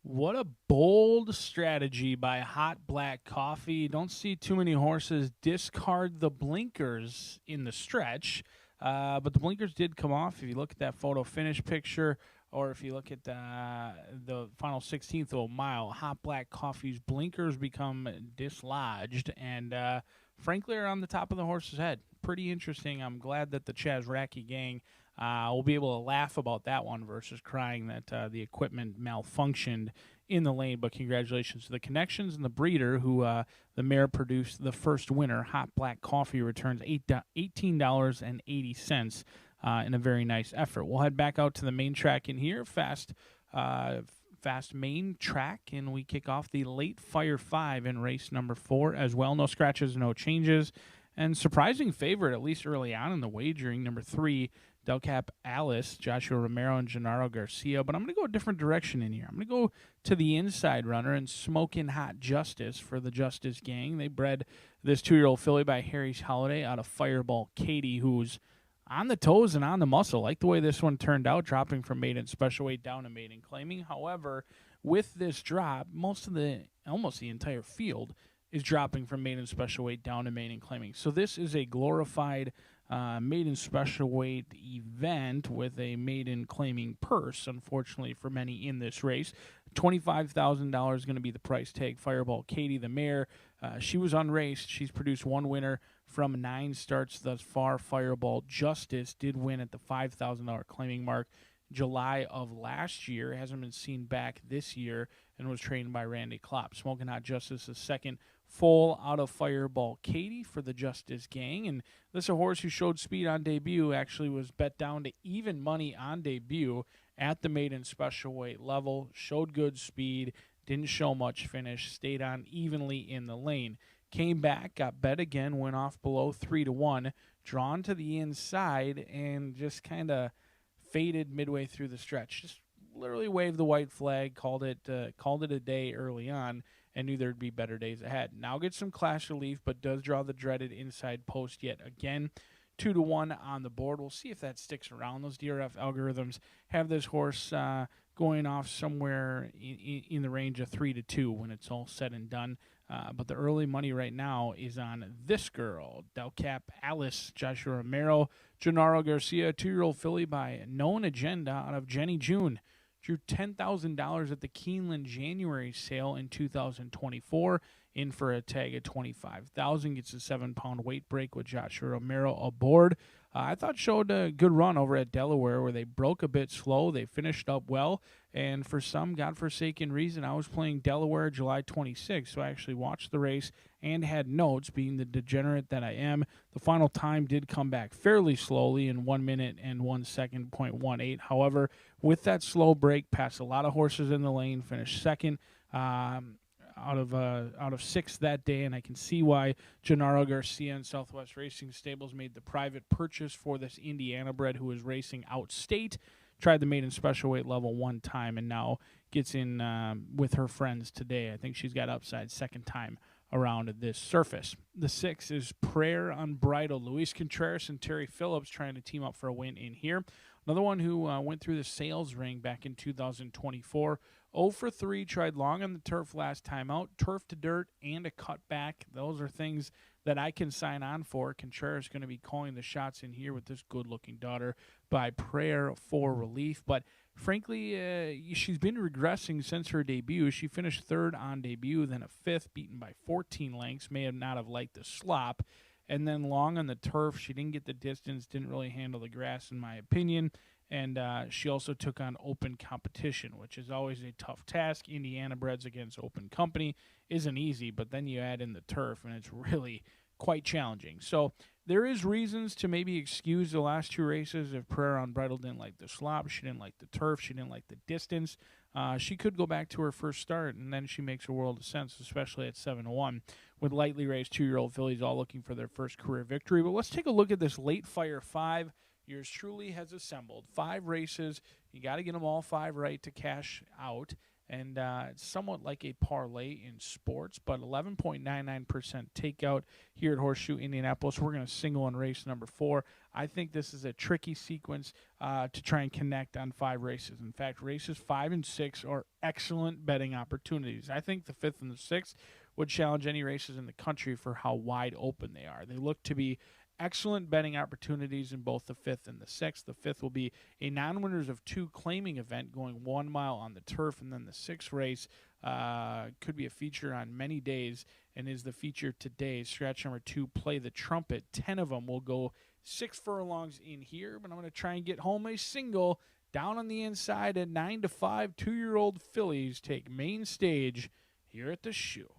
What a bold strategy by Hot Black Coffee. Don't see too many horses discard the blinkers in the stretch, but the blinkers did come off. If you look at that photo finish picture, or if you look at the final 16th of a mile, Hot Black Coffee's blinkers become dislodged and frankly are on the top of the horse's head. Pretty interesting. I'm glad that the Chaz Racky gang will be able to laugh about that one versus crying that the equipment malfunctioned in the lane. But congratulations to the connections and the breeder who the mare produced the first winner. Hot Black Coffee returns $18.80 in a very nice effort. We'll head back out to the main track in here, fast main track, and we kick off the Late Fire 5 in race number 4 as well. No scratches, no changes. And surprising favorite, at least early on in the wagering, number 3, Del Cap Alice, Joshua Romero, and Gennaro Garcia. But I'm going to go a different direction in here. I'm going to go to the inside runner and Smokin' Hot Justice for the Justice gang. They bred this 2-year-old filly by Harry's Holiday out of Fireball Katie, who's on the toes and on the muscle. Like the way this one turned out, dropping from maiden special weight down to maiden claiming. However, with this drop, almost the entire field is dropping from maiden special weight down to maiden claiming. So this is a glorified maiden special weight event with a maiden claiming purse, unfortunately for many in this race. $25,000 is going to be the price tag. Fireball Katie, the mare, she was unraced. She's produced 1 winner from 9 starts thus far. Fireball Justice did win at the $5,000 claiming mark July of last year. Hasn't been seen back this year and was trained by Randy Klopp. Smokin' Hot Justice, the second full out of Fireball Katie for the Justice gang. And this is a horse who showed speed on debut, actually was bet down to even money on debut at the maiden special weight level, showed good speed, didn't show much finish, stayed on evenly in the lane. Came back, got bet again, went off below 3-1, drawn to the inside, and just kind of faded midway through the stretch. Just literally waved the white flag, called it a day early on, and knew there'd be better days ahead. Now gets some class relief, but does draw the dreaded inside post yet again. 2-1 on the board. We'll see if that sticks around. Those DRF algorithms have this horse going off somewhere in the range of 3-2 when it's all said and done. But the early money right now is on this girl, Del Cap Alice, Joshua Romero, Gennaro Garcia, 2-year-old filly by Known Agenda out of Jenny June. Drew $10,000 at the Keeneland January sale in 2024, in for a tag of $25,000. Gets a 7-pound weight break with Joshua Romero aboard. I thought showed a good run over at Delaware where they broke a bit slow. They finished up well, and for some godforsaken reason, I was playing Delaware July 26th, so I actually watched the race and had notes, being the degenerate that I am. The final time did come back fairly slowly in 1 minute and 1 second, .18. However, with that slow break, passed a lot of horses in the lane, finished second out of 6 that day, and I can see why Gennaro Garcia and Southwest Racing Stables made the private purchase for this Indiana bred who is racing outstate. Tried the maiden special weight level 1 time and now gets in with her friends today. I think she's got upside second time around this surface. The 6 is Prayer Unbridled. Luis Contreras and Terry Phillips trying to team up for a win in here. Another one who went through the sales ring back in 2024. 0 for 3, tried long on the turf last time out. Turf to dirt and a cutback. Those are things that I can sign on for. Contreras going to be calling the shots in here with this good-looking daughter by Prayer for Relief. But frankly, she's been regressing since her debut. She finished 3rd on debut, then a 5th, beaten by 14 lengths. May have not have liked the slop. And then long on the turf, she didn't get the distance, didn't really handle the grass, in my opinion. And she also took on open competition, which is always a tough task. Indiana breds against open company isn't easy, but then you add in the turf, and it's really quite challenging. So there is reasons to maybe excuse the last 2 races. If Prayer Unbridled didn't like the slop, she didn't like the turf, she didn't like the distance, she could go back to her first start, and then she makes a world of sense, especially at 7-1, with lightly raised 2-year-old fillies all looking for their first career victory. But let's take a look at this Late Fire 5. Yours truly has assembled 5 races. You got to get them all 5 right to cash out. And it's somewhat like a parlay in sports, but 11.99% takeout here at Horseshoe Indianapolis. We're going to single on race number 4. I think this is a tricky sequence to try and connect on 5 races. In fact, races 5 and 6 are excellent betting opportunities. I think the 5th and the 6th would challenge any races in the country for how wide open they are. They look to be excellent betting opportunities in both the 5th and the 6th. The 5th will be a non-winners of 2 claiming event going 1 mile on the turf, and then the 6th race could be a feature on many days and is the feature today. Scratch number 2, Play the Trumpet. 10 of them will go 6 furlongs in here, but I'm going to try and get home a single down on the inside at 9-5. 2-year-old fillies take main stage here at the Shoe.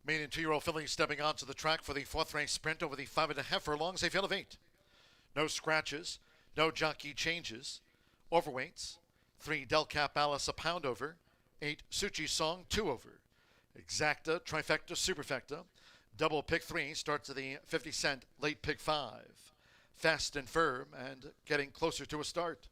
Maiden 2-year-old fillies stepping onto the track for the 4th race sprint over the 5.5 furlongs. A field of 8. No scratches, no jockey changes. Overweights: 3 Del Cap Alice, a pound over. 8 Suchi Song, 2 over. Exacta, Trifecta, Superfecta. Double pick 3 starts at the 50-cent late pick 5. Fast and firm and getting closer to a start.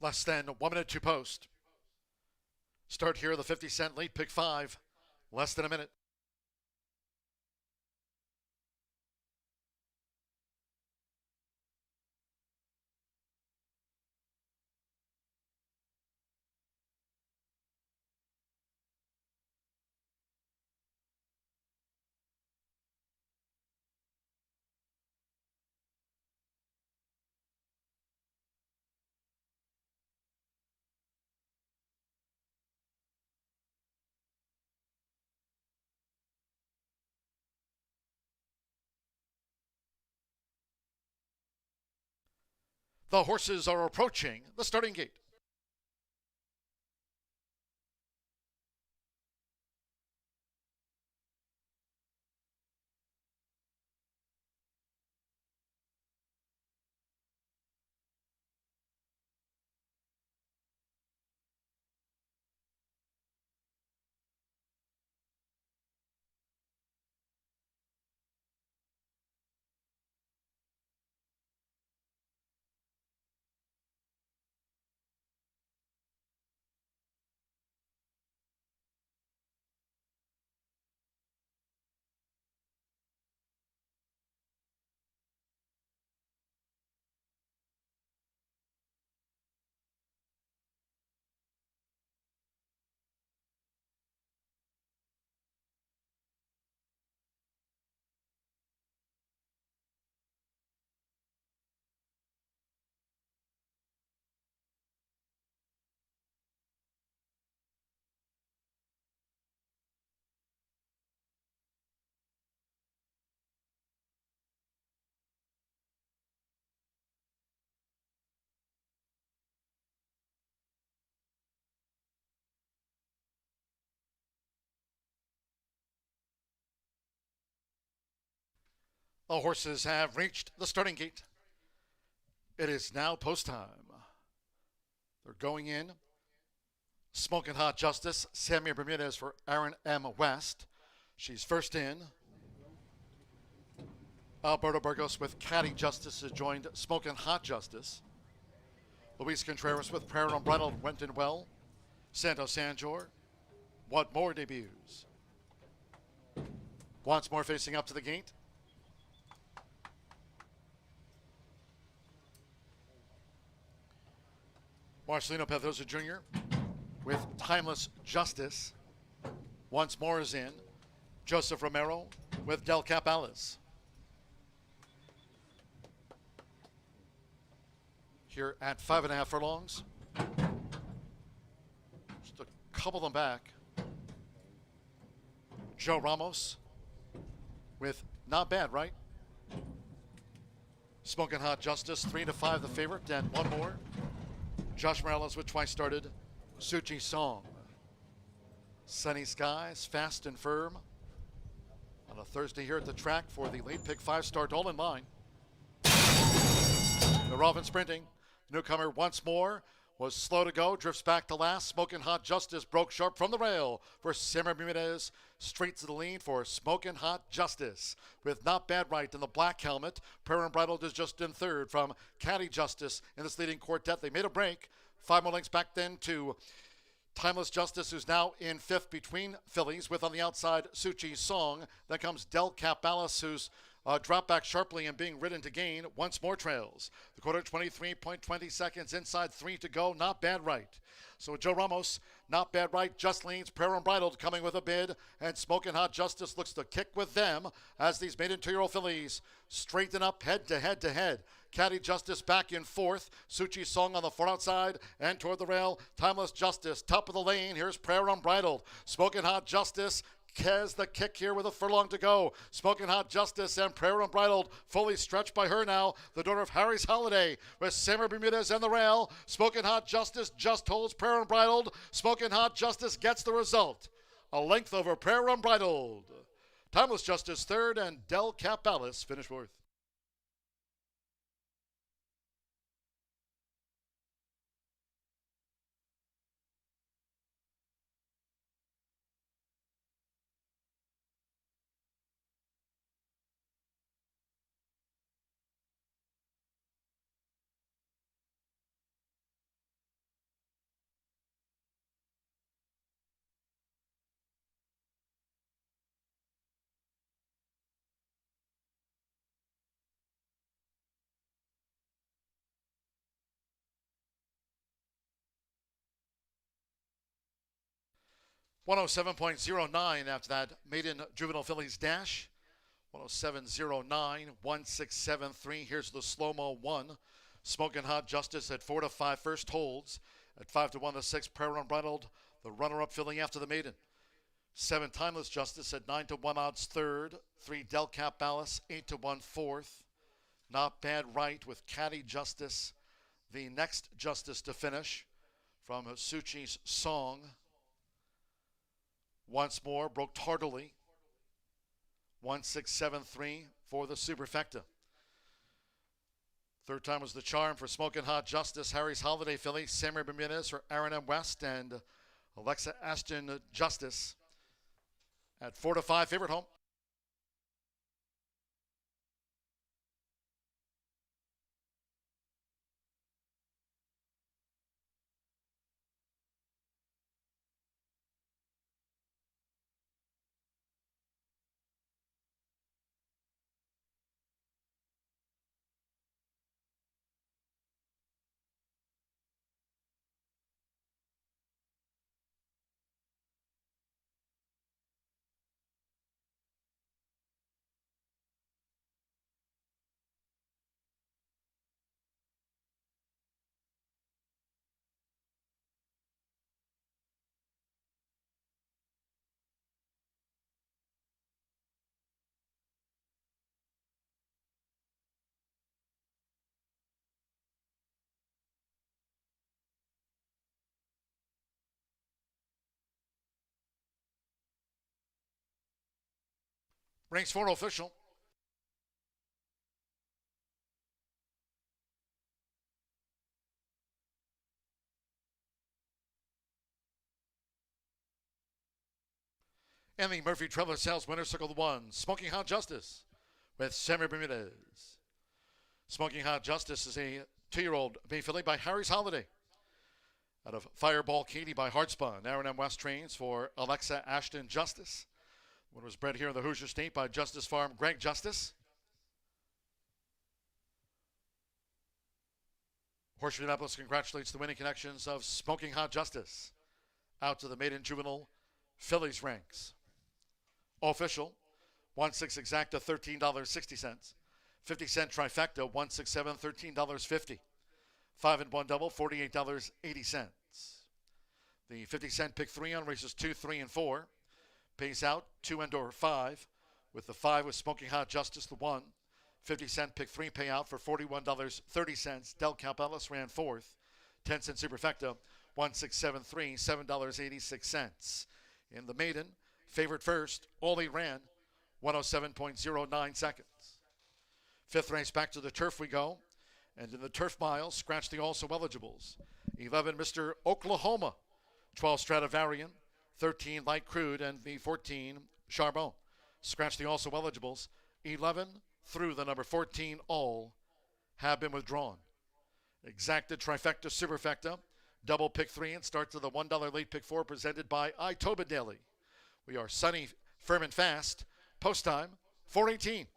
Less than 1 minute to post. Start here, the 50-cent late pick 5. Less than a minute. The horses are approaching the starting gate. The horses have reached the starting gate. It is now post time. They're going in. Smoking Hot Justice, Sammy Bermudez for Aaron M. West. She's first in. Alberto Burgos with Caddy Justice has joined Smoking Hot Justice. Luis Contreras with Prayer Unbridled went in well. Santos Sanjor. What more debuts? Once more facing up to the gate. Marcelino Pedrosa Jr. with Timeless Justice. Once more is in. Joseph Romero with Del Cap Alice. Here at 5.5 furlongs. Just a couple of them back. Joe Ramos with Not Bad, right? Smoking Hot Justice, 3-5 the favorite, and one more. Josh Morales with Twice Started. Suchi Song. Sunny skies, fast and firm. On a Thursday here at the track for the late pick 5 start, all in line. They're off and sprinting. Newcomer once more was slow to go, drifts back to last. Smoking Hot Justice broke sharp from the rail for Sammy Bermudez. Straight to the lead for Smoking Hot Justice with Not Bad Right in the black helmet. Prayer Unbridled is just in third from Caddy Justice in this leading quartet. They made a break. 5 more lengths back then to Timeless Justice, who's now in fifth between fillies, with on the outside Suchi Song. Then comes Del Cap Alice, who's dropped back sharply and being ridden to gain. Once more trails. The quarter 23.20 seconds. Inside 3 to go. Not Bad Right. So Joe Ramos, Not Bad Right, just leans. Prayer Unbridled coming with a bid. And Smoking Hot Justice looks to kick with them as these maiden 2-year-old fillies straighten up head to head to head. Caddy Justice back in fourth. Suchi Song on the far outside and toward the rail. Timeless Justice, top of the lane. Here's Prayer Unbridled. Smoking Hot Justice has the kick here with a furlong to go. Smoking Hot Justice and Prayer Unbridled fully stretched by her now. The daughter of Harry's Holiday with Sammy Bermudez and the rail. Smoking Hot Justice just holds Prayer Unbridled. Smoking Hot Justice gets the result. A length over Prayer Unbridled. Timeless Justice third and Del Cap Alice finished fourth. 107.09 after that maiden juvenile fillies dash. 107.09, 1673. Here's the slow-mo one. Smoking Hot Justice at 4 to 5 first holds. At 5 to 1 to 6, Prayer Unbridled, the runner-up filly after the maiden. 7 Timeless Justice at 9 to 1 odds third. 3 Del Cap Ballas, 8 to 1 fourth. Not Bad Right with Caddy Justice, the next Justice to finish from Suchi's Song. Once more, broke tardily. 1673 for the Superfecta. Third time was the charm for Smoking Hot Justice, Harry's Holiday filly, Samuel Bermudez for Aaron M. West, and Alexa Ashton Justice at 4 to 5 favorite home. Ranks 4 official. And the Murphy Traveler Sales winner, circle the one, Smoking Hot Justice with Samuel Bermudez. Smoking Hot Justice is a 2-year-old bay filly by Harry's Holiday. Out of Fireball Katie by Heartspun. Aaron M. West trains for Alexa Ashton Justice. One was bred here in the Hoosier State by Justice Farm Greg Justice. Horseshoe Indianapolis congratulates the winning connections of Smoking Hot Justice. Out to the maiden juvenile fillies ranks. Official, 1/6 exacta, $13.60. 50-cent trifecta, 167, $13.50. 5 and 1 double, $48.80. The 50-cent pick 3 on races 2, 3, and 4. Pays out 2 and or 5. With the 5 with Smoking Hot Justice, the 1. 50-cent pick 3 payout for $41.30. Del Cap Ellis ran 4th. 10-cent superfecta, 1673, $7.86. In the maiden, favorite first, all he ran, 107.09 seconds. Fifth race back to the turf we go. And in the turf miles, scratch the also eligibles. 11, Mr. Oklahoma. 12, Stradivarian. 13, Light Crude. And the 14, Charbon. Scratch the also eligibles. 11 through the number 14, all have been withdrawn. Exacta, trifecta, superfecta. Double pick 3 and start to the $1 late pick 4 presented by Itoba Daily. We are sunny, firm, and fast. Post time, 4:18.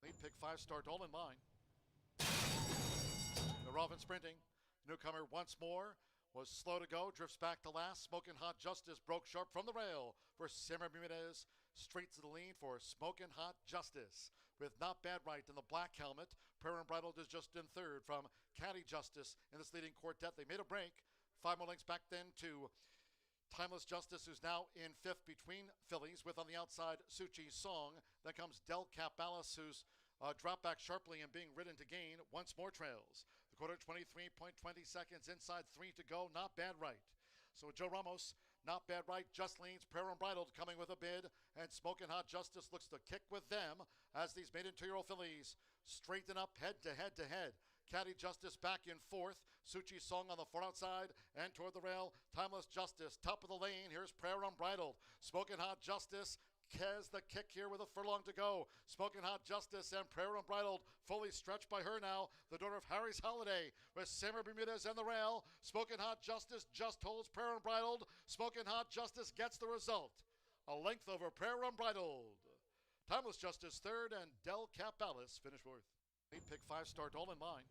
Late pick 5 start all in line. They're off and sprinting. Newcomer once more was slow to go, drifts back to last. Smoking Hot Justice broke sharp from the rail for Samuel Bermudez. Straight to the lead for Smoking Hot Justice. With Not Bad Right in the black helmet. Prayer Unbridled is just in third from Caddy Justice in this leading quartet. They made a break. 5 more lengths back then to Timeless Justice, who's now in fifth between fillies, with on the outside Suchi's Song. Then comes Del Cap Ballas, who's dropped back sharply and being ridden to gain. Once more trails. The quarter 23.20 seconds, inside 3 to go. Not Bad Right. So Joe Ramos, Not Bad Right, just leans. Prayer Unbridled coming with a bid. And Smoking Hot Justice looks to kick with them as these maiden 2-year-old fillies straighten up head to head to head. Caddy Justice back in fourth. Suchi's Song on the far outside and toward the rail. Timeless Justice, top of the lane. Here's Prayer Unbridled. Smoking Hot Justice, Marquez the kick here with a furlong to go. Smoking Hot Justice and Prayer Unbridled fully stretched by her now. The daughter of Harry's Holiday with Sammer Bermudez and the rail. Smoking Hot Justice just holds Prayer Unbridled. Smoking Hot Justice gets the result. A length over Prayer Unbridled. Timeless Justice third and Del Cap Alice finish fourth. 8-pick 5-star Dolan Mine.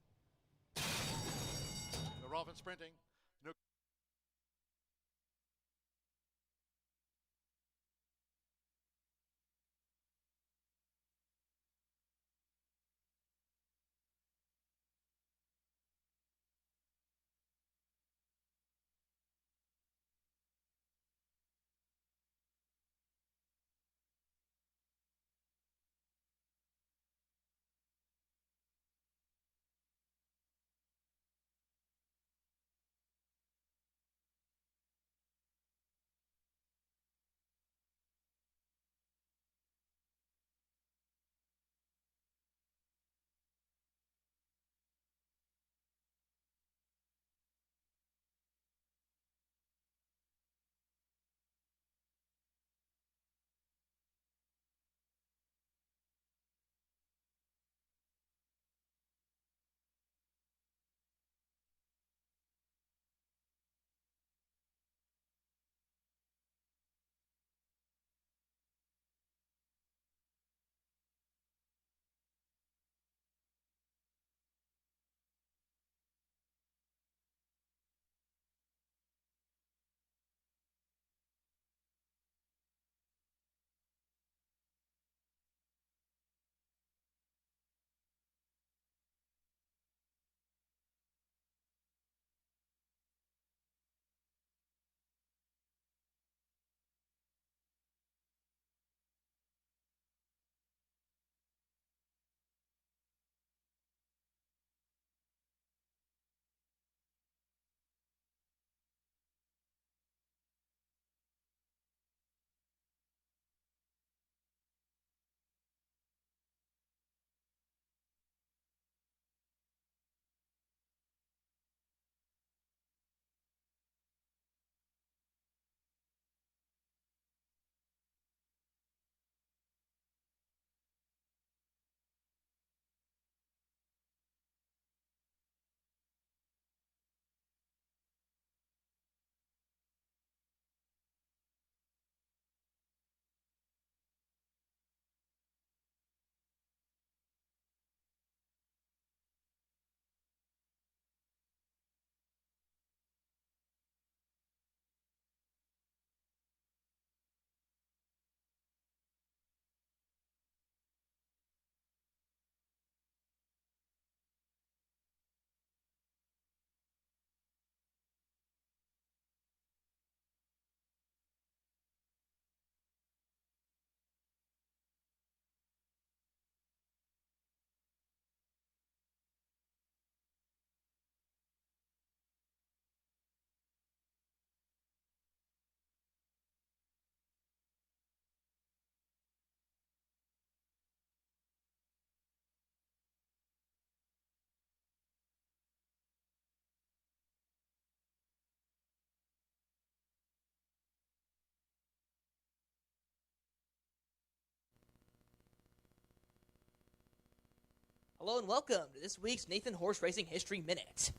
The Robin sprinting. Hello and welcome to this week's Nathan Horse Racing History Minute.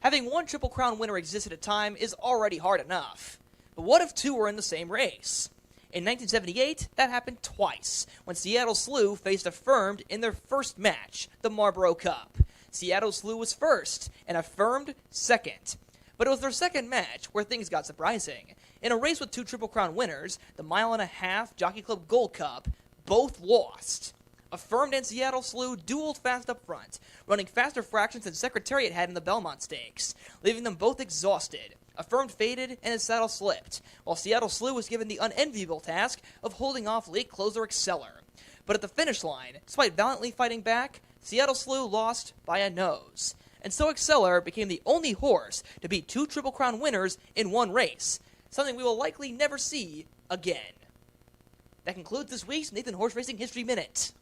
Having one Triple Crown winner exist at a time is already hard enough. But what if two were in the same race? In 1978, that happened twice, when Seattle Slew faced Affirmed in their first match, the Marlboro Cup. Seattle Slew was first, and Affirmed second. But it was their second match where things got surprising. In a race with two Triple Crown winners, the mile-and-a-half Jockey Club Gold Cup, both lost. Affirmed and Seattle Slew dueled fast up front, running faster fractions than Secretariat had in the Belmont Stakes, leaving them both exhausted. Affirmed faded and his saddle slipped, while Seattle Slew was given the unenviable task of holding off late closer Exceller. But at the finish line, despite valiantly fighting back, Seattle Slew lost by a nose. And so Exceller became the only horse to beat two Triple Crown winners in one race, something we will likely never see again. That concludes this week's Nathan Horse Racing History Minute.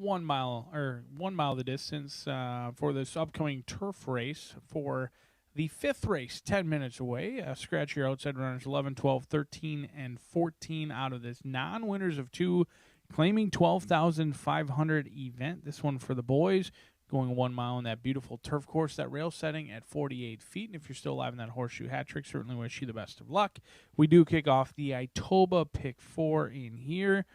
1 mile the distance for this upcoming turf race for the 5th race, 10 minutes away. Scratch your outside runners 11, 12, 13, and 14 out of this non-winners of 2, claiming 12,500 event. This one for the boys, going 1 mile on that beautiful turf course, that rail setting at 48 feet. And if you're still alive in that horseshoe hat trick, certainly wish you the best of luck. We do kick off the Itoba Pick 4 in here.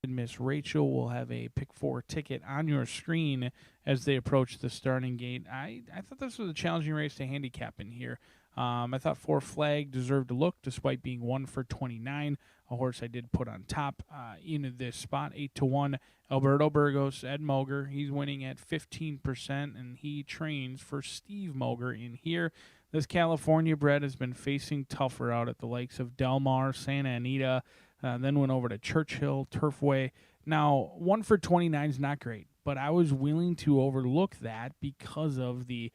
Miss Rachel will have a Pick 4 ticket on your screen as they approach the starting gate. I thought this was a challenging race to handicap in here. I thought 4 Flag deserved a look despite being 1 for 29. A horse I did put on top in this spot, 8-1. Alberto Burgos, Ed Moger. He's winning at 15%, and he trains for Steve Moger in here. This California bred has been facing tougher out at the likes of Del Mar, Santa Anita, then went over to Churchill, Turfway. Now, 1 for 29 is not great, but I was willing to overlook that because of the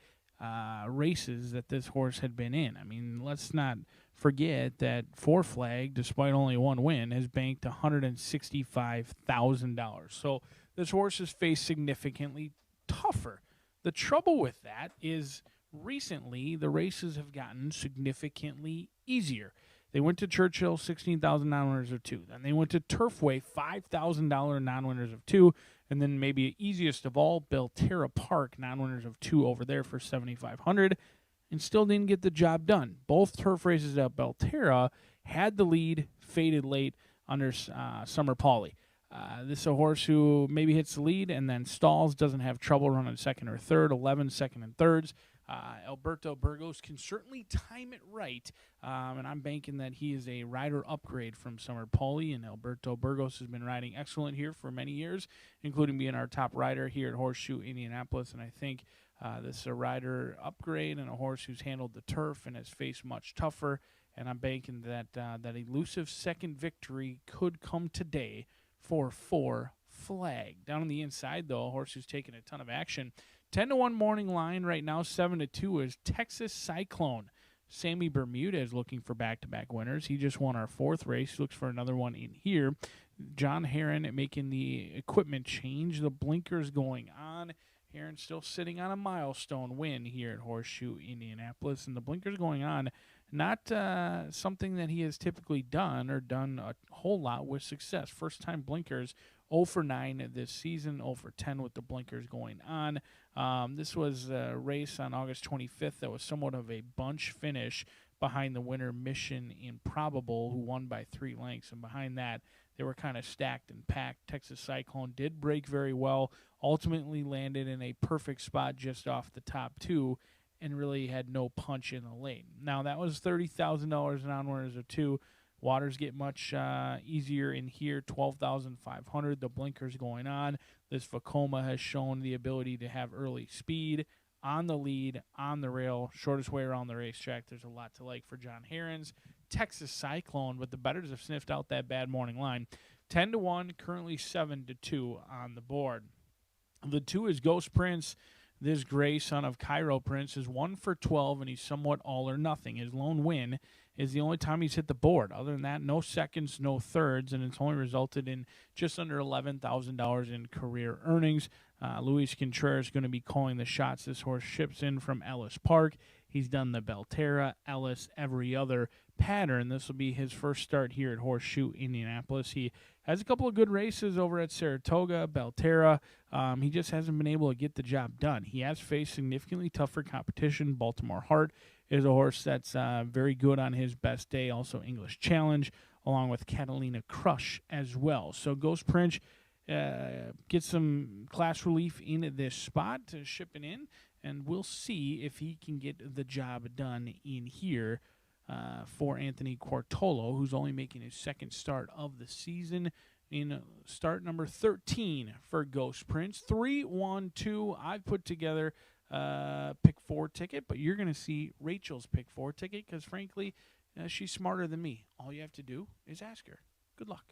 races that this horse had been in. I mean, let's not forget that 4 Flag, despite only 1 win, has banked $165,000. So this horse has faced significantly tougher. The trouble with that is recently the races have gotten significantly easier. They went to Churchill, 16,000 non-winners of 2. Then they went to Turfway, $5,000 non-winners of 2. And then maybe easiest of all, Belterra Park, non-winners of 2 over there for $7,500, and still didn't get the job done. Both turf races at Belterra had the lead, faded late under Summer Pauly. This is a horse who maybe hits the lead and then stalls, doesn't have trouble running second or third, 11 second and thirds. Alberto Burgos can certainly time it right, and I'm banking that he is a rider upgrade from Summer Pauly, and Alberto Burgos has been riding excellent here for many years, including being our top rider here at Horseshoe Indianapolis, and I think this is a rider upgrade and a horse who's handled the turf and has faced much tougher, and I'm banking that that elusive second victory could come today for 4 Flag. Down on the inside, though, a horse who's taken a ton of action. 10-1 morning line right now, 7-2 is Texas Cyclone. Sammy Bermuda is looking for back-to-back winners. He just won our 4th race. He looks for another one in here. John Herron making the equipment change. The blinkers going on. Herron still sitting on a milestone win here at Horseshoe Indianapolis. And the blinkers going on, not something that he has typically done or done a whole lot with success. First-time blinkers, 0 for 9 this season, 0 for 10 with the blinkers going on. This was a race on August 25th that was somewhat of a bunch finish behind the winner Mission Improbable, who won by 3 lengths. And behind that, they were kind of stacked and packed. Texas Cyclone did break very well, ultimately landed in a perfect spot just off the top 2, and really had no punch in the lane. Now, that was $30,000 in on-winners of 2. Waters get much easier in here, $12,500. The blinkers going on. This Vacoma has shown the ability to have early speed on the lead, on the rail, shortest way around the racetrack. There's a lot to like for John Herron's Texas Cyclone, but the bettors have sniffed out that bad morning line. 10-1, currently 7-2 on the board. The 2 is Ghost Prince. This gray son of Cairo Prince is 1 for 12, and he's somewhat all or nothing. His lone win is the only time he's hit the board. Other than that, no seconds, no thirds, and it's only resulted in just under $11,000 in career earnings. Luis Contreras is going to be calling the shots. This horse ships in from Ellis Park. He's done the Belterra, Ellis, every other pattern. This will be his first start here at Horseshoe Indianapolis. He has a couple of good races over at Saratoga, Belterra. He just hasn't been able to get the job done. He has faced significantly tougher competition. Baltimore Heart is a horse that's very good on his best day. Also English Challenge, along with Catalina Crush as well. So Ghost Prince gets some class relief in this spot, shipping in, and we'll see if he can get the job done in here for Anthony Quartolo, who's only making his 2nd start of the season in start number 13 for Ghost Prince. 3-1-2. I've put together pick 4 ticket, but you're going to see Rachel's pick 4 ticket because, frankly, she's smarter than me. All you have to do is ask her. Good luck.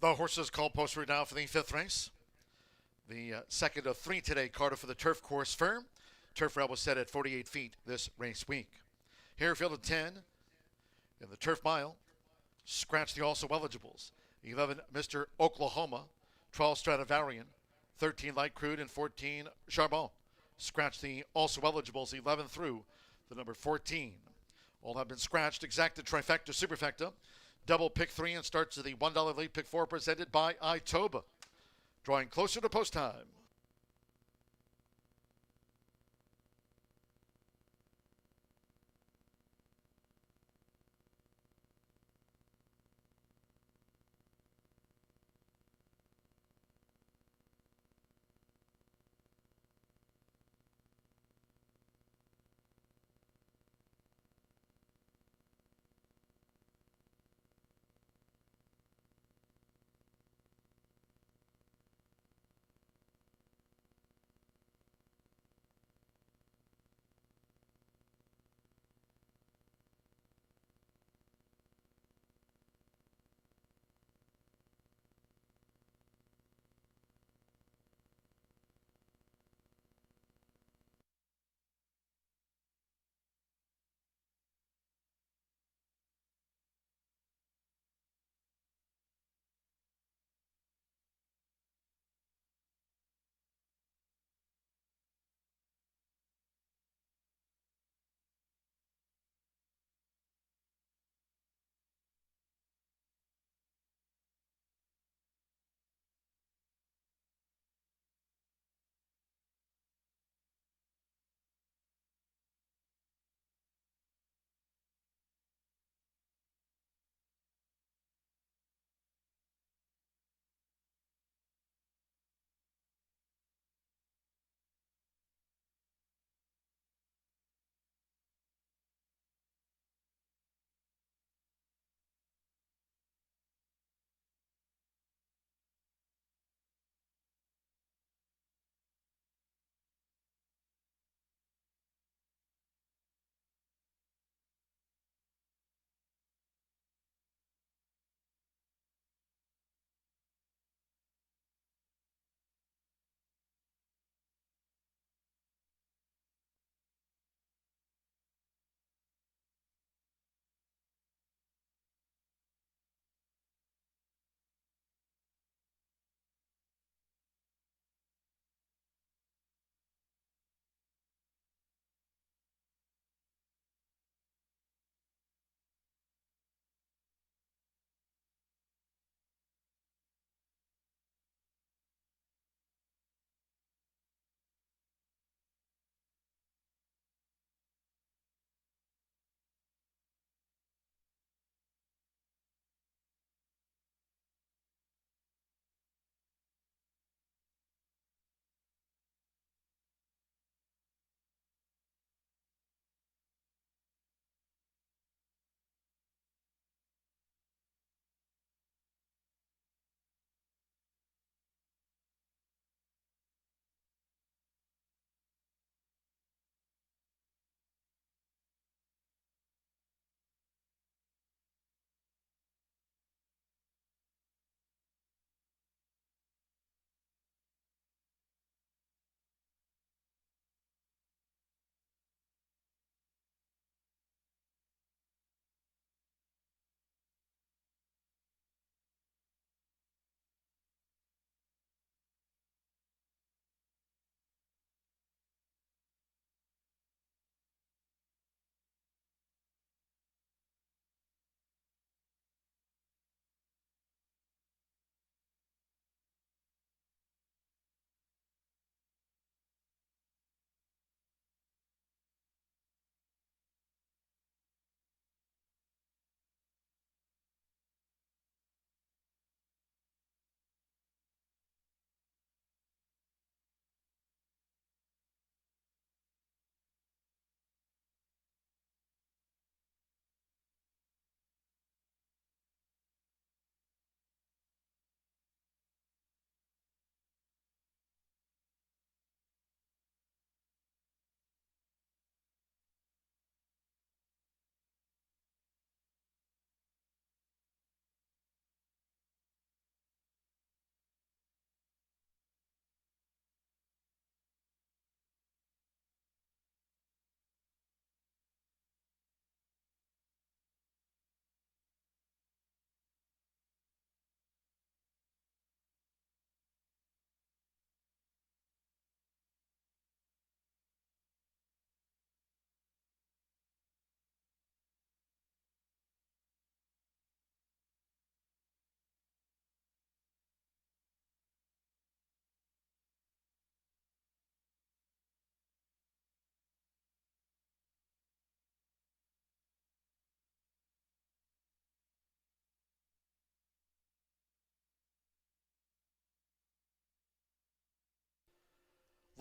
The horses call post right now for the 5th race. The second of 3 today, Carter for the turf course firm. Turf rail was set at 48 feet this race week. Here, field of 10 in the turf mile. Scratch the also eligibles. 11, Mr. Oklahoma. 12, Stradivarian. 13, Light Crude, and 14, Charbon. Scratch the also eligibles 11 through the number 14. All have been scratched. Exacta, trifecta, superfecta. Double pick 3 and starts to the $1 late pick 4 presented by Itoba. Drawing closer to post time.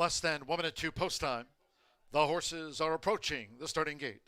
Less than 1 minute to post time. The horses are approaching the starting gate.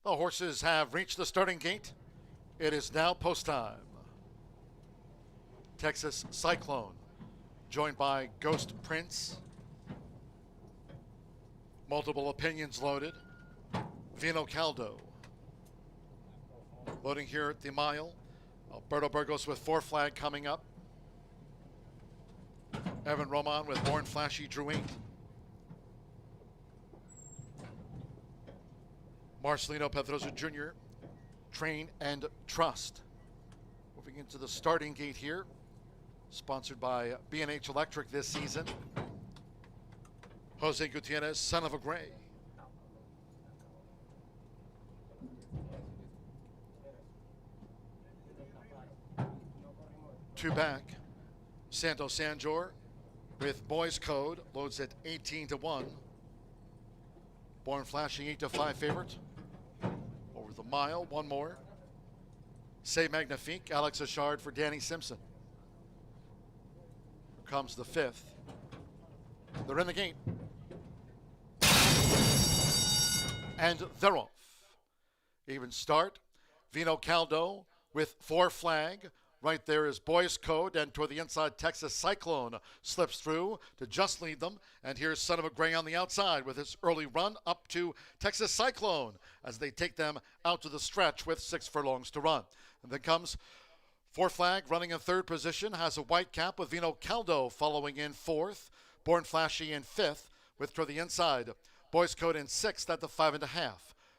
The horses have reached the starting gate. It is now post time. Texas Cyclone, joined by Ghost Prince. Multiple opinions loaded. Vino Caldo. Loading here at the mile. Alberto Burgos with 4 flag coming up. Evan Roman with Born Flashy drew 8. Marcelino Pedroza Jr., Train and Trust. Moving into the starting gate here, sponsored by B&H Electric this season. Jose Gutierrez, Son of a Gray. Two back, Santo Sanjor with Boys Code, loads at 18-1. Born Flashy 8-5 favorite. Over the mile, one more. Say Magnifique, Alex Achard for Danny Simpson. Here comes the 5th. They're in the gate. And they're off. Even start. Vino Caldo with 4 flag. Right there is Boys Code, and toward the inside, Texas Cyclone slips through to just lead them. And here's Son of a Gray on the outside with his early run up to Texas Cyclone as they take them out to the stretch with 6 furlongs to run. And then comes 4 flag running in 3rd position, has a white cap with Vino Caldo following in 4th. Born Flashy in 5th with toward the inside, Boys Code in 6th at the 5.5.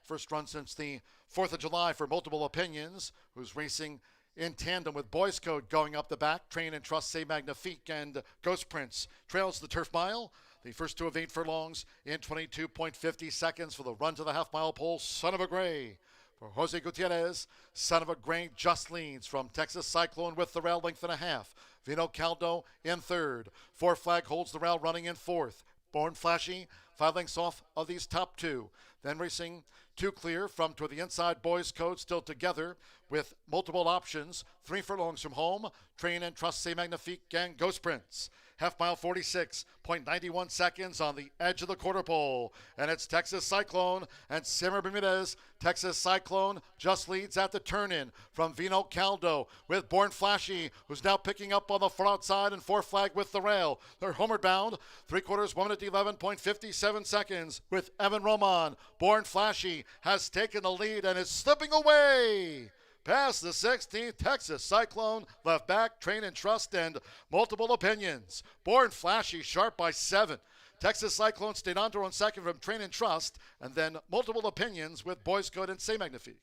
First run since the 4th of July for Multiple Opinions, who's racing in tandem with Boys Code going up the back. Train and Trust, Say Magnifique, and Ghost Prince trails the turf mile. The first 2 of 8 furlongs in 22.50 seconds for the run to the half-mile pole. Son of a Gray for Jose Gutierrez. Son of a Gray just leads from Texas Cyclone with the rail length and a half. Vino Caldo in 3rd. 4 flag holds the rail running in 4th. Born Flashy 5 lengths off of these top 2. Then racing 2 clear from toward the inside, Boys Code still together with multiple options. 3 furlongs from home, Train and Trust, Say Magnifique, and Ghost Prince. Half mile 46.91 seconds on the edge of the quarter pole. And it's Texas Cyclone and Simmer Bermudez. Texas Cyclone just leads at the turn-in from Vino Caldo with Born Flashy, who's now picking up on the far outside and 4 flag with the rail. They're homeward bound, 3/4, 1 minute 11.57 seconds with Evan Roman. Born Flashy has taken the lead and is slipping away. Past the 16th, Texas Cyclone, left back, Train and Trust, and Multiple Opinions. Born Flashy, sharp by 7. Texas Cyclone stayed on to run second from Train and Trust, and then Multiple Opinions with Boys Code and Say Magnifique.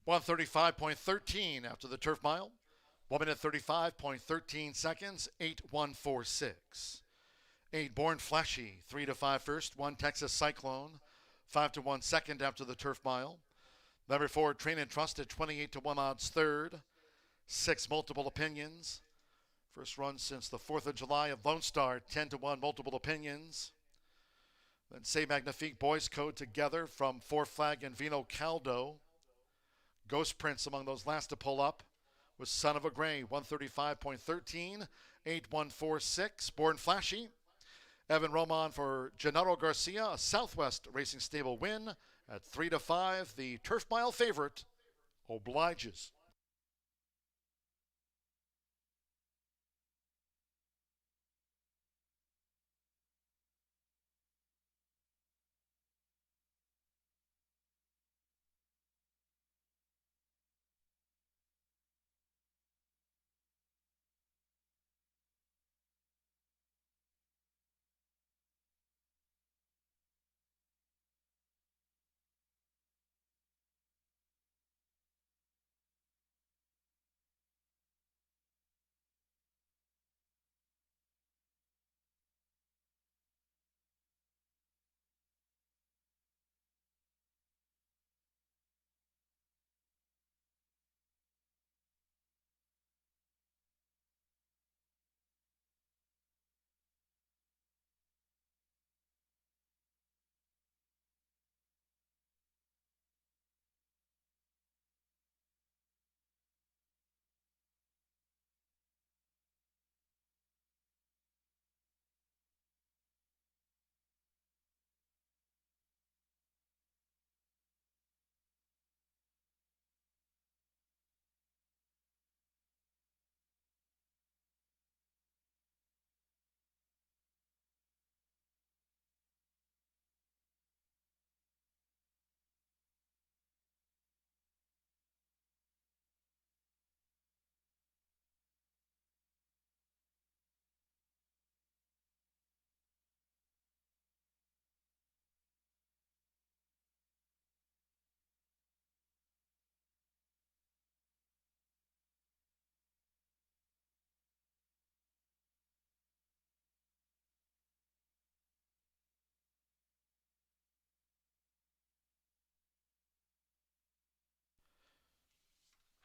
(135.13) after the turf mile. 1 minute 35.13 seconds, 8:146. 8 Born Flashy, 3-5 first. 1 Texas Cyclone, 5-1 second after the turf mile. Number 4 Train and Trust at 28-1 odds third. 6 Multiple Opinions. First run since the 4th of July of Lone Star, 10-1 Multiple Opinions. Then Say Magnifique Boys Code together from Four Flag and Vino Caldo. Ghost Prince among those last to pull up was Son of a Gray, 135.13, 8146. Born Flashy. Evan Roman for Gennaro Garcia, a Southwest Racing Stable win at 3-5. The Turf Mile favorite obliges.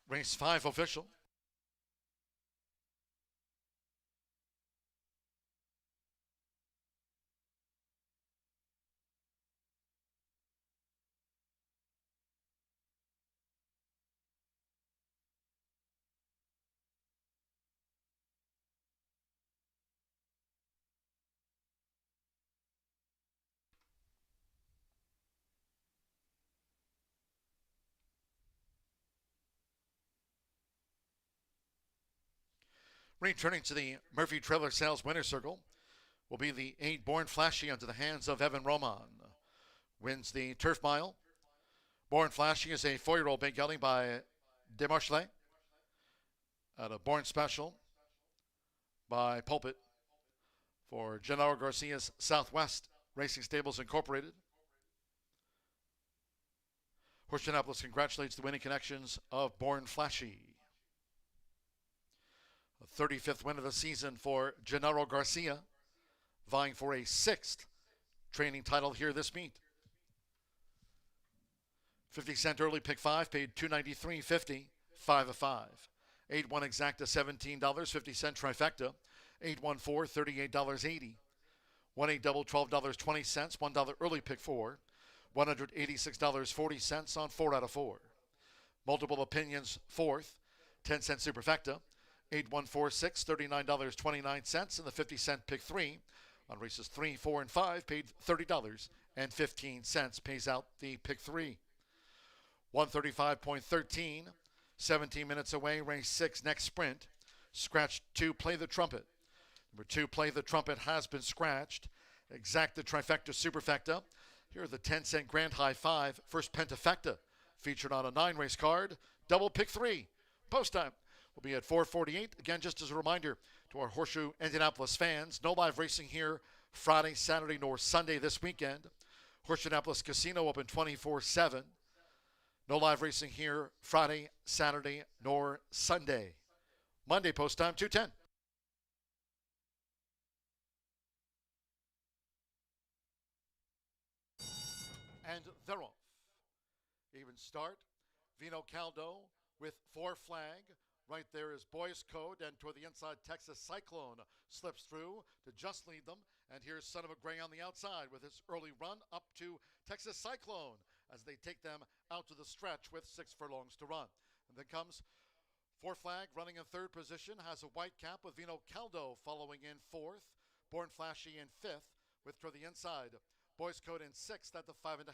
Race 5 official. Returning to the Murphy Trailer Sales winner circle will be the 8 Born Flashy into the hands of Evan Roman. Wins the Turf Mile. Born Flashy is a 4-year-old big gelding by Demarchelet at a Born Special by Pulpit for Gennaro Garcia's Southwest Racing Stables Incorporated. Horseshoe Indianapolis congratulates the winning connections of Born Flashy. A 35th win of the season for Gennaro Garcia, vying for a 6th training title here this meet. 50-cent early pick 5 paid $293.50, 5-5. 8-1 exacta $17, 50-cent trifecta 8-1-4 $38.80. 1-8 double $12.20, $1 early pick 4, $186.40 on 4 out of 4. Multiple opinions 4th, 10-cent superfecta 8-1-4-6 $39.29, and the 50-cent pick 3 on races 3, 4, and 5 paid $30.15, pays out the pick 3. 135.13, 17 minutes away, race 6, next sprint. Scratch 2, Play the Trumpet. Number 2, Play the Trumpet has been scratched. Exacta trifecta superfecta. Here are the 10-cent grand high 5, first pentafecta, featured on a 9-race card. Double pick 3. Post time will be at 4:48. Again, just as a reminder to our Horseshoe Indianapolis fans, no live racing here Friday, Saturday, nor Sunday this weekend. Horseshoe Indianapolis Casino open 24/7. No live racing here Friday, Saturday, nor Sunday. Monday post time 2:10. And they're off. Even start. Vino Caldo with 4 flag. Right there is Boys Code, and toward the inside, Texas Cyclone slips through to just lead them. And here's Son of a Gray on the outside with his early run up to Texas Cyclone as they take them out to the stretch with 6 furlongs to run. And then comes Four Flag running in third position, has a white cap with Vino Caldo following in fourth. Born Flashy in fifth with to the inside. Boys Code in sixth at the 5.5.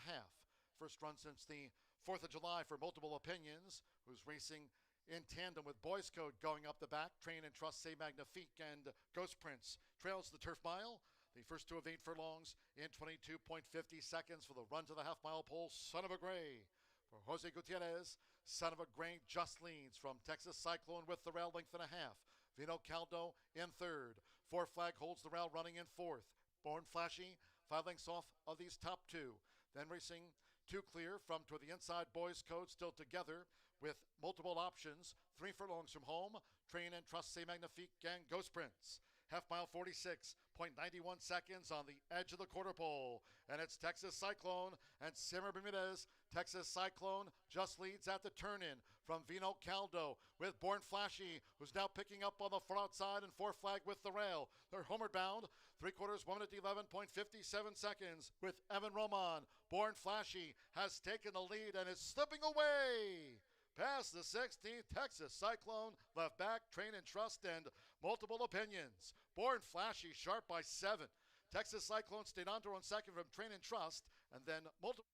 First run since the 4th of July for Multiple Opinions, who's racing in tandem with Boys Code going up the back. Train and Trust, Say Magnifique, and Ghost Prince trails the turf mile. The first 2 of 8 furlongs in 22.50 seconds for the run to the half-mile pole. Son of a Gray. For Jose Gutierrez, Son of a Gray just leads from Texas Cyclone with the rail length and a half. Vino Caldo in third. Four Flag holds the rail running in fourth. Born Flashy, 5 lengths off of these top 2. Then racing 2 clear from to the inside. Boys Code still together with multiple options. 3 furlongs from home. Train and Trust, Say Magnifique, and Ghost Prince. Half mile 46.91 seconds on the edge of the quarter pole. And it's Texas Cyclone and Simmer Bermudez. Texas Cyclone just leads at the turn-in from Vino Caldo with Born Flashy, who's now picking up on the far outside, and Four Flag with the rail. They're homeward bound. 3/4, 1 minute 11.57 seconds with Evan Roman. Born Flashy has taken the lead and is slipping away. Past the 16th, Texas Cyclone, left back, Train and Trust, and Multiple Opinions. Born Flashy, sharp by 7. Texas Cyclone stayed on to run second from Train and Trust, and then Multiple.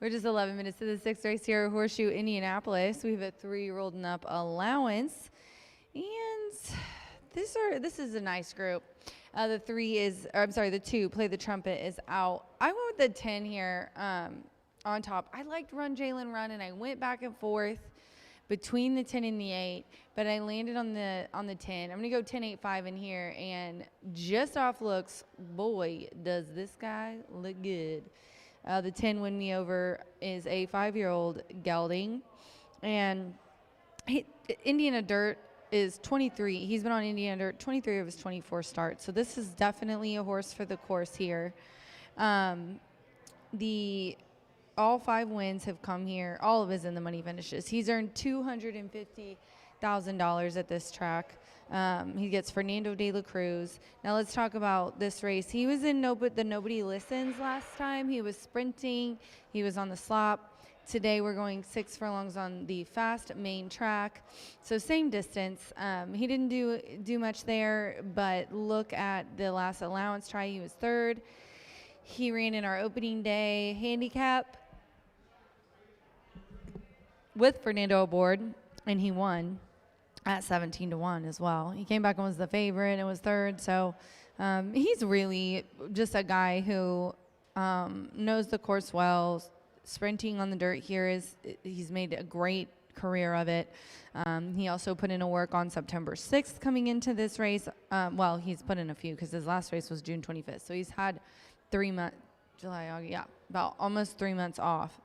We're just 11 minutes to the sixth race here at Horseshoe Indianapolis. We have a 3-year-old and up allowance. And this is a nice group. The 2, Play the Trumpet, is out. I went with the 10 here on top. I liked Run Jalen Run, and I went back and forth between the 10 and the 8, but I landed on the 10. I'm going to go 10-8-5 in here, and just off looks, boy, does this guy look good. The 10 Win Me Over is a 5-year-old gelding, and Indiana Dirt is 23. He's been on Indiana Dirt 23 of his 24 starts, so this is definitely a horse for the course here. All 5 wins have come here. All of his in the money finishes. He's earned $250,000 at this track. He gets Fernando de la Cruz. Now let's talk about this race. He was in the Nobody Listens last time. He was sprinting. He was on the slop. Today we're going 6 furlongs on the fast main track. So same distance. He didn't do much there, but look at the last allowance try. He was 3rd. He ran in our opening day handicap with Fernando aboard, and he won at 17-1 as well. He came back and was the favorite and was 3rd. So he's really just a guy who knows the course well. Sprinting on the dirt here he's made a great career of it. He also put in a work on September 6th coming into this race. Well, he's put in a few because his last race was June 25th. So he's had 3 months, July, August, yeah, about almost 3 months off.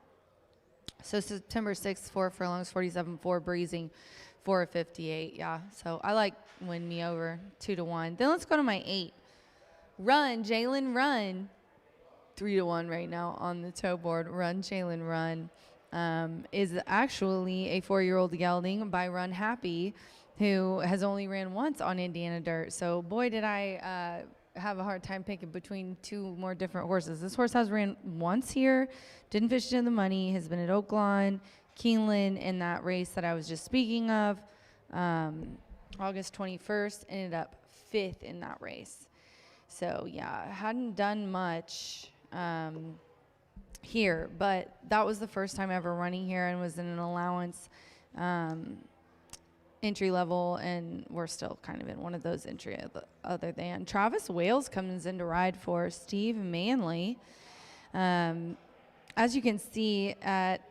So September 6th, 4 furlongs, 47-4 breezing, 4:58. Yeah, so I like Win Me Over 2-1. Then let's go to my 8. Run, Jalen Run. 3-1 right now on the toe board. Run, Jalen Run is actually a 4-year-old gelding by Run Happy, who has only ran once on Indiana Dirt. So boy, did I have a hard time picking between 2 more different horses. This horse has ran once here, didn't finish in the money, has been at Oaklawn, Keeneland in that race that I was just speaking of. August 21st, ended up 5th in that race. So yeah, hadn't done much here, but that was the first time ever running here and was in an allowance entry level, and we're still kind of in one of those entry other than. Travis Wales comes in to ride for Steve Manley. As you can see at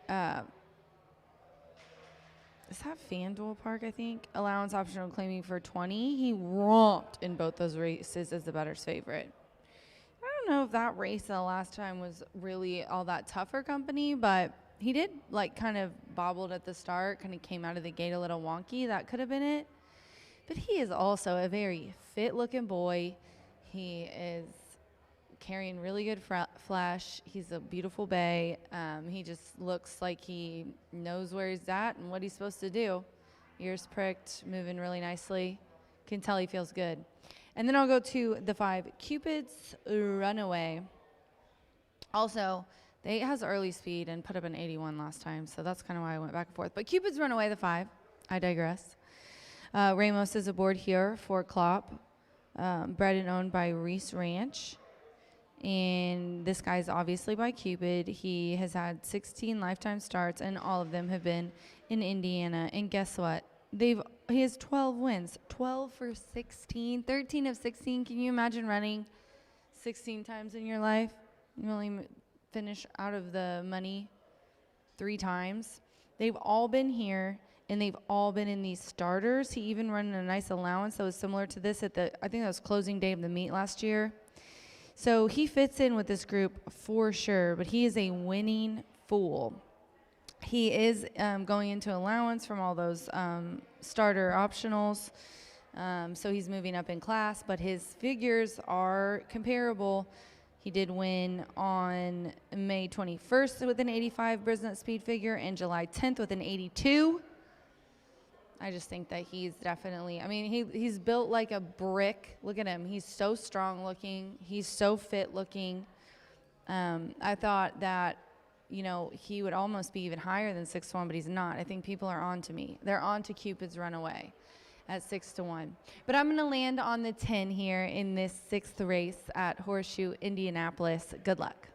is that FanDuel Park, I think? Allowance optional claiming for 20. He romped in both those races as the bettor's favorite. I don't know if that race the last time was really all that tough for company, but he did kind of bobbled at the start, kind of came out of the gate a little wonky. That could have been it. But he is also a very fit looking boy. He is carrying really good flash. He's a beautiful bay. He just looks like he knows where he's at and what he's supposed to do. Ears pricked, moving really nicely. Can tell he feels good. And then I'll go to the 5, Cupid's Runaway. Also, they has early speed and put up an 81 last time, so that's kind of why I went back and forth. But Cupid's Runaway, the 5. I digress. Ramos is aboard here for Klopp, bred and owned by Reese Ranch. And this guy's obviously by Cupid. He has had 16 lifetime starts, and all of them have been in Indiana. And guess what? He has 12 wins. 12 for 16. 13 of 16. Can you imagine running 16 times in your life? You only finish out of the money 3 times. They've all been here, and they've all been in these starters. He even ran a nice allowance that was similar to this at I think that was closing day of the meet last year. So he fits in with this group for sure, but he is a winning fool. He is going into allowance from all those starter optionals. So he's moving up in class, but his figures are comparable. He did win on May 21st with an 85 Brisnet speed figure and July 10th with an 82. I just think that he's definitely, he's built like a brick. Look at him. He's so strong looking. He's so fit looking. I thought that, he would almost be even higher than 6-1, but he's not. I think people are on to me. They're on to Cupid's Runaway at 6-1. But I'm going to land on the 10 here in this 6th race at Horseshoe Indianapolis. Good luck.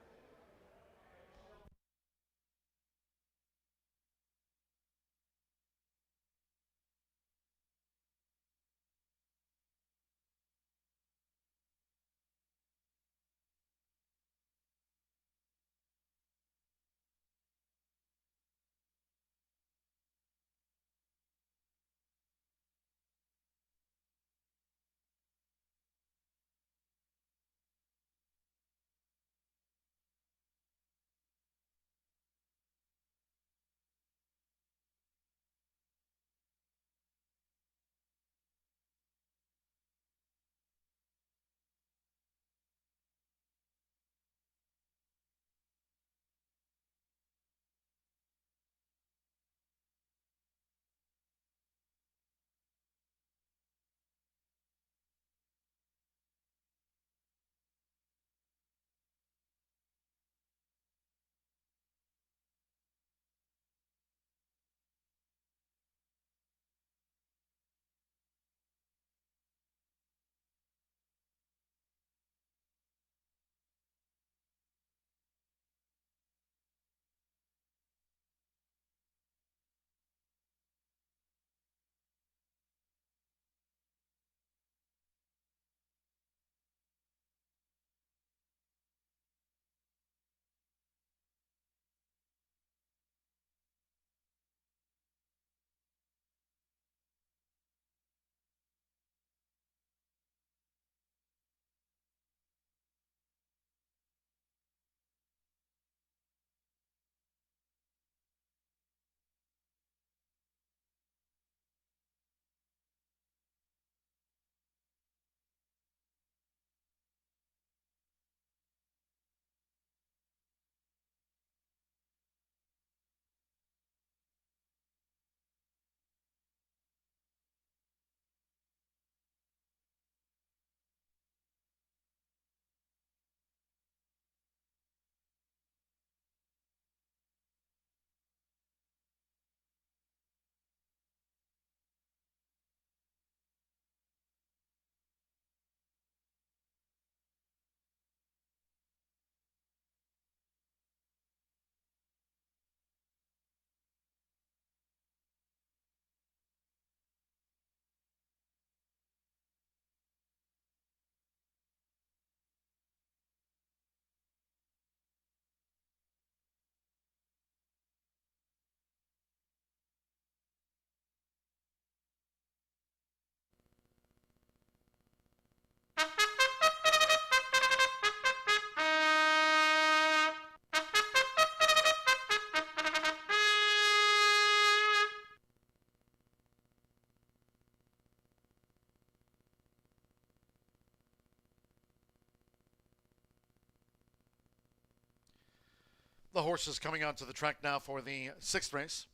The horses coming onto the track now for the sixth race.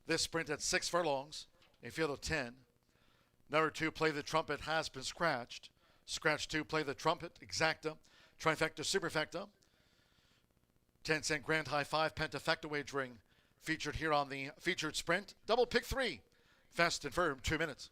This sprint at 6 furlongs, a field of 10. Number 2, Play the Trumpet, has been scratched. Scratch 2, Play the Trumpet, Exacta, Trifecta, Superfecta. 10-cent Grand High 5 Pentafecta wagering featured here on the featured sprint. Double pick 3, Fast and Firm, 2 minutes.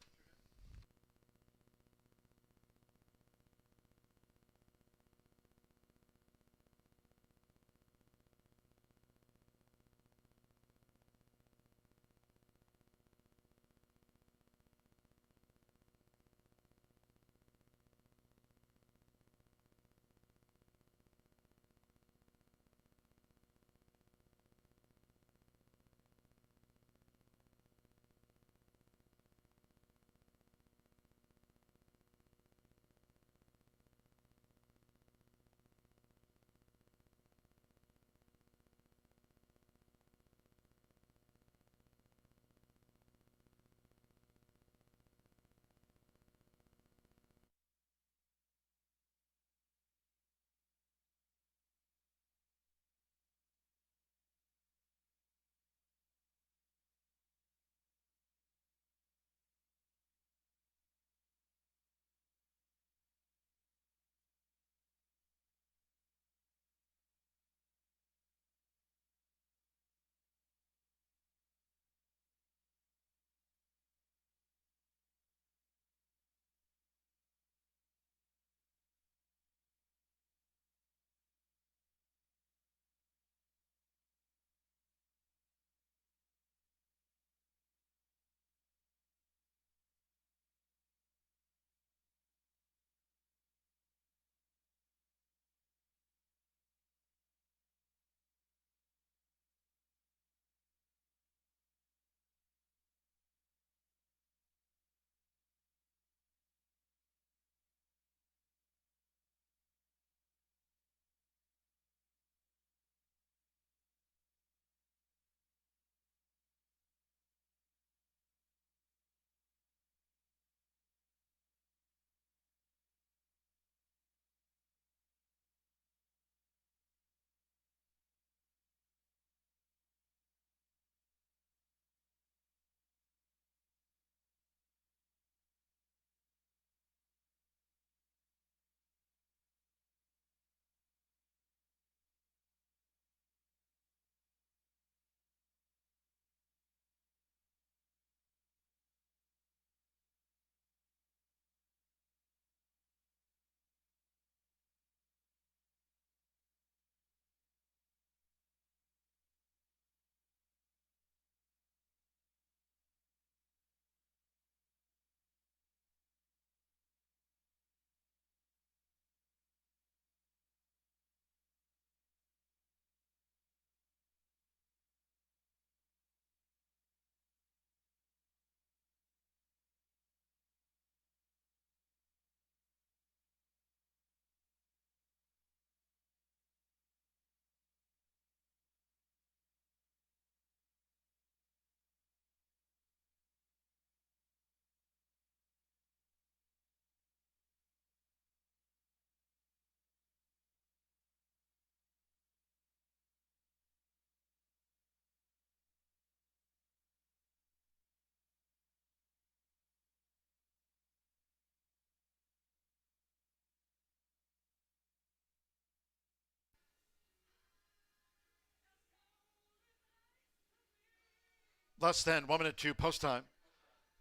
Less than 1 minute to post time.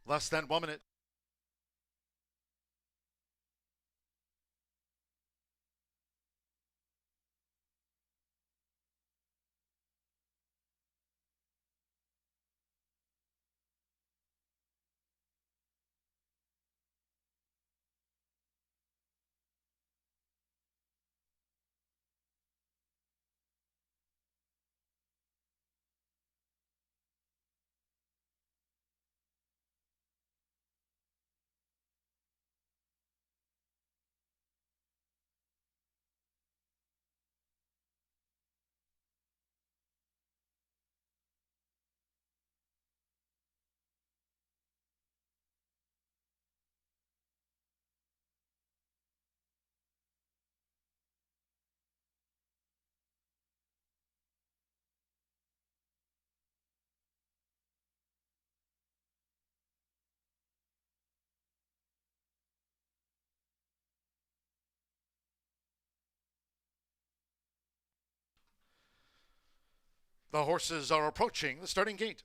Less than 1 minute. The horses are approaching the starting gate.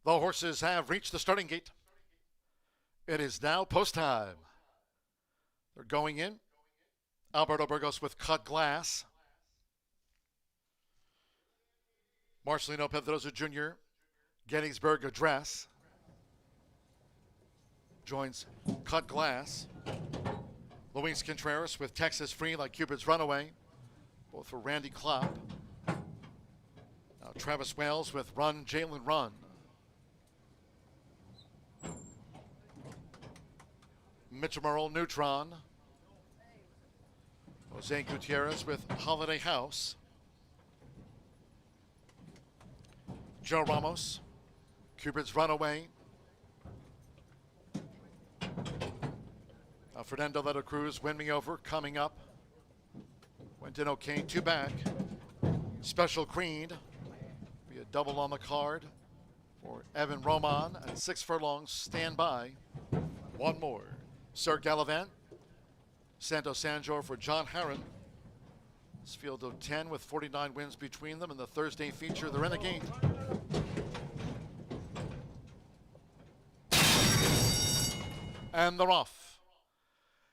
The horses have reached the starting gate. It is now post time. They're going in. Alberto Burgos with Cut Glass. Marcelino Pedrosa Jr., Gettysburg Address. Joins Cut Glass. Luis Contreras with Texas Free like Cupid's Runaway. Both for Randy Klopp. Now Travis Wales with Run, Jalen Run. Mitchell Merle, Neutron. Jose Gutierrez with Holiday House. Joe Ramos, Cupid's Runaway. Fernando Letta Cruz, Win Me Over, coming up. Quentin O'Kane, 2 back. Special Queen, be a double on the card for Evan Roman at 6 furlongs. Stand by. One more. Sir Gallivant, Santo Sanjor for John Herron. This field of 10 with 49 wins between them in the Thursday feature. They're in the gate. And they're off.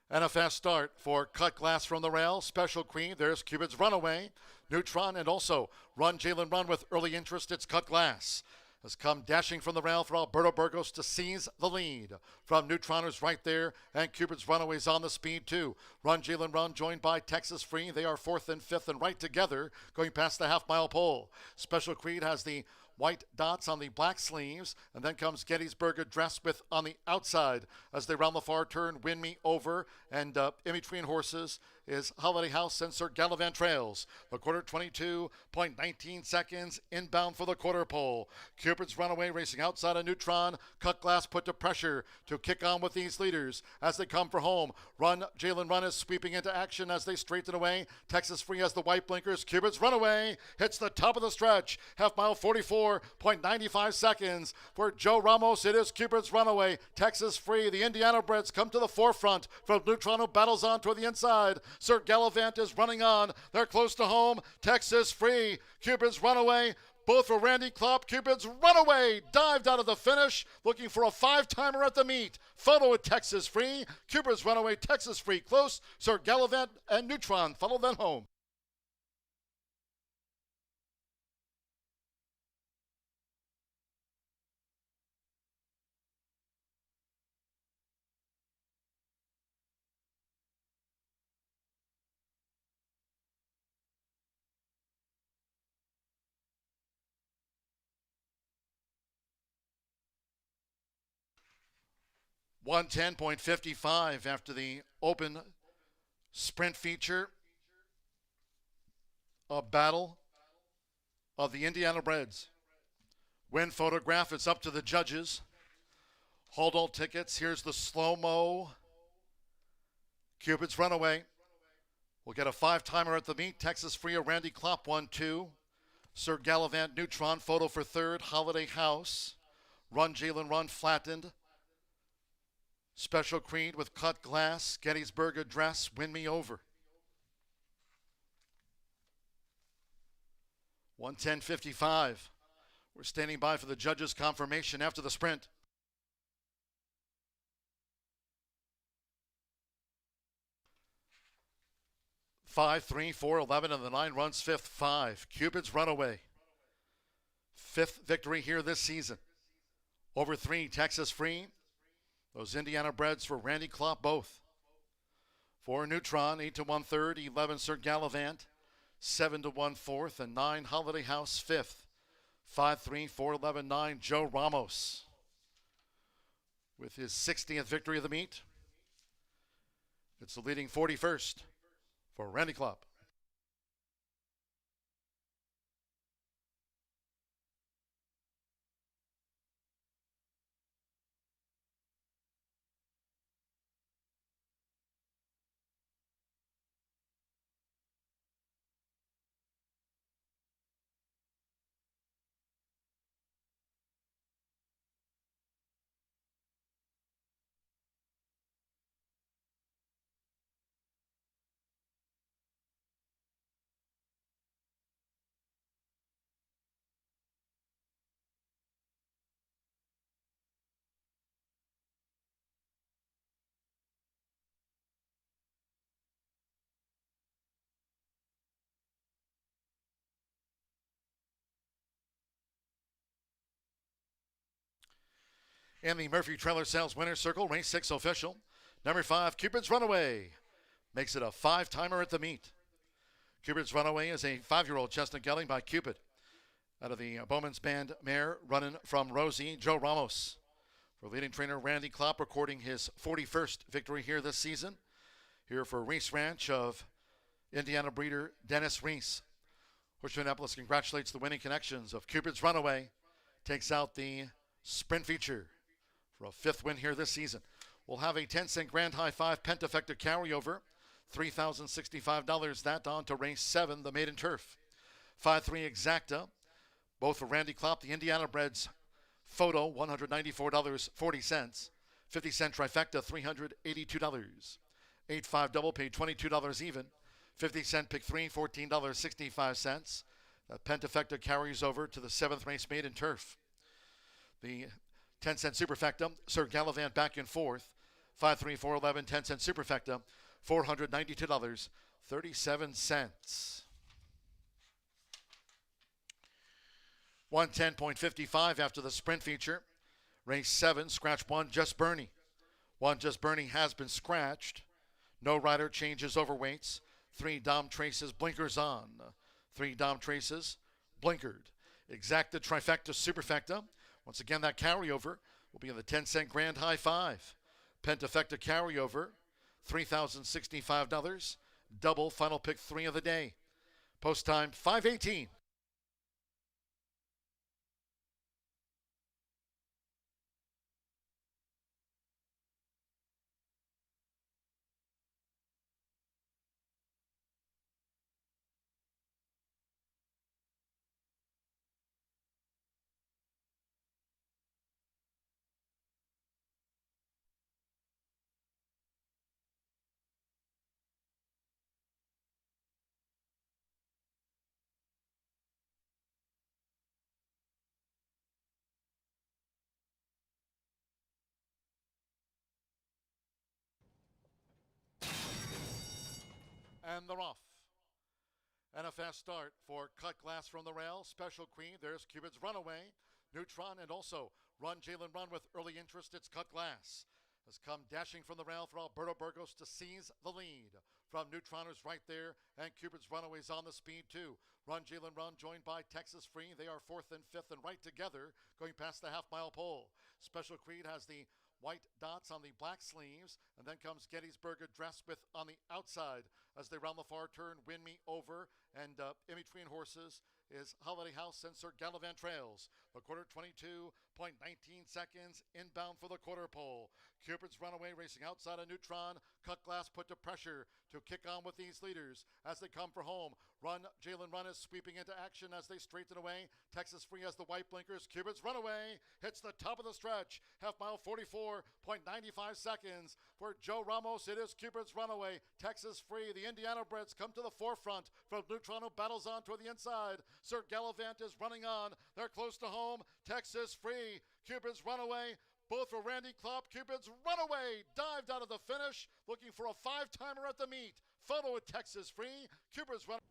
And a fast start for Cut Glass from the rail. Special Queen, there's Cupid's Runaway, Neutron, and also Run Jalen Run with early interest. It's Cut Glass. Has come dashing from the rail for Alberto Burgos to seize the lead. From Neutroners right there, and Cupid's Runaway's on the speed too. Run Jalen Run joined by Texas Free. They are 4th and 5th and right together going past the half-mile pole. Special Creed has the white dots on the black sleeves, and then comes Gettysburg Address with on the outside as they round the far turn. Win Me Over, and in between horses is Holiday House and Sir Gallivant Trails. The quarter 22.19 seconds inbound for the quarter pole. Cupid's Runaway racing outside of Neutron. Cut Glass put to pressure to kick on with these leaders as they come for home. Run Jalen Run is sweeping into action as they straighten away. Texas Free has the white blinkers. Cupid's Runaway hits the top of the stretch. Half mile 44.95 seconds for Joe Ramos. It is Cupid's Runaway. Texas Free. The Indiana Breds come to the forefront from Neutron, who battles on toward the inside. Sir Gallivant is running on. They're close to home. Texas Free. Cupid's Runaway. Both for Randy Klopp. Cupid's Runaway dived out of the finish, looking for a 5-timer at the meet. Photo with Texas Free. Cupid's Runaway, Texas Free close. Sir Gallivant and Neutron follow them home. $110.55 after the open sprint feature. A battle of the Indiana Breds. Win photograph, it's up to the judges. Hold all tickets. Here's the slow-mo. Cupid's Runaway. We'll get a 5-timer at the meet. Texas Free, Randy Klopp, 1-2. Sir Gallivant, Neutron, photo for 3rd. Holiday House. Run Jalen Run, flattened. Special Creed with Cut Glass. Gettysburg Address, Win Me Over. 110.55. We're standing by for the judges' confirmation after the sprint. Five, 3, 4, 11, and the 9 runs 5th, 5. Cupid's Runaway. 5th victory here this season. Over 3, Texas Free. Those Indiana Breds for Randy Klopp both. 4 Neutron, 8 to 1/3, 11 Sir Gallivant, 7 to 1/4, and 9 Holiday House 5th. 5, 3, 4, 11, 9 Joe Ramos. with his 60th victory of the meet. It's the leading 41st for Randy Klopp. In the Murphy Trailer Sales Winner's Circle, race 6 official, number 5, Cupid's Runaway, makes it a 5-timer at the meet. Cupid's Runaway is a 5-year-old chestnut gelding by Cupid, out of the Bowman's Band mare, running from Rosie Joe Ramos. For leading trainer Randy Klopp, recording his 41st victory here this season. Here for Reese Ranch of Indiana breeder Dennis Reese. Horseshoe Indianapolis congratulates the winning connections of Cupid's Runaway, takes out the sprint feature for a 5th win here this season. We'll have a 10-cent grand high five pentafecta carryover, $3,065. That on to race 7, the maiden turf. 5-3 exacta, both for Randy Klopp, the Indiana breds photo, $194.40. 50-cent trifecta, $382. 8-5 double paid $22 even. 50-cent pick 3, $14.65. That pentafecta carries over to the 7th race maiden turf. The 10-cent superfecta, Sir Gallivant back in 4th. 5-3, 4-11, 10-cent superfecta, $492.37. 110.55 after the sprint feature. Race 7, scratch 1, Just Bernie. 1, Just Bernie has been scratched. No rider changes overweights. 3 Dom Traces, blinkers on. 3 Dom Traces, blinkered. Exacta trifecta superfecta. Once again, that carryover will be in the 10-cent grand high five. Pentafecta carryover, $3,065. Double final pick 3 of the day. Post time 5:18. And they're off. And a fast start for Cut Glass from the rail. Special Queen. There's Cupid's Runaway. Neutron and also Run Jalen Run with early interest. It's Cut Glass. Has come dashing from the rail for Alberto Burgos to seize the lead. From Neutron is right there. And Cupid's Runaway's on the speed too. Run Jalen Run joined by Texas Free. They are 4th and 5th and right together going past the half-mile pole. Special Creed has the white dots on the black sleeves, and then comes Gettysburg dressed with on the outside as they round the far turn. Win Me Over, and in between horses is Holiday House and Sir Gallivant Trails. The quarter 22.19 seconds inbound for the quarter pole. Cupid's Runaway racing outside of Neutron. Cut Glass put to pressure to kick on with these leaders as they come for home. Run Jalen Run is sweeping into action as they straighten away. Texas Free has the white blinkers. Cupid's Runaway hits the top of the stretch. Half mile 44.95 seconds for Joe Ramos. It is Cupid's Runaway. Texas Free, the Indiana breds come to the forefront from Neutron, who battles on toward the inside. Sir Gallivant is running on. They're close to home. Texas Free, Cupid's Runaway. Both for Randy Klopp. Cupid's Runaway dived out of the finish, looking for a 5-timer at the meet. Photo with Texas Free. Cupid's Runaway.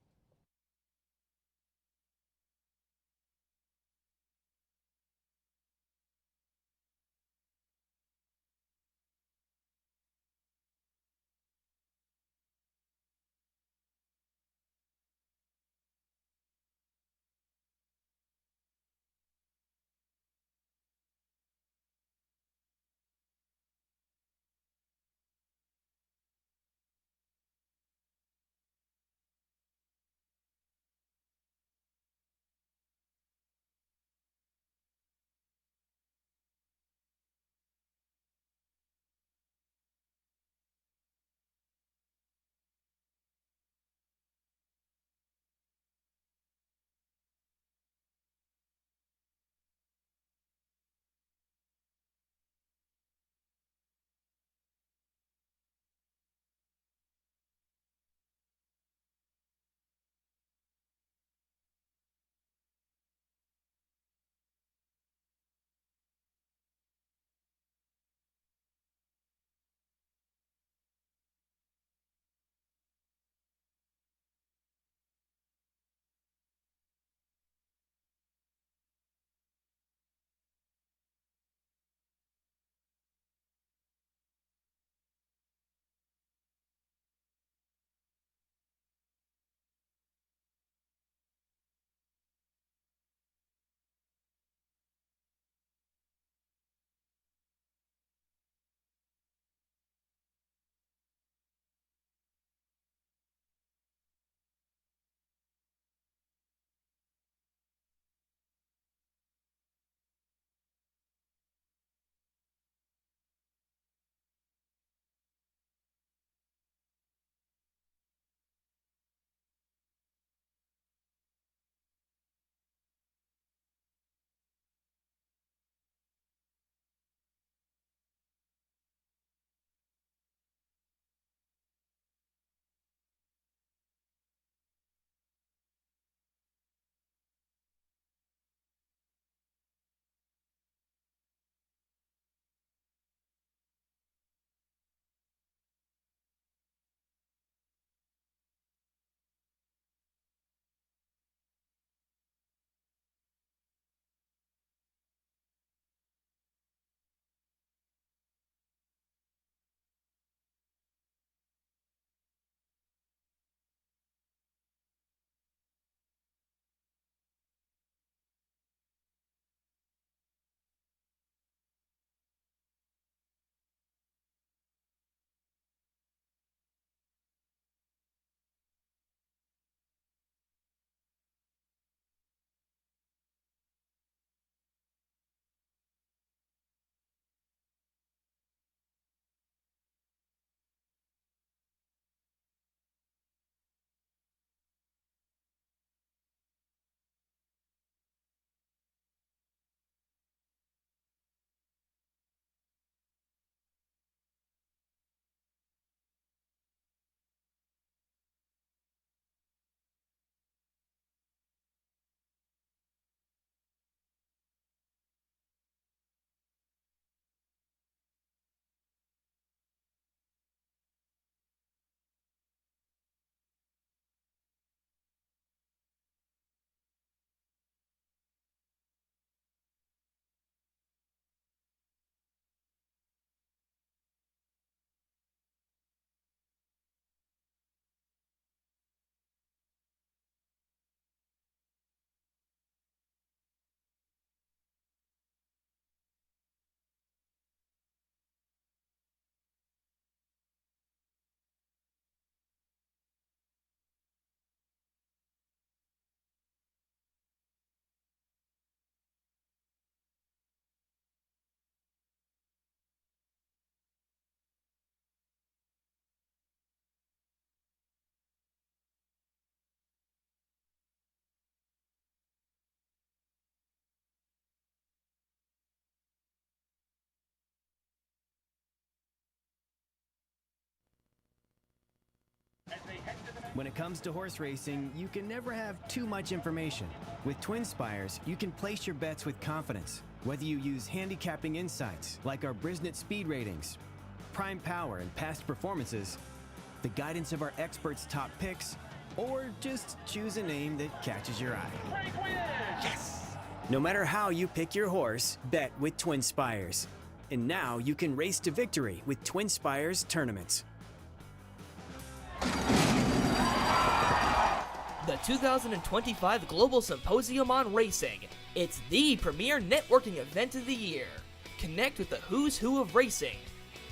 When it comes to horse racing, you can never have too much information. With Twin Spires, you can place your bets with confidence. Whether you use handicapping insights like our Brisnet speed ratings, prime power and past performances, the guidance of our experts' top picks, or just choose a name that catches your eye. Yes! No matter how you pick your horse, bet with Twin Spires. And now you can race to victory with Twin Spires tournaments. The 2025 Global Symposium on Racing. It's the premier networking event of the year. Connect with the who's who of racing.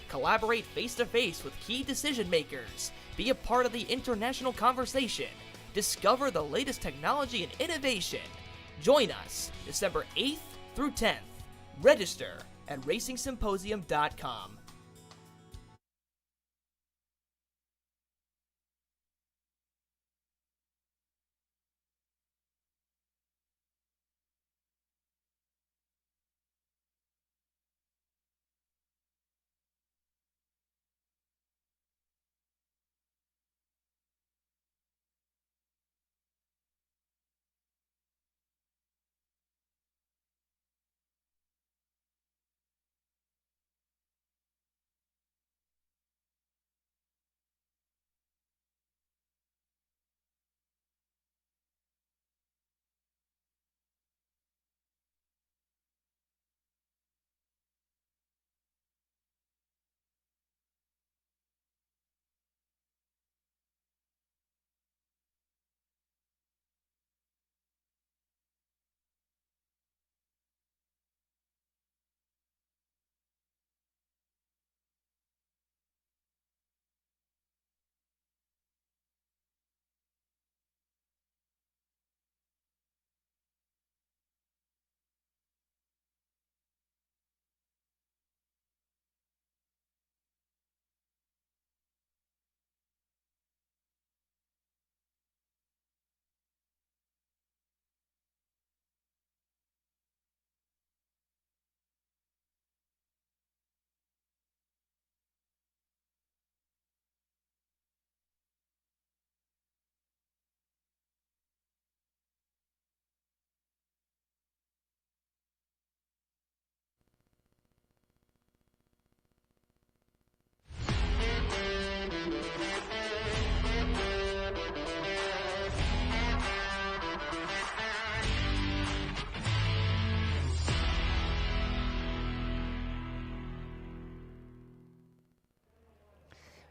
Collaborate face-to-face with key decision makers. Be a part of the international conversation. Discover the latest technology and innovation. Join us December 8th through 10th. Register at racingsymposium.com.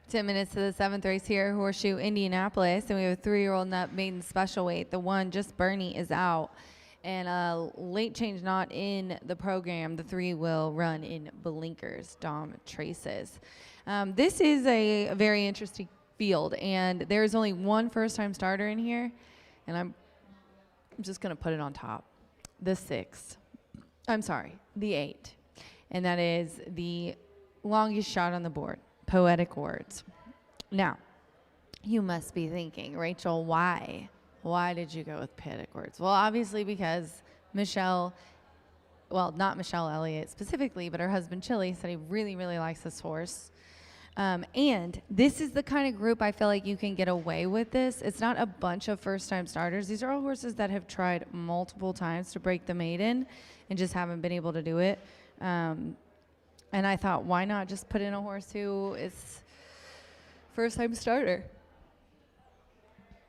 Ten minutes to the seventh race here, Horseshoe Indianapolis, and we have a 3-year-old nut maiden special weight. The one, just Bernie, is out, and a late change not in the program. The 3 will run in blinkers, Dom Traces. This is a very interesting field, and there's only one first-time starter in here, and I'm just going to put it on top. The 8, and that is the longest shot on the board. Poetic Words. Now, you must be thinking, Rachel, why? Why did you go with Poetic Words? Well, obviously because Michelle, well, not Michelle Elliott specifically, but her husband Chili said he really, really likes this horse. And this is the kind of group I feel like you can get away with this. It's not a bunch of first-time starters. These are all horses that have tried multiple times to break the maiden and just haven't been able to do it. And I thought, why not just put in a horse who is first-time starter?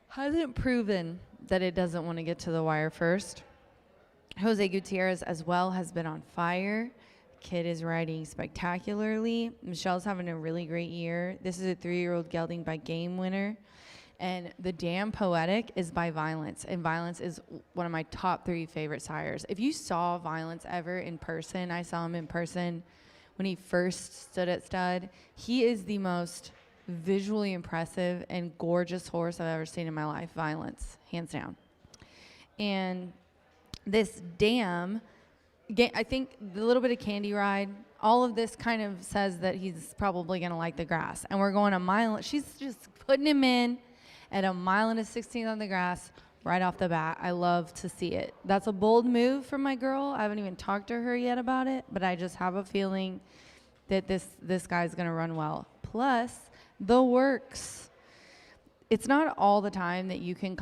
Hasn't proven that it doesn't want to get to the wire first. Jose Gutierrez as well has been on fire. Kid is riding spectacularly. Michelle's having a really great year. This is a 3-year-old gelding by Game winner. And the Damn Poetic is by Violence. And Violence is one of my top 3 favorite sires. If you saw Violence ever in person, I saw him in person when he first stood at stud. He is the most visually impressive and gorgeous horse I've ever seen in my life. Violence, hands down. And this Damn, I think the little bit of Candy Ride, all of this kind of says that he's probably going to like the grass. And we're going a mile. She's just putting him in at a mile and a 16th on the grass right off the bat. I love to see it. That's a bold move from my girl. I haven't even talked to her yet about it, but I just have a feeling that this guy's going to run well. Plus, the works. it's not all the time that you can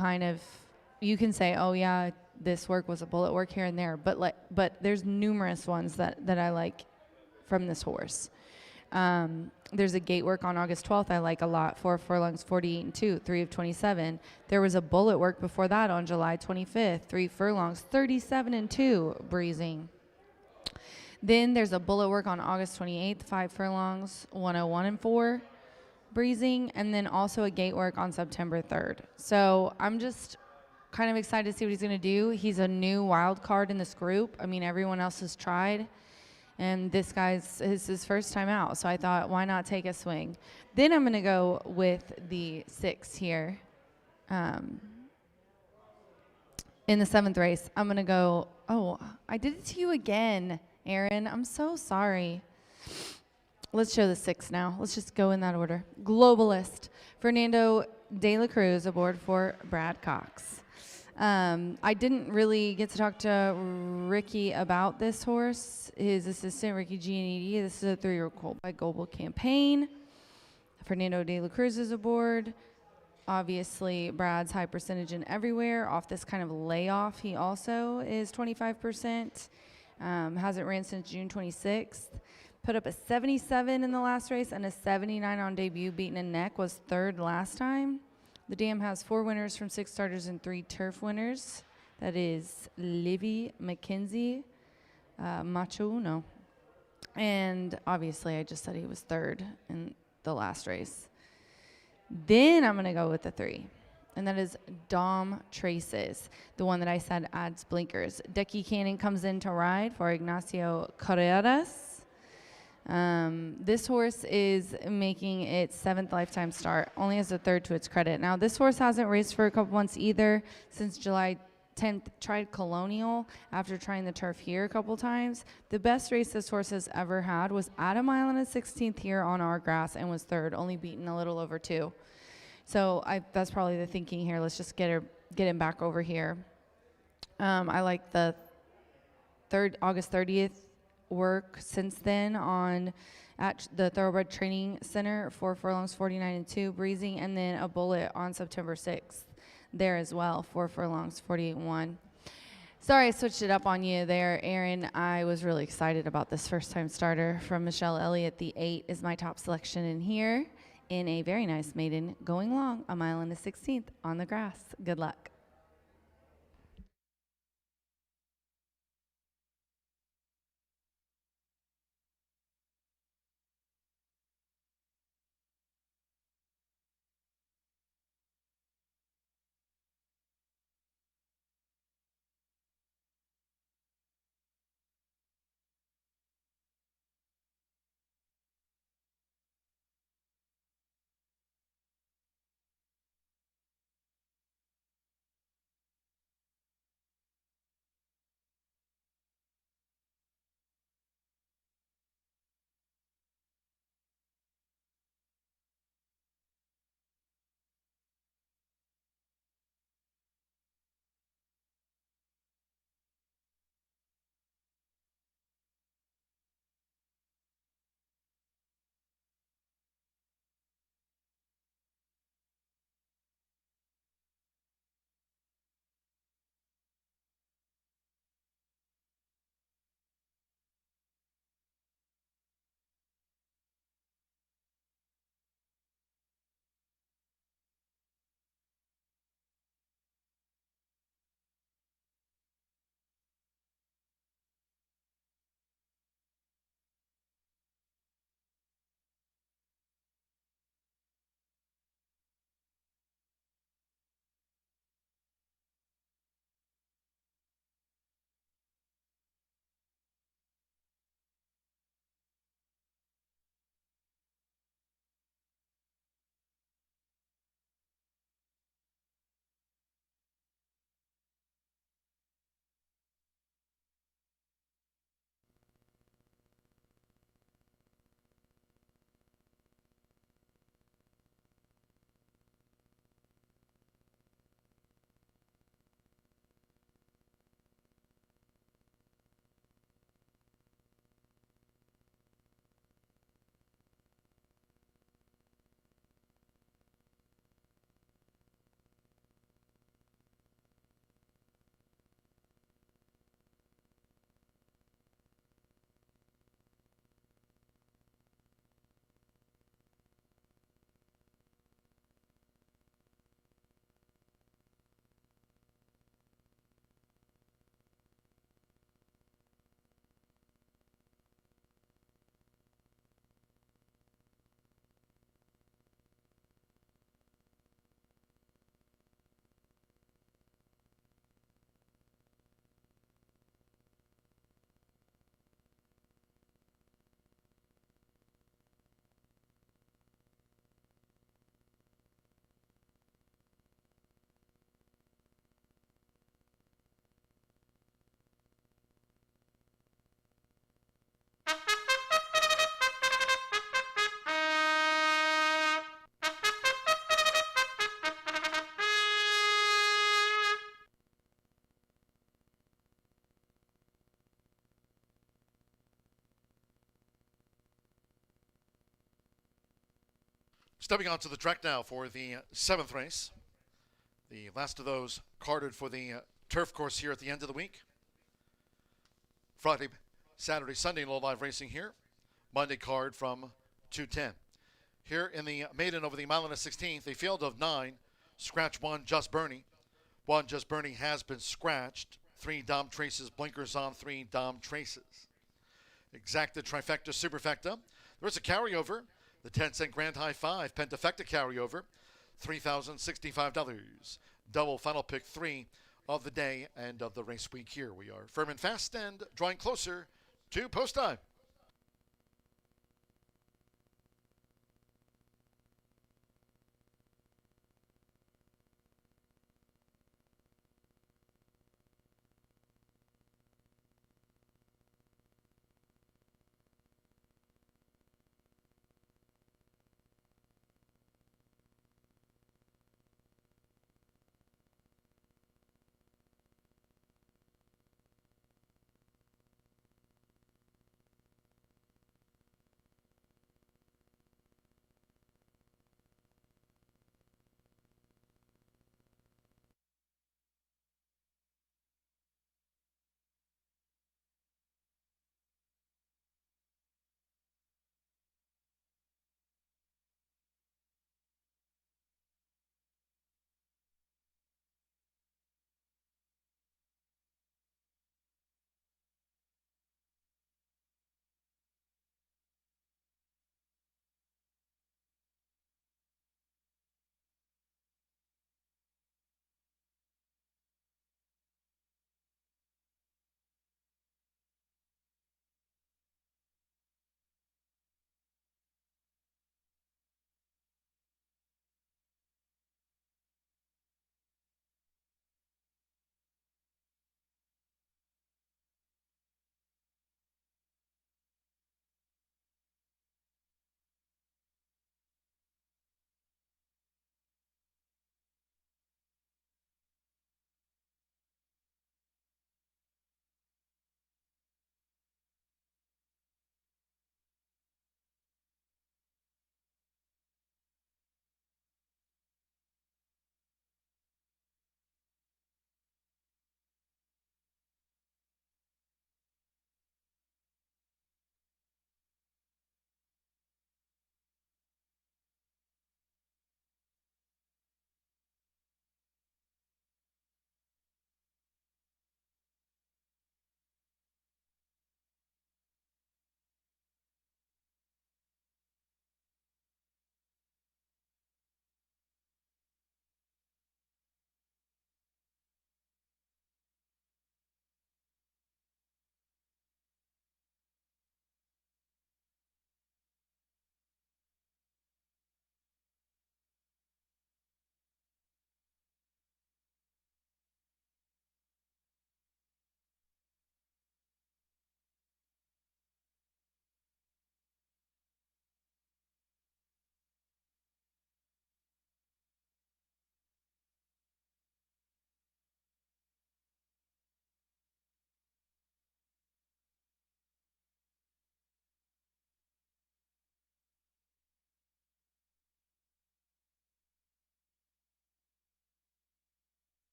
you can say, oh yeah, this work was a bullet work here and there, but there's numerous ones that I like from this horse. There's a gate work on August 12th I like a lot, 4 furlongs, 48 and 2, 3 of 27. There was a bullet work before that on July 25th, 3 furlongs, 37 and 2, breezing. Then there's a bullet work on August 28th, 5 furlongs, 101 and 4, breezing, and then also a gate work on September 3rd. So I'm just kind of excited to see what he's going to do. He's a new wild card in this group. I mean, everyone else has tried, and this guy's his first time out. So I thought, why not take a swing? Then I'm going to go with the 6 here. In the 7th race, I'm going to go, oh, I did it to you again, Aaron. I'm so sorry. Let's show the 6 now. Let's just go in that order. Globalist, Fernando de la Cruz aboard for Brad Cox. I didn't really get to talk to Ricky about this horse. His assistant, Ricky Giannini. This is a 3-year colt by Global Campaign. Fernando de la Cruz is aboard. Obviously, Brad's high percentage in everywhere. Off this kind of layoff, he also is 25%. Hasn't ran since June 26th. Put up a 77 in the last race and a 79 on debut, beaten a neck, was 3rd last time. The dam has 4 winners from 6 starters and 3 turf winners. That is Livy, McKenzie, Macho Uno. And obviously, I just said he was 3rd in the last race. Then I'm going to go with the 3. And that is Dom Traces, the one that I said adds blinkers. Decky Cannon comes in to ride for Ignacio Carreras. This horse is making its 7th lifetime start, only has a 3rd to its credit. Now, this horse hasn't raced for a couple months either. Since July 10th, tried Colonial after trying the turf here a couple times. The best race this horse has ever had was at a mile and a 16th here on our grass and was 3rd, only beaten a little over 2. So that's probably the thinking here. Let's just get him back over here. I like the August 30th work since then at the Thoroughbred Training Center, 4 furlongs, 49 and 2, breezing, and then a bullet on September 6th there as well, 4 furlongs, 48 and 1. Sorry I switched it up on you there, Aaron. I was really excited about this first-time starter from Michelle Elliott. The 8 is my top selection in here in a very nice maiden going long, a mile and a 16th on the grass. Good luck. Stepping onto the track now for the 7th race. The last of those carded for the turf course here at the end of the week. Friday, Saturday, Sunday, low live racing here. Monday card from 2:10. Here in the maiden over the mile and a 16th, a field of 9. Scratch 1, Just Bernie. 1, Just Bernie has been scratched. 3 Dom Traces, blinkers on 3 Dom Traces. Exacta, trifecta, superfecta. There's a carryover. The 10-cent Grand High 5 Pentafecta carryover, $3,065. Double final pick 3 of the day and of the race week here. We are firm and fast and drawing closer to post time.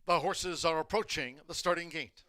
The horses are approaching the starting gate.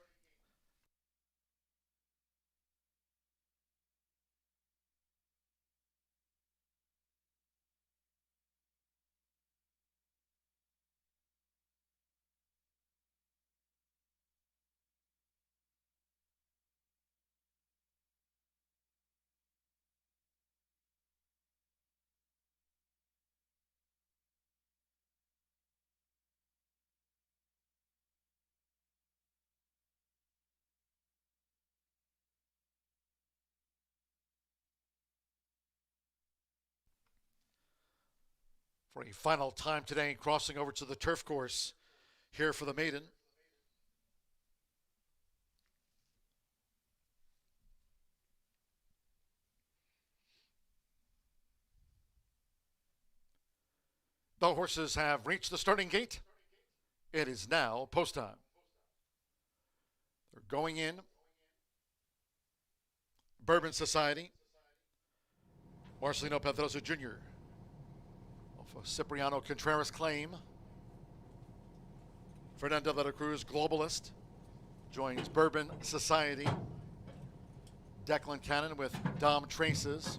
For a final time today, crossing over to the turf course here for the maiden. The horses have reached the starting gate. It is now post time. They're going in. Bourbon Society, Marcelino Pedrosa Jr. off of Cipriano Contreras claim. Fernando de la Cruz, Globalist, joins Bourbon Society. Declan Cannon with Dom Traces.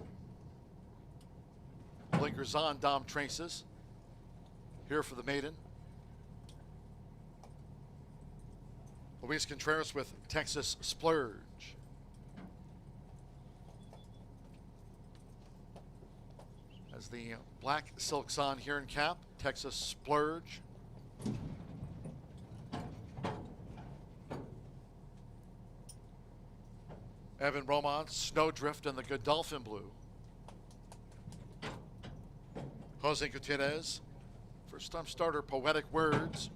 Blinkers on Dom Traces. Here for the maiden. Luis Contreras with Texas Splurge. As the black silks on here in cap, Texas Splurge. Evan Romont, Snowdrift in the Godolphin blue. Jose Gutierrez, first time starter, Poetic Words.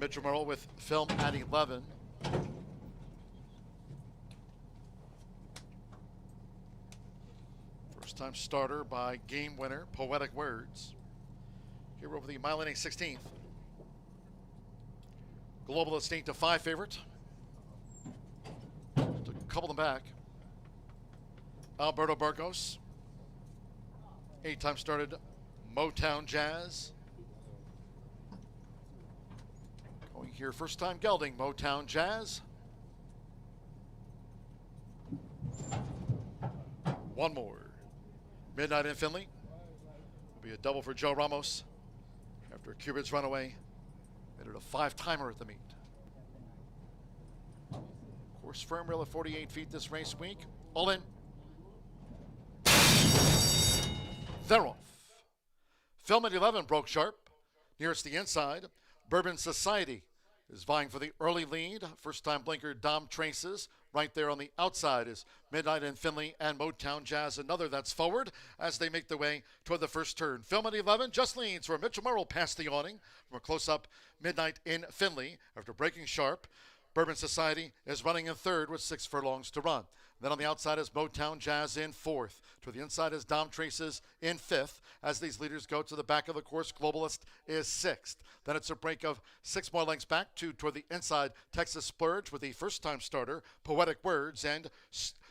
Mitchell Merle with Film at 11. First time starter by game winner, Poetic Words. Here over the mile inning 16th. Globalist 8-5 favorite. To couple them back. Alberto Burgos. 8-time started Motown Jazz. Going here, first time gelding, Motown Jazz. One more. Midnight in Finley. Will be a double for Joe Ramos after Cupid's runaway. Made it a 5-timer at the meet. Course firm rail at 48 feet this race week. All in. They're off. Film at 11 broke sharp. Nearest the inside, Bourbon Society is vying for the early lead. First time blinker Dom Traces. Right there on the outside is Midnight in Finley and Motown Jazz, another that's forward as they make their way toward the first turn. Film at 11 just leads where Mitchell Merrill past the awning from a close-up. Midnight in Finley after breaking sharp. Bourbon Society is running in third with 6 furlongs to run. Then on the outside is Motown Jazz in fourth. To the inside is Dom Traces in fifth. As these leaders go to the back of the course, Globalist is sixth. Then it's a break of 6 more lengths back toward the inside. Texas Splurge with the first-time starter, Poetic Words, and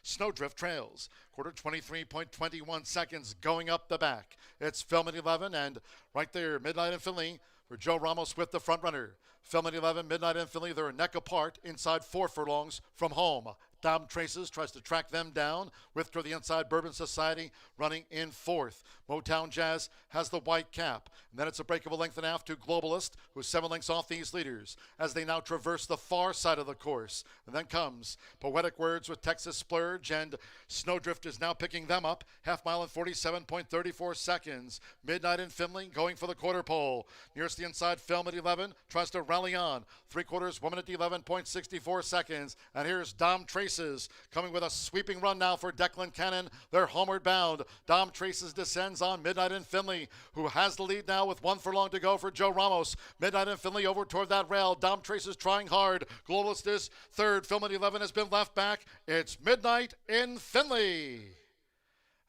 Snowdrift trails. Quarter 23.21 seconds going up the back. It's Film at 11 and right there, Midnight in Finley for Joe Ramos with the front runner. Film at 11, Midnight in Finley, they're a neck apart inside 4 furlongs from home. Dom Traces tries to track them down with to the inside Bourbon Society running in fourth. Motown Jazz has the white cap. And then it's a break of a length and a half to Globalist, who's 7 lengths off these leaders as they now traverse the far side of the course. And then comes Poetic Words with Texas Splurge, and Snowdrift is now picking them up. Half mile in 47.34 seconds. Midnight in Finley going for the quarter pole. Nearest the inside, Film at 11 tries to rally on. 3/4 1 minute 11.64 seconds. And here's Dom Traces coming with a sweeping run now for Declan Cannon. They're homeward bound. Dom Traces descends on Midnight in Finley, who has the lead now with 1 furlong to go for Joe Ramos. Midnight in Finley over toward that rail. Dom Traces trying hard. Globalist is third. Film at 11 has been left back. It's Midnight in Finley.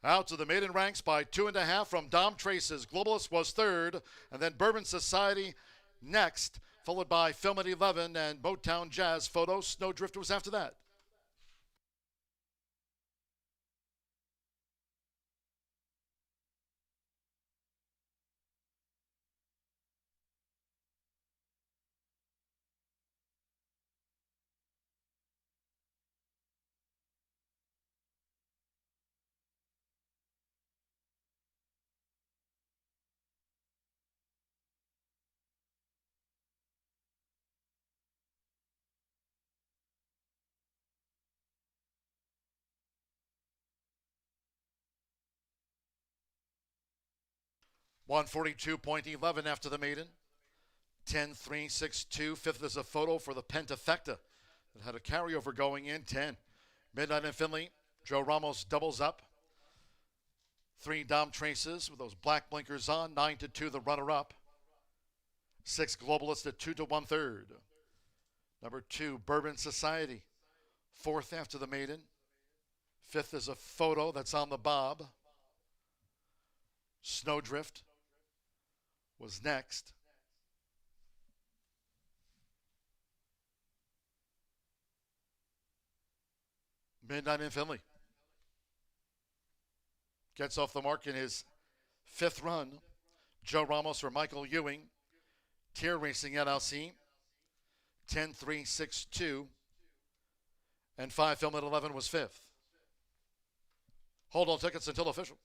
Out to the maiden ranks by 2.5 from Dom Traces. Globalist was third, and then Bourbon Society next, followed by Film at 11 and Motown Jazz Photo. Snowdrift was after that. 142.11 after the maiden. 10-3-6-2. Fifth is a photo for the Pentafecta that had a carryover going in. 10. Midnight in Finley. Joe Ramos doubles up. 3 Dom Traces with those black blinkers on. 9-2 the runner-up. 6 Globalist at 2 1/3. Number 2 Bourbon Society. 4th after the maiden. 5th is a photo that's on the bob. Snowdrift was next. Midnight in Finley gets off the mark in his 5th run. Joe Ramos for Michael Ewing. Tier Racing LLC. 10-3-6-2. And 5 Film at 11 was 5th. Hold on tickets until official.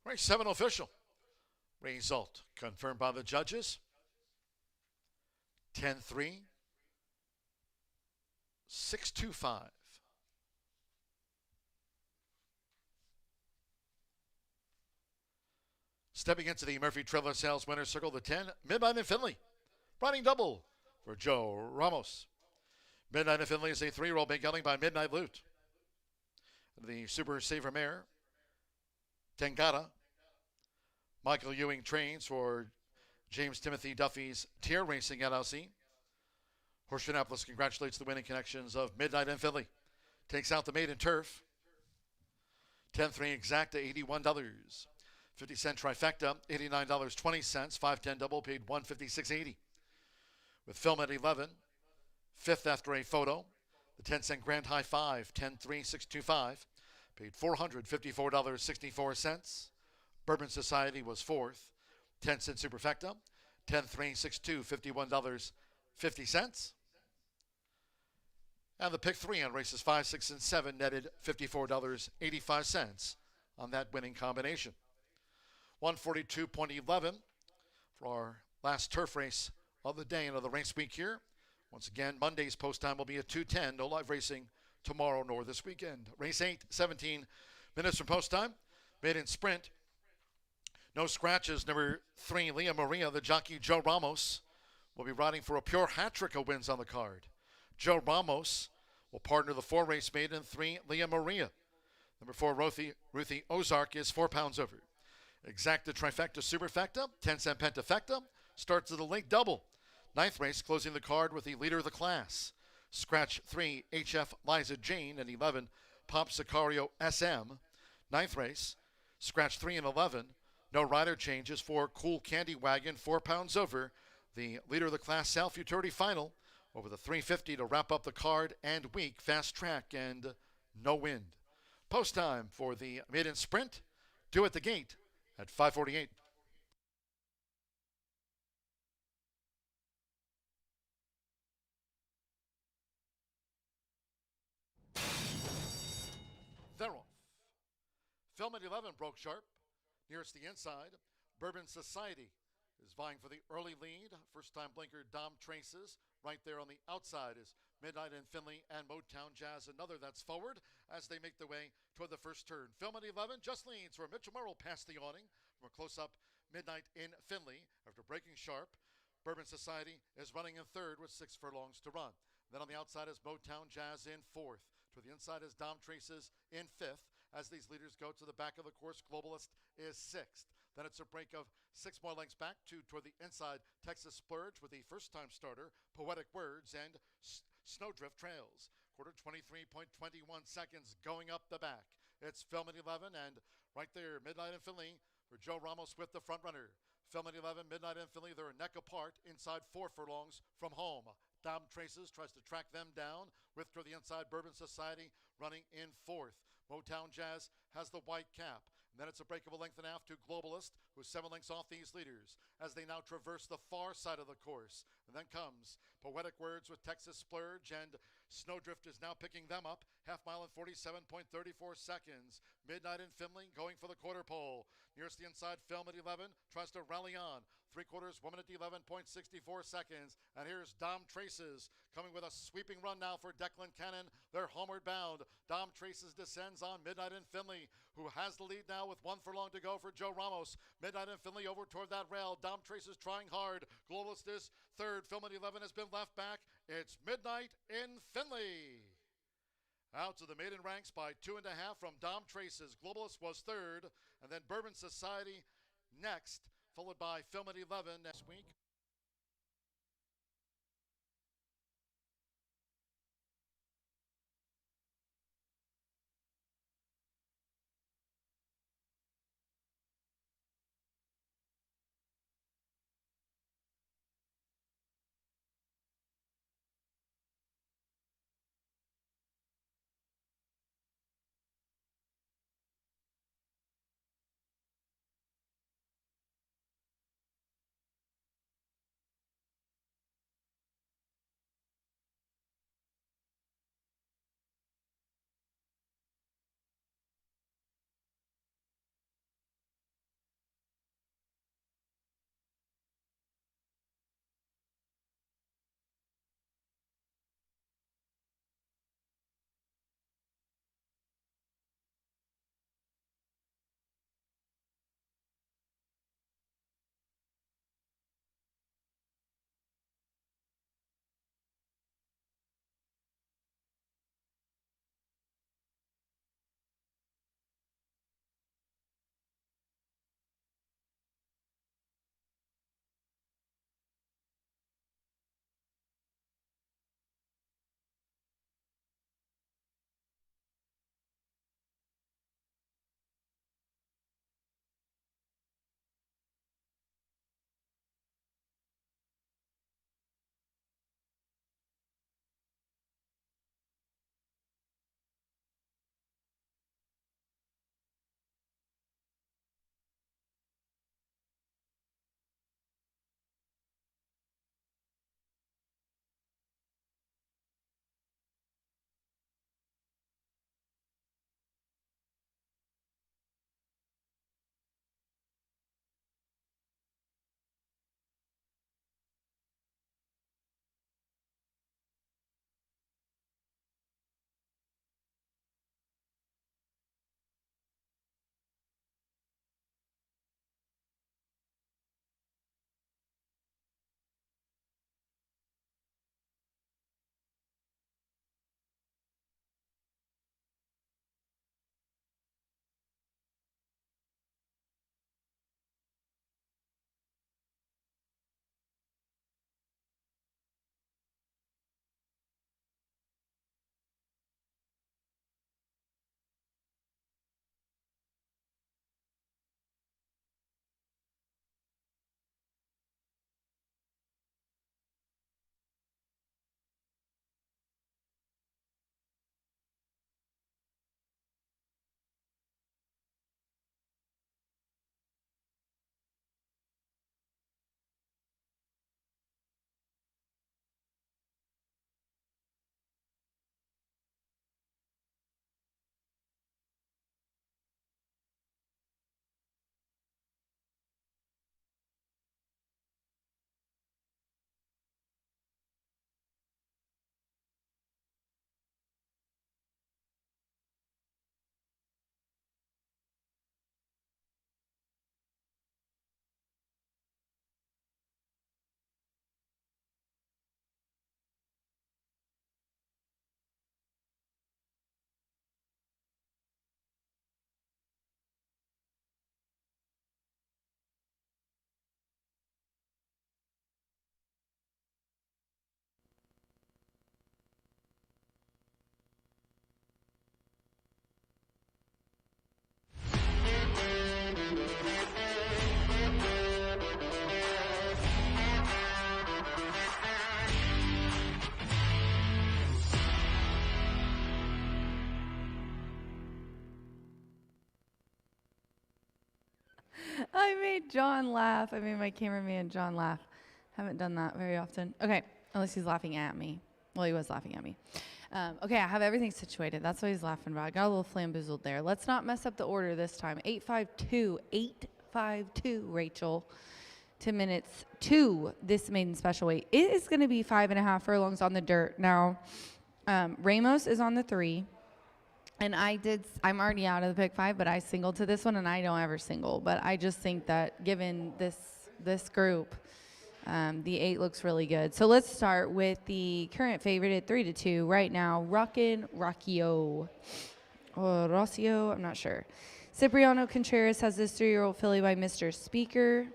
Race 7 official. Result confirmed by the judges. 10-3. 6-2-5. Stepping into the Murphy Trailer Sales winner's circle, the 10, Midnight in Finley. Riding double for Joe Ramos. Midnight in Finley is a 3-year-old big gelding by Midnight Loot. The Super Saver Mare, Tengata. Michael Ewing trains for James Timothy Duffy's Tier Racing LLC. Horseshoe Indianapolis congratulates the winning connections of Midnight in Finley. Takes out the maiden turf. 10-3 exacta, $81. 50-cent trifecta, $89.20. 5-10 double paid $156.80. With film at 11. 5th after a photo. The 10-cent grand high 5, 10-3-6-2-5. Paid $454.64. Bourbon Society was 4th. 10-cent superfecta. 10-3-6-2, $51.50. And the pick 3 on races 5, 6, and 7 netted $54.85 on that winning combination. 142.11 for our last turf race of the day and of the race week here. Once again, Monday's post time will be at 2:10. No live racing tomorrow nor this weekend. Race 8, 17 minutes from post time. Maiden sprint. No scratches. Number 3, Leah Maria, the jockey Joe Ramos, will be riding for a pure hat trick of wins on the card. Joe Ramos will partner the 4-race maiden 3, Leah Maria. Number 4, Ruthie Ozark is 4 pounds over. Exacta trifecta superfecta, 10-cent pentafecta, starts at a late double. 9th race closing the card with the leader of the class. Scratch 3, HF Liza Jane, and 11, Pop Sicario SM. 9th race, scratch 3 and 11. No rider changes for Cool Candy Wagon, 4 pounds over. The leader of the class, Sal Futurity final over the 350 to wrap up the card and week. Fast track and no wind. Post time for the maiden sprint, due at the gate at 5:48. They're off. Film at 11 broke sharp. Nearest the inside, Bourbon Society is vying for the early lead. First-time blinker Dom Traces. Right there on the outside is Midnight in Finley and Motown Jazz, another that's forward as they make their way toward the first turn. Film at 11 just leads for Mitchell Murrow past the awning from a close-up. Midnight in Finley after breaking sharp. Bourbon Society is running in third with 6 furlongs to run. Then on the outside is Motown Jazz in fourth. To the inside is Dom Traces in fifth. As these leaders go to the back of the course, Globalist is sixth. Then it's a break of 6 more lengths back toward the inside. Texas Splurge with the first-time starter, Poetic Words, and Snowdrift Trails. Quarter 23.21 seconds going up the back. It's Film at 11, and right there, Midnight in Finley for Joe Ramos with the front runner. Film at 11, Midnight in Finley, they're a neck apart inside 4 furlongs from home. Dom Traces tries to track them down with to the inside Bourbon Society running in fourth. Motown Jazz has the white cap. And then it's a break of a length and a half to Globalist, who's 7 lengths off these leaders as they now traverse the far side of the course. And then comes Poetic Words with Texas Splurge, and Snowdrift is now picking them up. Half mile in 47.34 seconds. Midnight in Finley going for the quarter pole. Nearest the inside, Film at 11 tries to rally on. 3/4, 1 minute 11.64 seconds. And here's Dom Traces coming with a sweeping run now for Declan Cannon. They're homeward bound. Dom Traces descends on Midnight in Finley, who has the lead now with 1 furlong to go for Joe Ramos. Midnight in Finley over toward that rail. Dom Traces trying hard. Globalist is third. Film at 11 has been left back. It's Midnight in Finley. Out to the maiden ranks by 2.5 from Dom Traces. Globalist was third, and then Bourbon Society next, followed by Film at 11 next week. made John laugh. I made my cameraman John laugh. Haven't done that very often. Okay, unless he's laughing at me. Well, he was laughing at me. Okay, I have everything situated. That's what he's laughing about. I got a little flamboozled there. Let's not mess up the order this time. 852, Rachel. 10 minutes to this maiden special weight. It is going to be 5.5 furlongs on the dirt. Now, Ramos is on the 3. And I'm already out of the pick 5, but I singled to this one, and I don't ever single. But I just think that given this group, the 8 looks really good. So let's start with the current favorite at 3-2 right now, Rockin' Rockio. Or Rocio, I'm not sure. Cipriano Contreras has this 3-year-old filly by Mr. Speaker.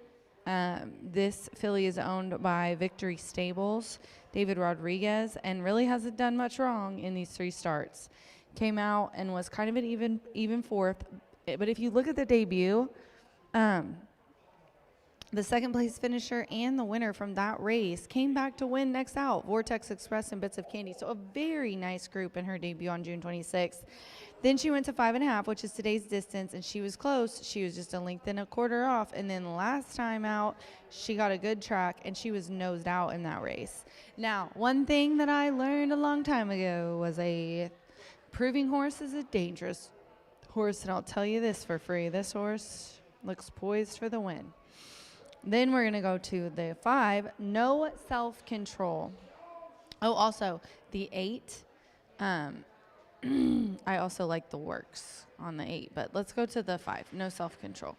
This filly is owned by Victory Stables, David Rodriguez, and really hasn't done much wrong in these 3 starts. Came out and was kind of an even fourth. But if you look at the debut, the second place finisher and the winner from that race came back to win next out, Vortex Express and Bits of Candy. So a very nice group in her debut on June 26th. Then she went to 5.5, which is today's distance, and she was close. She was just a length and a quarter off. And then last time out, she got a good track, and she was nosed out in that race. Now, one thing that I learned a long time ago was a proving horse is a dangerous horse, and I'll tell you this for free. This horse looks poised for the win. Then we're going to go to the 5, No Self-Control. Oh, also, the 8. I also like the works on the 8, but let's go to the 5, No Self-Control.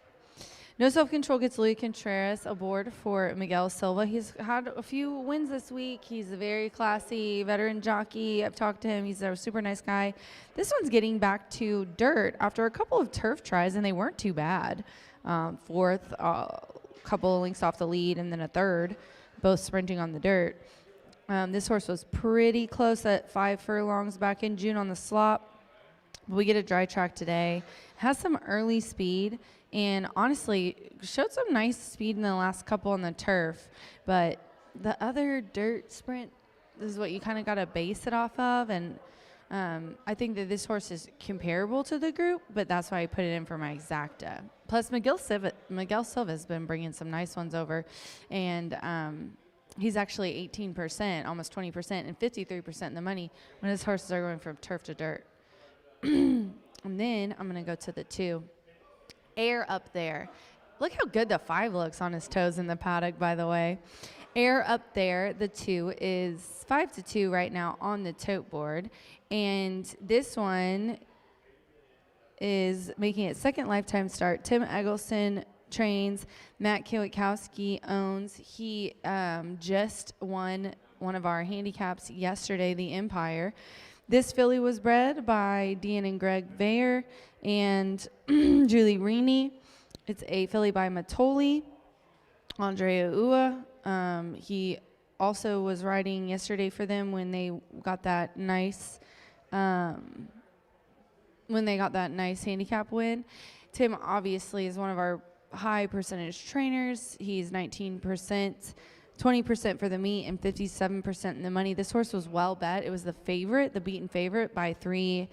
No Self-Control gets Luis Contreras aboard for Miguel Silva. He's had a few wins this week. He's a very classy veteran jockey. I've talked to him. He's a super nice guy. This one's getting back to dirt after a couple of turf tries, and they weren't too bad. Fourth, couple of lengths off the lead, and then a third, both sprinting on the dirt. This horse was pretty close at 5 furlongs back in June on the slop. We get a dry track today. Has some early speed, and honestly, showed some nice speed in the last couple on the turf. But the other dirt sprint, this is what you kind of got to base it off of, and I think that this horse is comparable to the group, but that's why I put it in for my exacta. Plus, Miguel Silva's been bringing some nice ones over, and he's actually 18%, almost 20%, and 53% in the money when his horses are going from turf to dirt. And then I'm going to go to the 2. Air Up There. Look how good the 5 looks on his toes in the paddock, by the way. Air Up There, the 2, is 5-2 right now on the tote board. And this one is making its second lifetime start. Tim Eggleston trains. Matt Kwiatkowski owns. He just won one of our handicaps yesterday, the Empire. This filly was bred by Dean and Greg Vayer and Julie Rini. It's a filly by Matoli, Andrea Ua. He also was riding yesterday for them when they got that nice handicap win. Tim obviously is one of our high percentage trainers. He's 19%, 20% for the meet, and 57% in the money. This horse was well bet. It was the favorite, the beaten favorite by 3,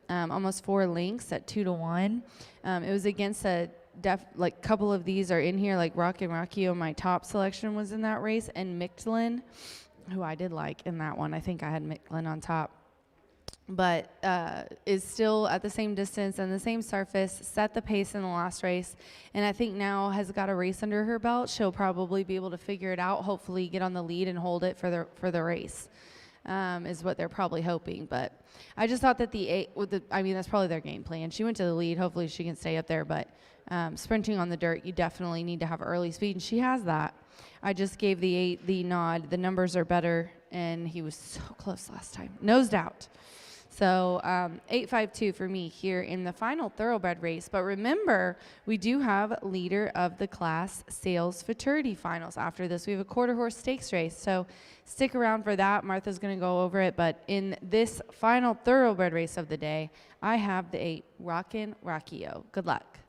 almost 4 lengths at 2-1. It was against a couple of these are in here, like Rockin' Rockio. My top selection was in that race, and Mictlin, who I did like in that one. I think I had Mictlin on top. But is still at the same distance and the same surface, set the pace in the last race, and I think now has got a race under her belt. She'll probably be able to figure it out, hopefully get on the lead and hold it for the race, is what they're probably hoping. But I just thought that the 8, that's probably their game plan. She went to the lead. Hopefully she can stay up there, but sprinting on the dirt, you definitely need to have early speed, and she has that. I just gave the 8 the nod. The numbers are better, and he was so close last time. Nosed out. So 8-5-2 for me here in the final thoroughbred race. But remember, we do have leader of the class sales futurity finals. After this, we have a quarter horse stakes race. So stick around for that. Martha's going to go over it. But in this final thoroughbred race of the day, I have the 8 Rockin' Rockio. Good luck.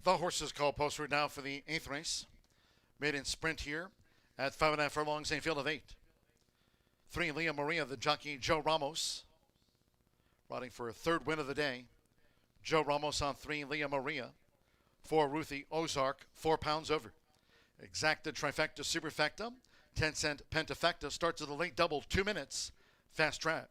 The horses call post route now for the 8th race. Maiden sprint here at 5.5 furlongs, a field of 8. 3, Leah Maria, the jockey Joe Ramos, riding for a 3rd win of the day. Joe Ramos on 3, Leah Maria. 4, Ruthie Ozark, 4 pounds over. Exacta Trifecta Superfecta, 10-cent Pentafecta starts at the late double, 2 minutes. Fast track.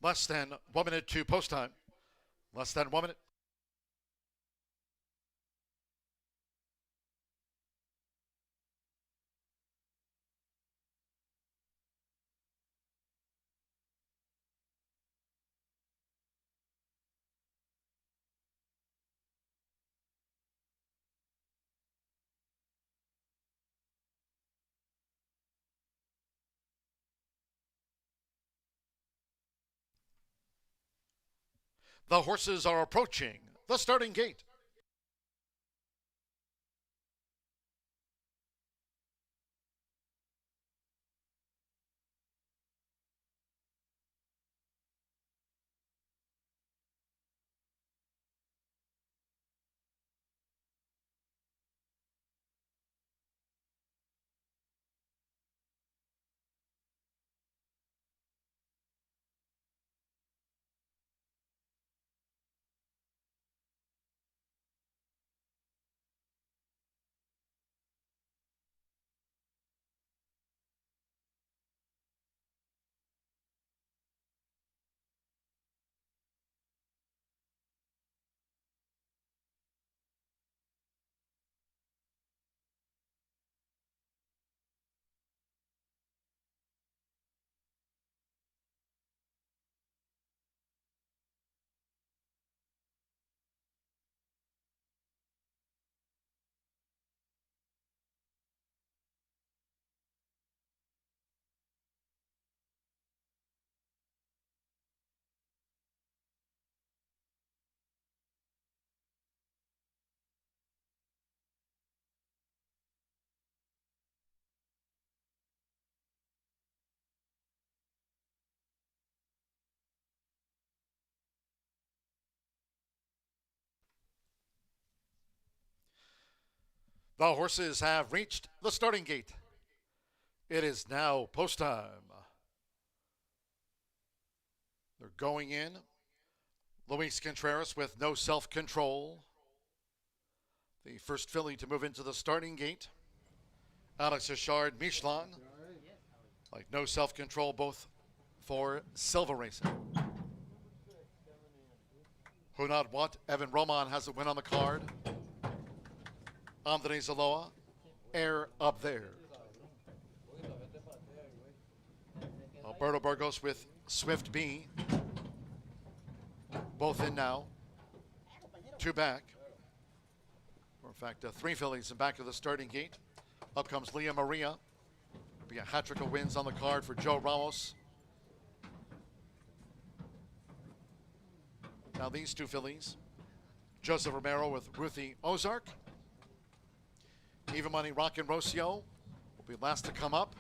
Less than 1 minute to post time. Less than 1 minute. The horses are approaching the starting gate. The horses have reached the starting gate. It is now post time. They're going in. Luis Contreras with No Self-Control. The first filly to move into the starting gate. Alex Achard, Michelin. Like No Self-Control, both for Silva Racing. Who Not What? Evan Roman has a win on the card. Andre Zaloa, Air Up There. Alberto Burgos with Swift B. Both in now. Two back. Or in fact, three fillies in back of the starting gate. Up comes Leah Maria. Be a hat trick of wins on the card for Joe Ramos. Now these two fillies. Joseph Romero with Ruthie Ozark. Even Money Rockin' Rocio will be last to come up.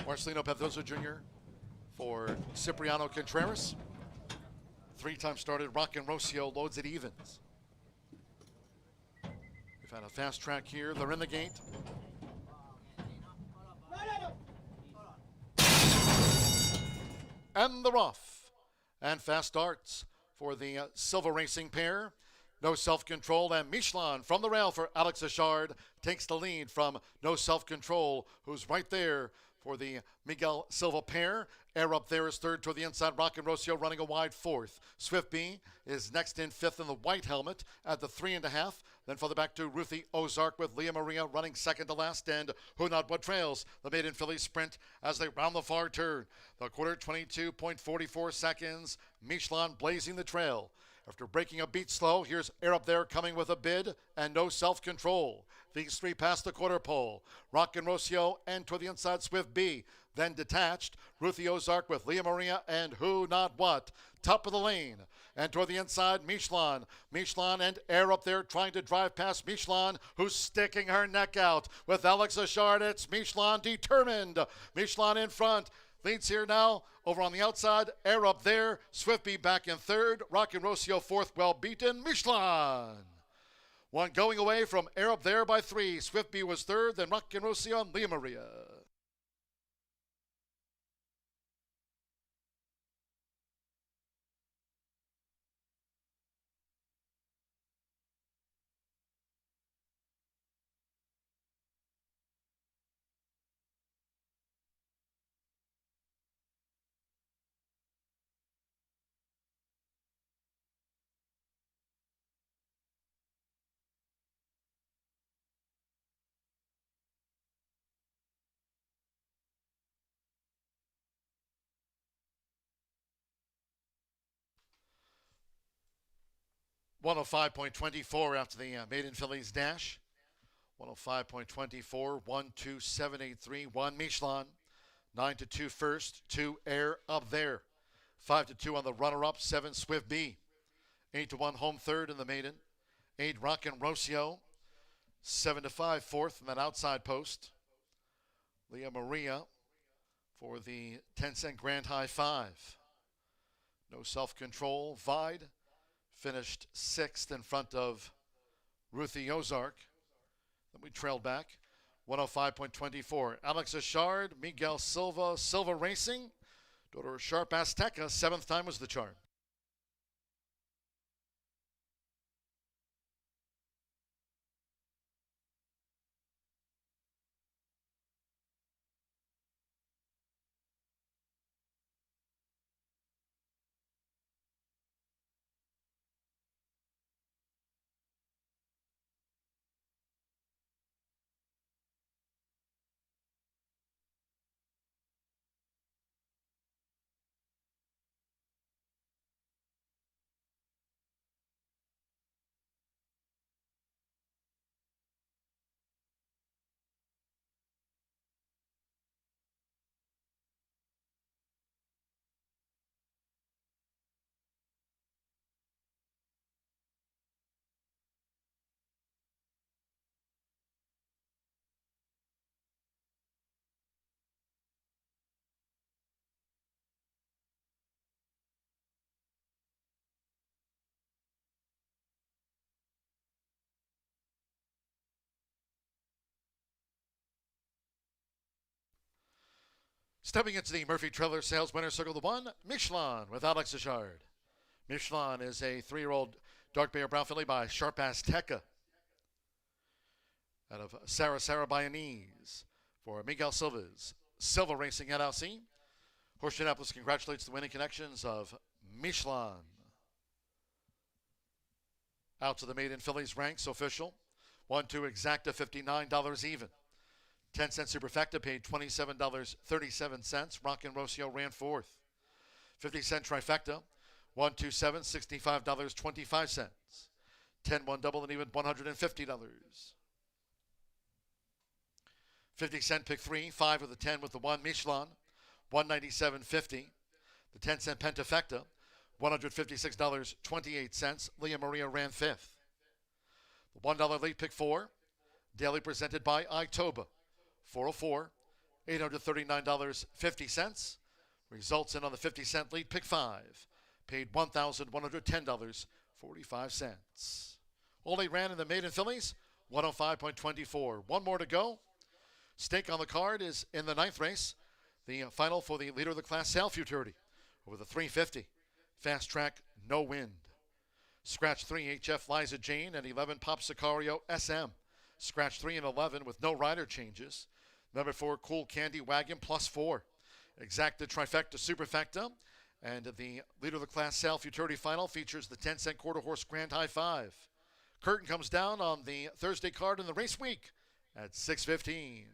Marcelino Pedroso Jr. for Cipriano Contreras. Three-time started Rockin' Rocio loads at evens. We've had a fast track here. They're in the gate. And they're off. And fast starts for the Silva Racing pair. No Self-Control, and Michelin from the rail for Alex Achard takes the lead from No Self-Control, who's right there for the Miguel Silva pair. Air Up There is third toward the inside. Rockin' Rocio running a wide fourth. Swift B is next in fifth in the white helmet at the 3.5. Then further back to Ruthie Ozark with Leah Maria running second to last. And Who Not What trails the maiden filly sprint as they round the far turn. The quarter 22.44 seconds. Michelin blazing the trail. After breaking a beat slow, here's Air Up There coming with a bid and No Self-Control. These three pass the quarter pole. Rockin' Rocio and toward the inside Swift B. Then detached, Ruthie Ozark with Leah Maria and Who Not What. Top of the lane. And toward the inside, Michelin. Michelin and Air Up There trying to drive past Michelin, who's sticking her neck out. With Alex Achard, it's Michelin determined. Michelin in front. Leads here now over on the outside. Air Up There. Swiftby back in third. Rockin' Rocio fourth. Well beaten. Michelin. One going away from Air Up There by 3. Swiftby was third. Then Rockin' Rocio and Leah Maria. $105.24 after the maiden fillies dash. 105.24, 12783, 1 Michelin, 9-2 first, 2 Air Up There, 5-2 on the runner-up, 7 Swift B, 8-1 home third in the maiden, 8 Rockin' Rocio, 7-5 fourth in that outside post. Leah Maria for the 10-cent Grand High 5. No Self-Control, Vide. Finished sixth in front of Ruthie Ozark. Then we trailed back. 105.24. Alex Achard, Miguel Silva, Silva Racing. Daughter Sharp Azteca, 7th time was the charm. Stepping into the Murphy Trailer Sales Winner Circle, the one, Michelin with Alex Achard. Michelin is a 3-year-old dark bay or brown filly by Sharp Azteca out of Sarah Bayanese for Miguel Silva's Silva Racing LLC. Horseshoe Indianapolis congratulates the winning connections of Michelin. Out to the maiden fillies ranks official. 1-2 exacta, $59 even. 10-cent superfecta paid $27.37. Rockin' Rocio ran fourth. 50-cent trifecta, 1-2-7, $65.25. 10-1 double and even $150. 50-cent pick 3, 5 with the 10 with the 1, Michelin, $197.50. The 10-cent pentafecta, $156.28. Leah Maria ran fifth. The $1 lead pick 4, daily presented by Itoba, 404, $839.50. Results in on the 50-cent lead pick 5, paid $1,110.45. All 8 ran in the maiden fillies, 105.24. One more to go. Stake on the card is in the 9th race, the final for the leader of the class, Sal Futurity, over the 350. Fast track, no wind. Scratch 3, HF Liza Jane, and 11, Pop Sicario SM. Scratch 3 and 11 with no rider changes. Number 4, Cool Candy Wagon, +4. Exacta Trifecta Superfecta. And the leader of the class, Sal Futurity final, features the 10-cent quarter horse Grand High 5. Curtain comes down on the Thursday card in the race week at 6:15.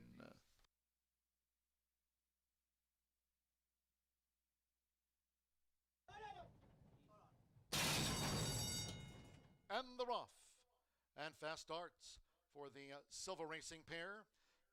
And the rough and fast starts for the Silva Racing pair.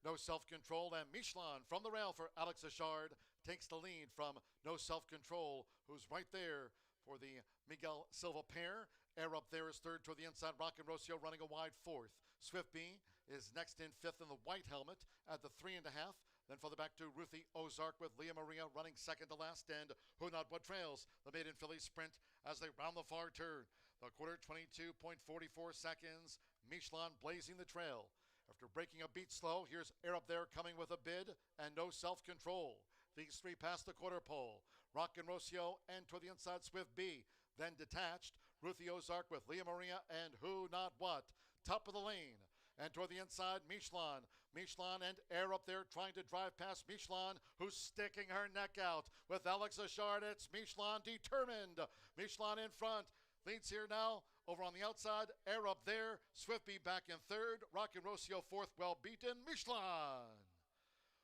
No Self-Control and Michelin from the rail for Alex Achard takes the lead from No Self-Control, who's right there for the Miguel Silva pair. Air Up There is third toward the inside. Rockin' Rocio running a wide fourth. Swift B is next in fifth in the white helmet at the 3.5. Then further back to Ruthie Ozark with Leah Maria running second to last, and Who Not What trails the maiden filly sprint as they round the far turn. The quarter, 22.44 seconds. Michelin blazing the trail. After breaking a beat slow, here's Air Up There coming with a bid and No Self-Control. These 3 past the quarter pole. Rockin' Rocio and toward the inside Swift B. Then detached, Ruthie Ozark with Leah Maria and Who Not What. Top of the lane. And toward the inside, Michelin. Michelin and Air Up There trying to drive past Michelin, who's sticking her neck out. With Alex Achard, it's Michelin determined. Michelin in front. Leads here now. Over on the outside, Air Up There. Swiftby back in third. Rockin' Rocio fourth, well beaten. Michelin.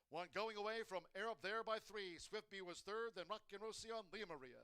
One going away from Air Up There by 3. Swiftby was third, then Rockin' Rocio and Leah Maria.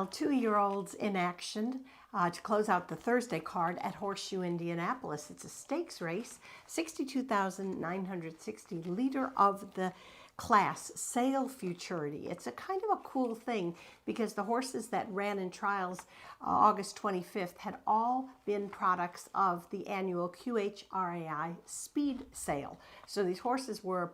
Meanwhile, 2-year-olds in action to close out the Thursday card at Horseshoe Indianapolis. It's a stakes race, 62,960, leader of the class, Sail Futurity. It's a kind of a cool thing because the horses that ran in trials August 25th had all been products of the annual QHRAI speed sale. So these horses were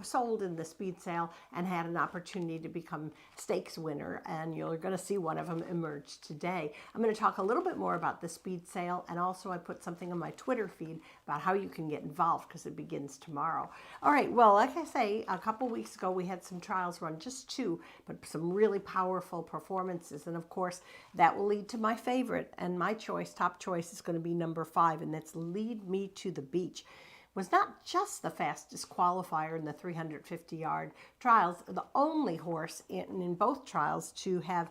sold in the speed sale and had an opportunity to become stakes winner, and you're going to see one of them emerge today. I'm going to talk a little bit more about the speed sale, and also I put something on my Twitter feed about how you can get involved because it begins tomorrow. All right, well, like I say, a couple weeks ago we had some trials run, just 2, but some really powerful performances, and of course that will lead to my favorite, and my choice, top choice, is going to be number 5, and that's Lead Me to the Beach. Was not just the fastest qualifier in the 350-yard trials, the only horse in both trials to have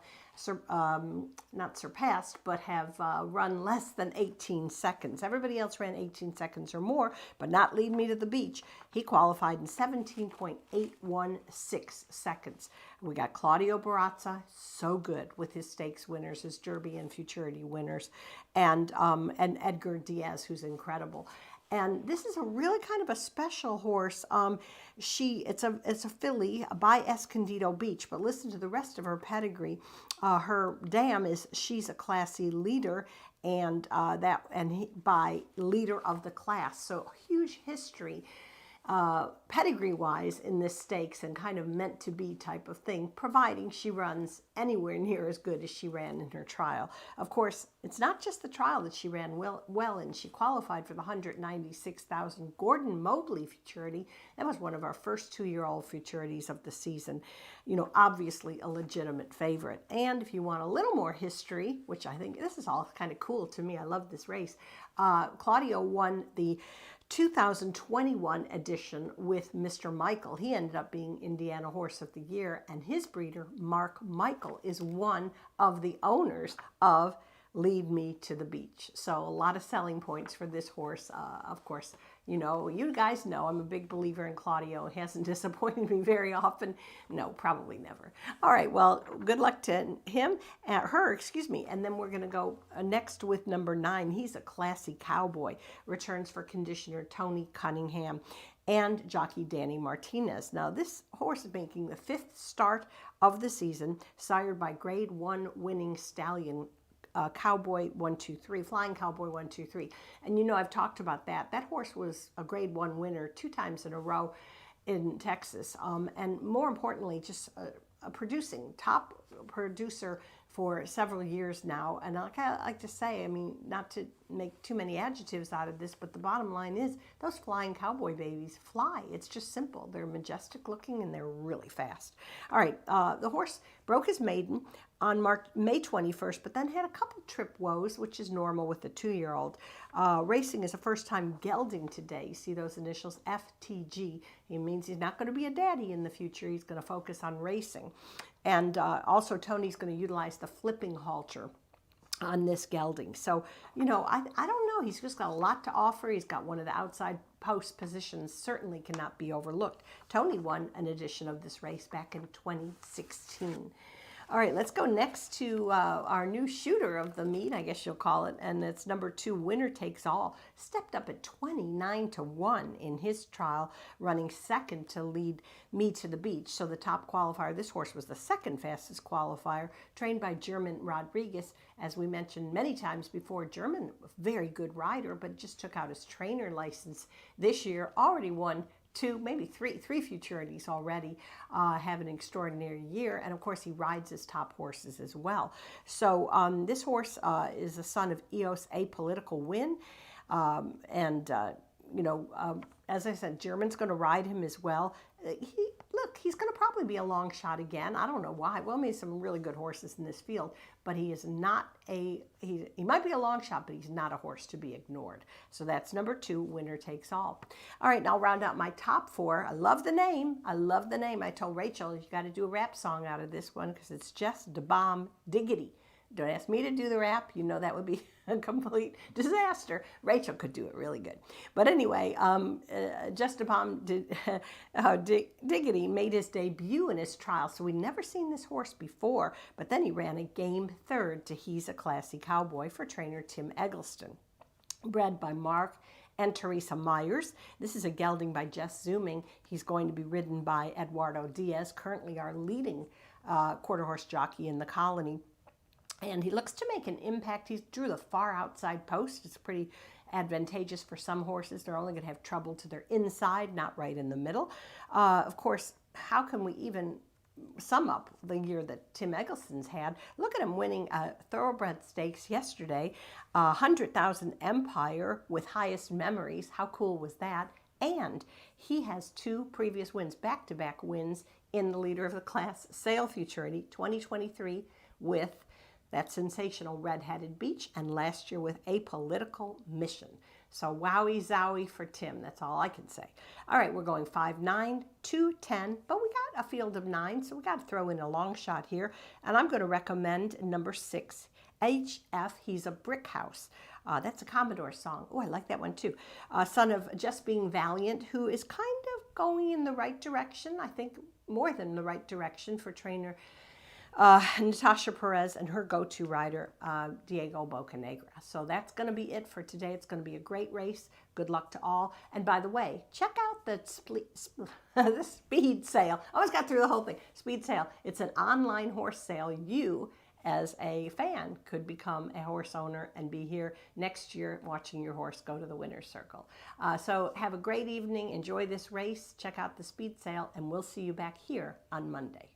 not surpassed, but have run less than 18 seconds. Everybody else ran 18 seconds or more, but not Lead Me to the Beach. He qualified in 17.816 seconds. We got Claudio Barazza, so good with his stakes winners, his Derby and Futurity winners, and Edgar Diaz, who's incredible. And this is a really kind of a special horse. It's a filly by Escondido Beach, but listen to the rest of her pedigree. Her dam is She's a Classy Leader, and by leader of the class. So huge history. Pedigree-wise in this stakes, and kind of meant to be type of thing, providing she runs anywhere near as good as she ran in her trial. Of course, it's not just the trial that she ran well in. She qualified for the 196,000 Gordon Mobley Futurity. That was one of our first 2-year-old Futurities of the season. You know, obviously a legitimate favorite. And if you want a little more history, which I think this is all kind of cool to me, I love this race. Claudio won the 2021 edition with Mr. Michael. He ended up being Indiana Horse of the Year, and his breeder, Mark Michael, is one of the owners of Lead Me to the Beach. So a lot of selling points for this horse. Of course, you know, you guys know I'm a big believer in Claudio. He hasn't disappointed me very often. No, probably never. All right, well, good luck to her, and then we're going to go next with number 9. He's a Classy Cowboy. Returns for conditioner Tony Cunningham and jockey Danny Martinez. Now, this horse is making the 5th start of the season, sired by Grade 1 winning stallion Cowboy 123, Flying Cowboy 123. And you know, I've talked about that. That horse was a Grade 1 winner 2 times in a row in Texas. And more importantly, just a top producer for several years now. And I like to say, I mean, not to make too many adjectives out of this, but the bottom line is those Flying Cowboy babies fly. It's just simple. They're majestic looking and they're really fast. All right, the horse broke his maiden on May 21st, but then had a couple trip woes, which is normal with the 2-year-old. Racing is a first time gelding today. You see those initials FTG. It means he's not going to be a daddy in the future. He's going to focus on racing. And also Tony's going to utilize the flipping halter on this gelding. So, you know, I don't know. He's just got a lot to offer. He's got one of the outside post positions, certainly cannot be overlooked. Tony won an edition of this race back in 2016. All right, let's go next to our new shooter of the meet, I guess you'll call it, and it's number 2, Winner Takes All. Stepped up at 29-1 in his trial, running second to Lead Me to the Beach. So the top qualifier, this horse was the second fastest qualifier, trained by German Rodriguez. As we mentioned many times before, German, very good rider, but just took out his trainer license this year, already won 2, maybe three Futurities already, have an extraordinary year. And of course, he rides his top horses as well. So this horse is the son of Eos Apolitical Win. As I said, German's going to ride him as well. He's going to probably be a long shot again. I don't know why. Well, maybe some really good horses in this field, but he is not he might be a long shot, but he's not a horse to be ignored. So that's number 2, Winner Takes All. All right, now I'll round out my top 4. I love the name. I told Rachel, you got to do a rap song out of this one because it's just da bomb diggity. Don't ask me to do the rap. You know that would be a complete disaster. Rachel could do it really good. But anyway, Diggity made his debut in his trial, so we'd never seen this horse before. But then he ran a game third to He's a Classy Cowboy for trainer Tim Eggleston. Bred by Mark and Teresa Myers. This is a gelding by Jess Zooming. He's going to be ridden by Eduardo Diaz, currently our leading quarter horse jockey in the colony. And he looks to make an impact. He drew the far outside post. It's pretty advantageous for some horses. They're only going to have trouble to their inside, not right in the middle. Of course, how can we even sum up the year that Tim Eggleston's had? Look at him winning a thoroughbred stakes yesterday, 100,000 Empire with Highest Memories. How cool was that? And he has 2 previous wins, back-to-back wins in the leader of the class, Sail Futurity, 2023 with that sensational Red-Headed Beach, and last year with Apolitical Mission. So wowie zowie for Tim. That's all I can say. All right, we're going 5-9, 2-10, but we got a field of 9, so we got to throw in a long shot here. And I'm going to recommend number 6, HF. He's a Brick House. That's a Commodore song. Oh, I like that one too. Son of Just Being Valiant, who is kind of going in the right direction. I think more than the right direction for trainer Natasha Perez and her go-to rider, Diego Bocanegra. So that's going to be it for today. It's going to be a great race. Good luck to all. And by the way, check out the speed sale. I almost got through the whole thing. Speed sale. It's an online horse sale. You, as a fan, could become a horse owner and be here next year watching your horse go to the winner's circle. So have a great evening. Enjoy this race. Check out the speed sale, and we'll see you back here on Monday.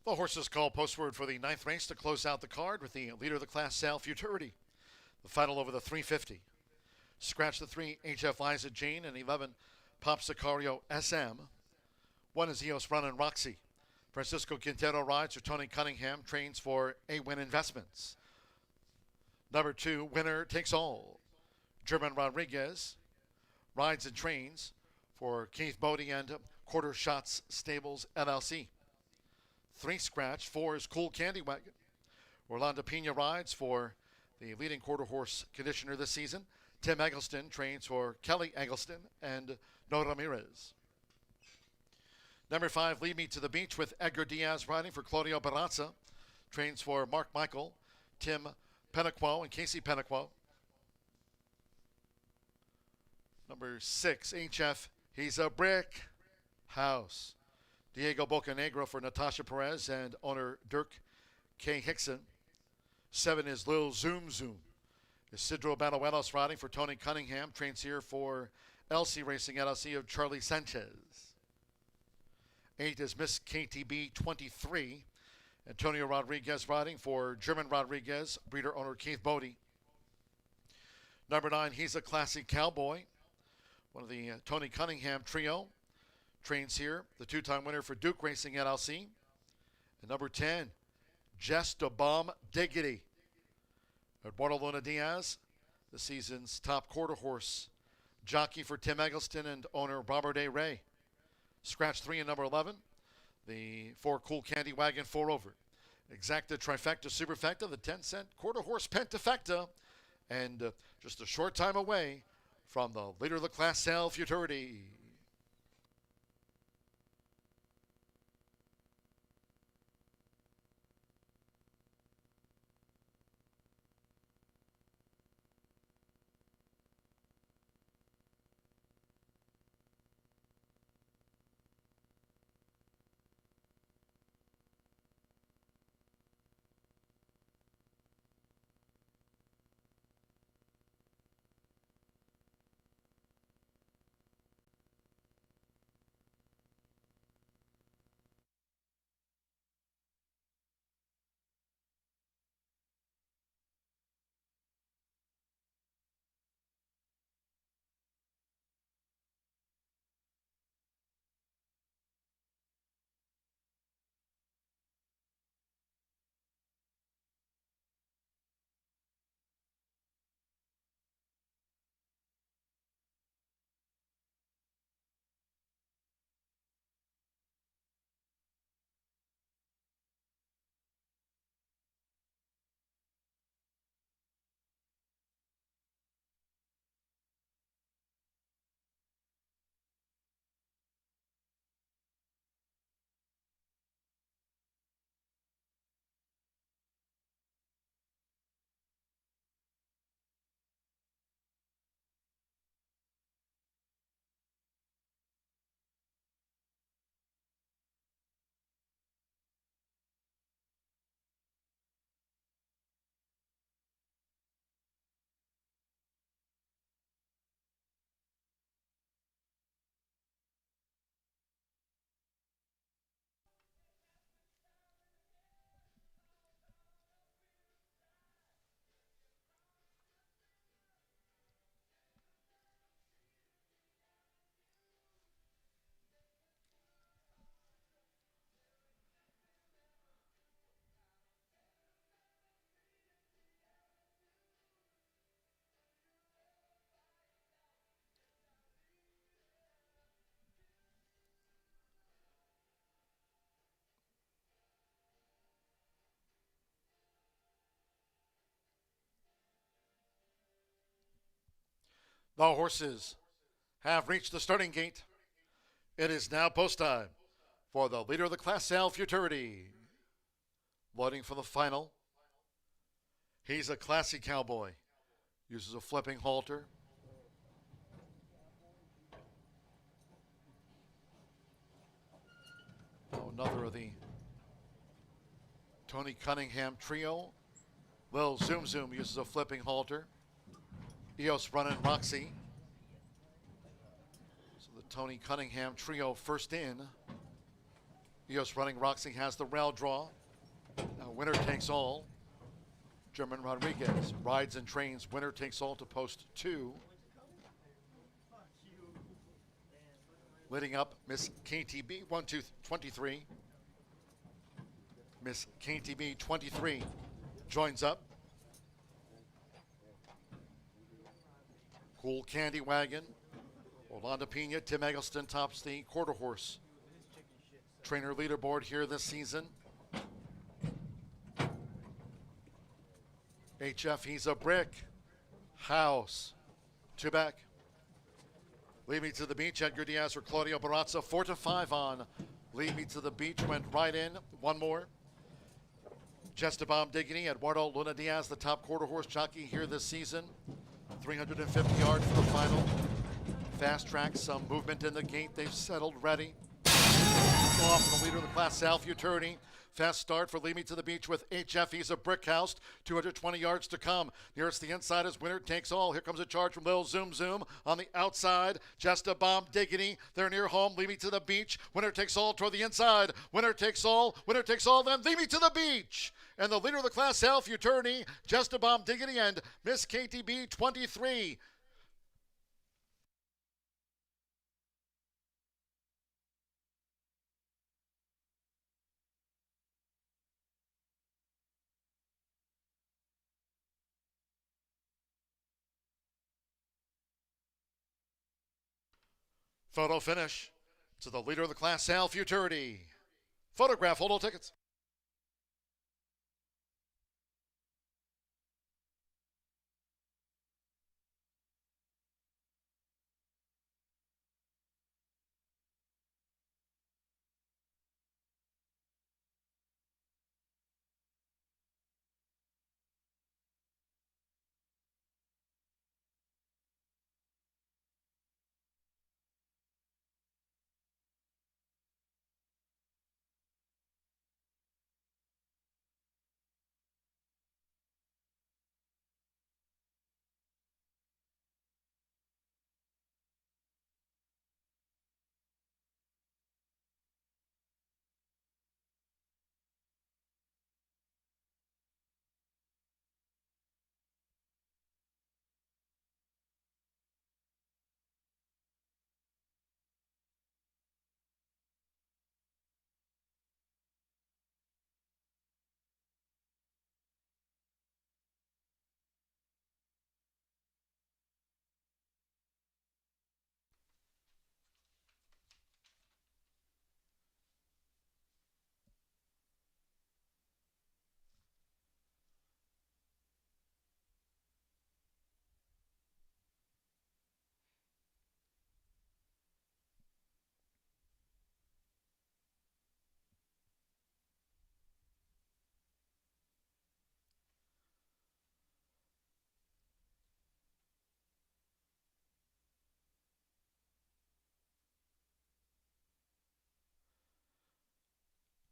The horses call postword for the ninth race to close out the card with the leader of the class, Sal Futurity. The final over the 350. Scratch the 3, HF Liza Jane, and 11, Pop Sicario SM. 1 is Eos Run and Roxy. Francisco Quintero rides for Tony Cunningham, trains for A-Win Investments. Number 2, Winner Takes All. German Rodriguez rides and trains for Keith Bodie and Quarter Shots Stables LLC. 3 scratch, 4 is Cool Candy Wagon. Orlando Pena rides for the leading quarter horse conditioner this season. Tim Eggleston trains for Kelly Eggleston and No Ramirez. Number 5, Lead Me to the Beach with Edgar Diaz riding for Claudio Barraza. Trains for Mark Michael, Tim Penequo, and Casey Penequo. Number 6, HF, He's a Brick House. Diego Bocanegra for Natasha Perez and owner Dirk K. Hickson. 7 is Lil Zoom Zoom. Isidro Banuelos riding for Tony Cunningham. Trains here for LC Racing LLC of Charlie Sanchez. 8 is Miss KTB 23. Antonio Rodriguez riding for German Rodriguez, breeder owner Keith Bodie. Number 9, He's a Classy Cowboy. One of the Tony Cunningham trio. Trains here, the 2-time winner for Duke Racing LLC. And number 10, Just a Bomb Diggity. Eduardo Luna Diaz, the season's top quarter horse jockey for Tim Eggleston and owner Robert A. Ray. Scratch 3 and number 11, the 4 Cool Candy Wagon 4 over. Exacta Trifecta Superfecta, the 10-cent quarter horse Pentafecta, and just a short time away from the leader of the class, Sal Futurity. The horses have reached the starting gate. It is now post time for the leader of the class, Sal Futurity. Loading for the final. He's a Classy Cowboy. Uses a flipping halter. Another of the Tony Cunningham trio. Lil Zoom Zoom uses a flipping halter. Eos Run and Roxy. So the Tony Cunningham trio first in. EOS Running Roxy has the rail draw. Now winner takes all. German Rodriguez rides and trains. Winner takes all to post 2. Leading up, Miss KTB 23. Miss KTB 23 joins up. Cool Candy Wagon. Orlando Pena, Tim Eggleston tops the quarter horse trainer leaderboard here this season. HF, he's a brick. House. 2 back. Lead Me to the Beach, Edgar Diaz or Claudio Barazza. 4-5 on Lead Me to the Beach. Went right in. 1 more. Just a Bomb Dignity, Eduardo Luna Diaz, the top quarter horse jockey here this season. 350 yards for the final. Fast track, some movement in the gate. They've settled ready. Off from the leader of the class, Sal Futurity. Fast start for Lead Me to the Beach with HF. He's a brick house. 220 yards to come. Nearest the inside is Winner Takes All. Here comes a charge from Lil Zoom Zoom. On the outside, Just a Bomb Diggity. They're near home. Lead Me to the Beach. Winner Takes All toward the inside. Winner Takes All. Winner Takes All. Then Lead Me to the Beach. And the leader of the class, Sal Futurity, Just a Bomb Diggity, and Miss KTB 23. Photo finish to the leader of the class, Sal Futurity. Photograph, hold all tickets.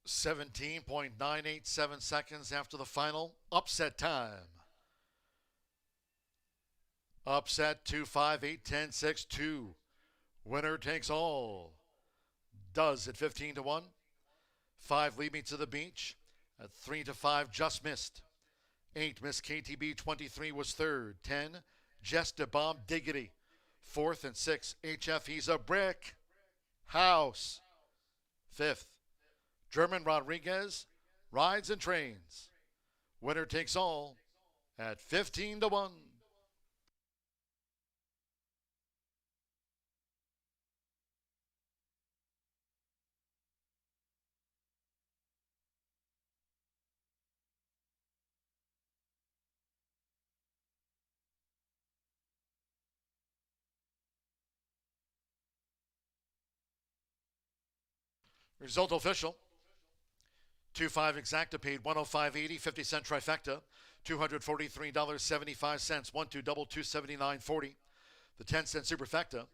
.987 seconds after the final. Upset time. Upset 2-5, 8-10, 6-2. Winner Takes All. Does at 15-1. 5 Lead Me to the Beach. At 3-5, Just Missed. 8 Miss KTB 23 was third. 10 Just a Bomb Diggity. 4th and 6 HF He's a Brick House. 5th German Rodriguez Rides and Trains. Winner Takes All at 15-1. Result official. 2-5 exacta paid $105.80, 50-cent trifecta, $243.75, 1-2 double, $279.40. The 10-cent superfecta,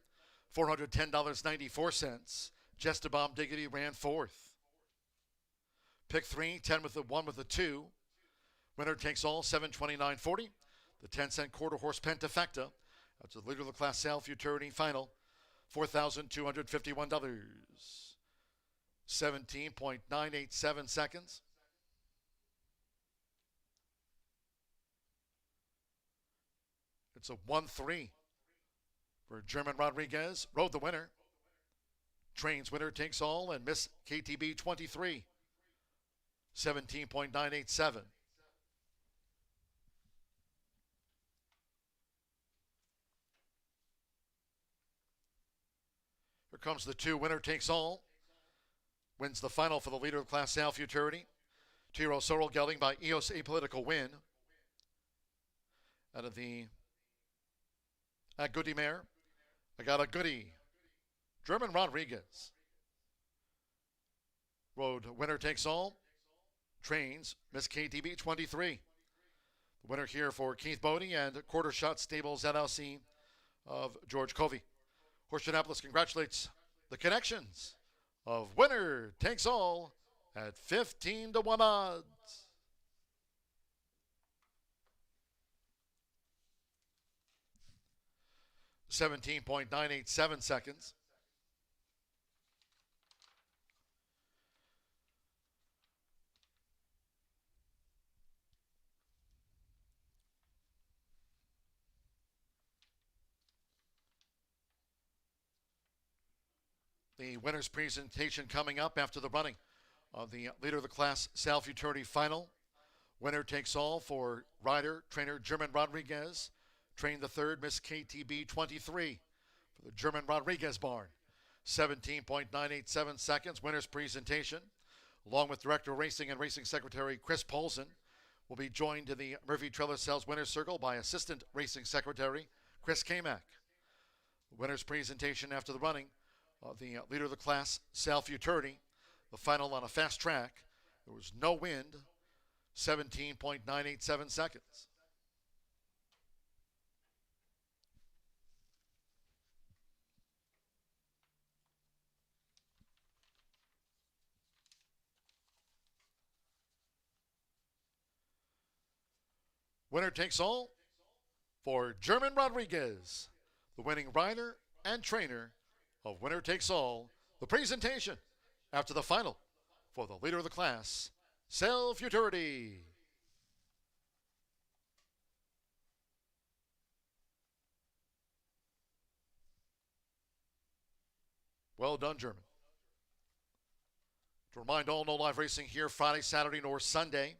$410.94. Just a Bomb Diggity ran 4th. Pick 3, 10 with the 1 with the 2. Winner Takes All, $729.40. The 10-cent quarter horse pentafecta. That's the leader of the class, Sal Futurity final, $4,251. 17.987 seconds. It's a 1-3 for German Rodriguez. Rode the winner. Trains winner takes all and Miss KTB 23. 17.987. Here comes the 2 winner takes all. Wins the final for the leader of the class, Sal Futurity. 2-year-old Sorrel gelding by EOS Apolitical Win. Out of the Goody mare, I got a Goody. German Rodriguez. Rode winner takes all. Trains Miss KTB 23. The winner here for Keith Bodie and Quarter Shot Stables LLC of George Covey. Horseshoe Indianapolis congratulates the connections of winner takes all at 15-1 odds. .987 seconds. The winner's presentation coming up after the running of the leader of the class, Sal Futurity final. Winner takes all for rider, trainer German Rodriguez. Train the third, Miss KTB 23 for the German Rodriguez barn. 17.987 seconds. Winner's presentation, along with Director of Racing and Racing Secretary Chris Polson, will be joined in the Murphy Trailer Sales Winner's Circle by Assistant Racing Secretary Chris Kamak. Winner's presentation after the running of the leader of the class, Sal Futurity. The final on a fast track. There was no wind. 17.987 seconds. Winner takes all for German Rodriguez, the winning rider and trainer of Winner Takes All. The presentation after the final for the leader of the class, Sal Futurity. Well done, German. To remind all, no live racing here Friday, Saturday, nor Sunday.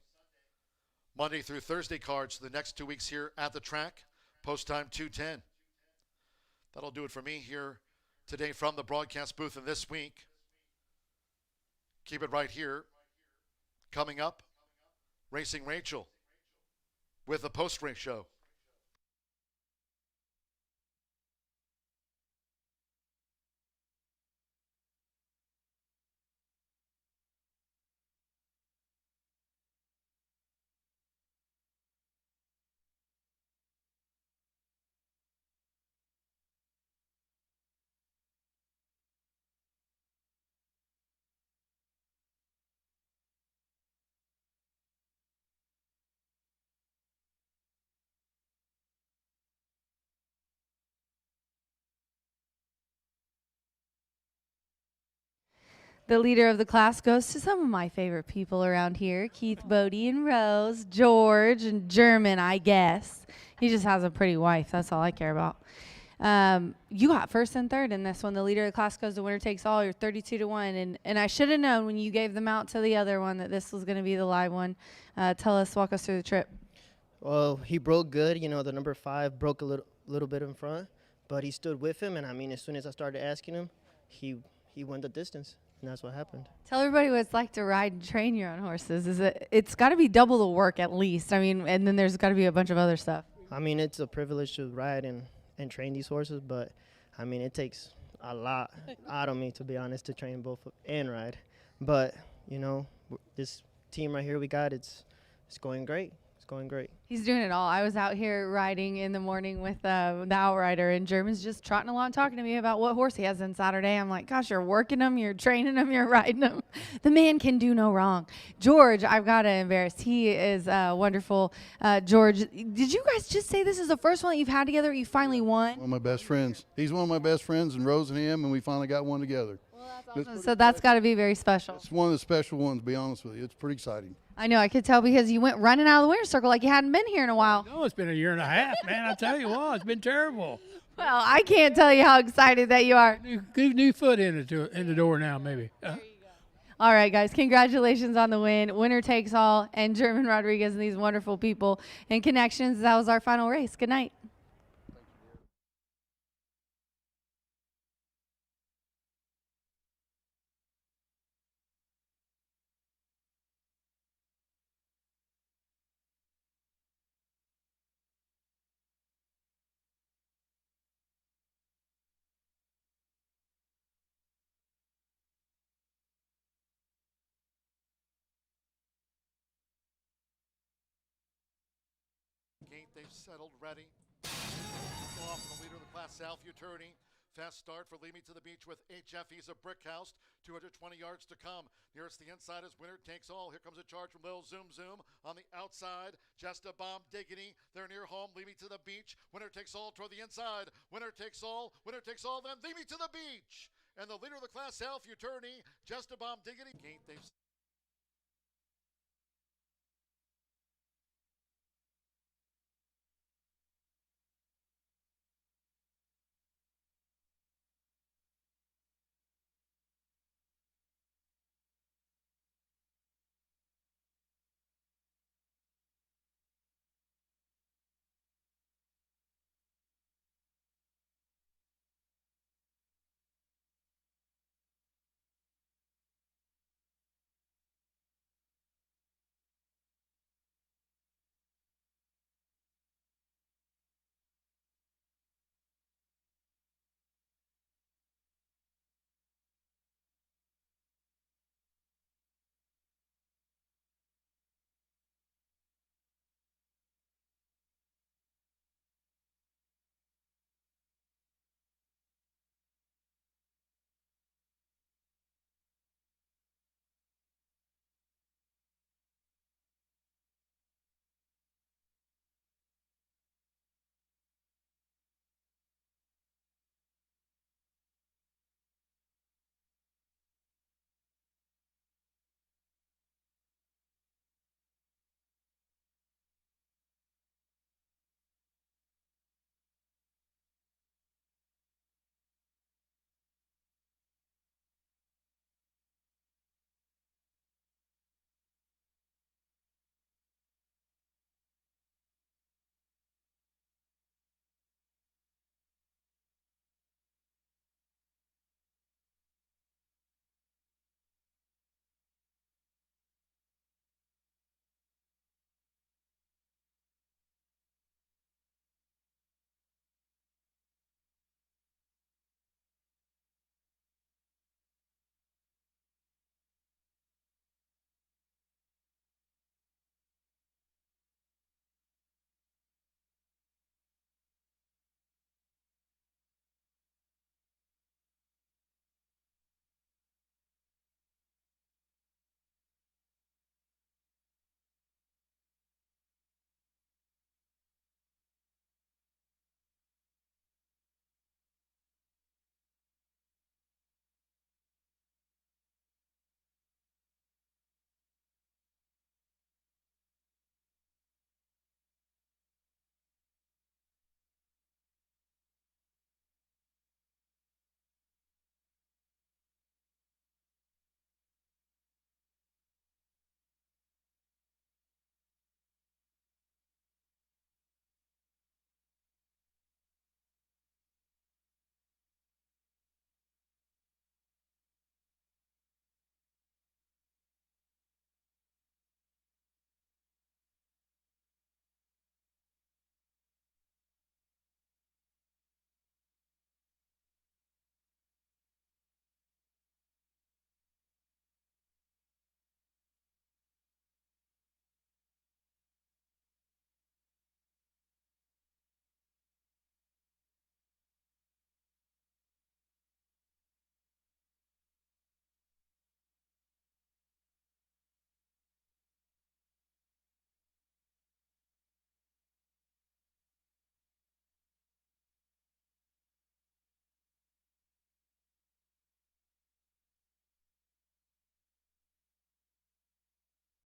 Monday through Thursday cards the next 2 weeks here at the track. Post time 2:10. That'll do it for me here today from the broadcast booth. And this week, keep it right here. Coming up, Racing Rachel with the post-race show. The leader of the class goes to some of my favorite people around here, Keith Bodie and Rose, George, and German, I guess. He just has a pretty wife. That's all I care about. You got first and third in this one. The leader of the class goes to winner takes all. You're 32-1. And I should have known when you gave them out to the other one that this was going to be the live one. Walk us through the trip. Well, he broke good. You know, the number 5 broke a little bit in front, but he stood with him. And, I mean, as soon as I started asking him, he went the distance. And that's what happened. Tell everybody what it's like to ride and train your own horses. It's got to be double the work at least. I mean, and then there's got to be a bunch of other stuff. I mean, it's a privilege to ride and train these horses, but, I mean, it takes a lot out of me, to be honest, to train both and ride. But, you know, this team right here we got, it's going great. It's going great. He's doing it all. I was out here riding in the morning with the outrider, and German's just trotting along talking to me about what horse he has in Saturday. I'm like, gosh, you're working him, you're training him, you're riding him. The man can do no wrong. George, I've got to embarrass. He is wonderful. George, did you guys just say this is the first one that you've had together? You finally won? One of my best friends. He's one of my best friends, and Rose and him, and we finally got one together. Well, Awesome. So that's got to be very special. It's one of the special ones, to be honest with you. It's pretty exciting. I know. I could tell because you went running out of the winner's circle like you hadn't been here in a while. No, it's been a year and a half, man. I tell you what, it's been terrible. Well, I can't tell you how excited that you are. New foot in the door now, maybe. All right, guys, congratulations on the win. Winner takes all, and German Rodriguez and these wonderful people and connections. That was our final race. Good night. Gate, they've settled, ready. Off from the leader of the class, Alf Uterni. Fast start for Lead Me to the Beach with HF. He's a brick house. 220 yards to come. Nearest the inside is Winner Takes All. Here comes a charge from Lil Zoom Zoom on the outside. Just a Bomb Diggity. They're near home. Lead Me to the Beach. Winner Takes All toward the inside. Winner Takes All. Winner Takes All. Then Lead Me to the Beach. And the leader of the class, Alf Uterni. Just a Bomb Diggity. Gate, they've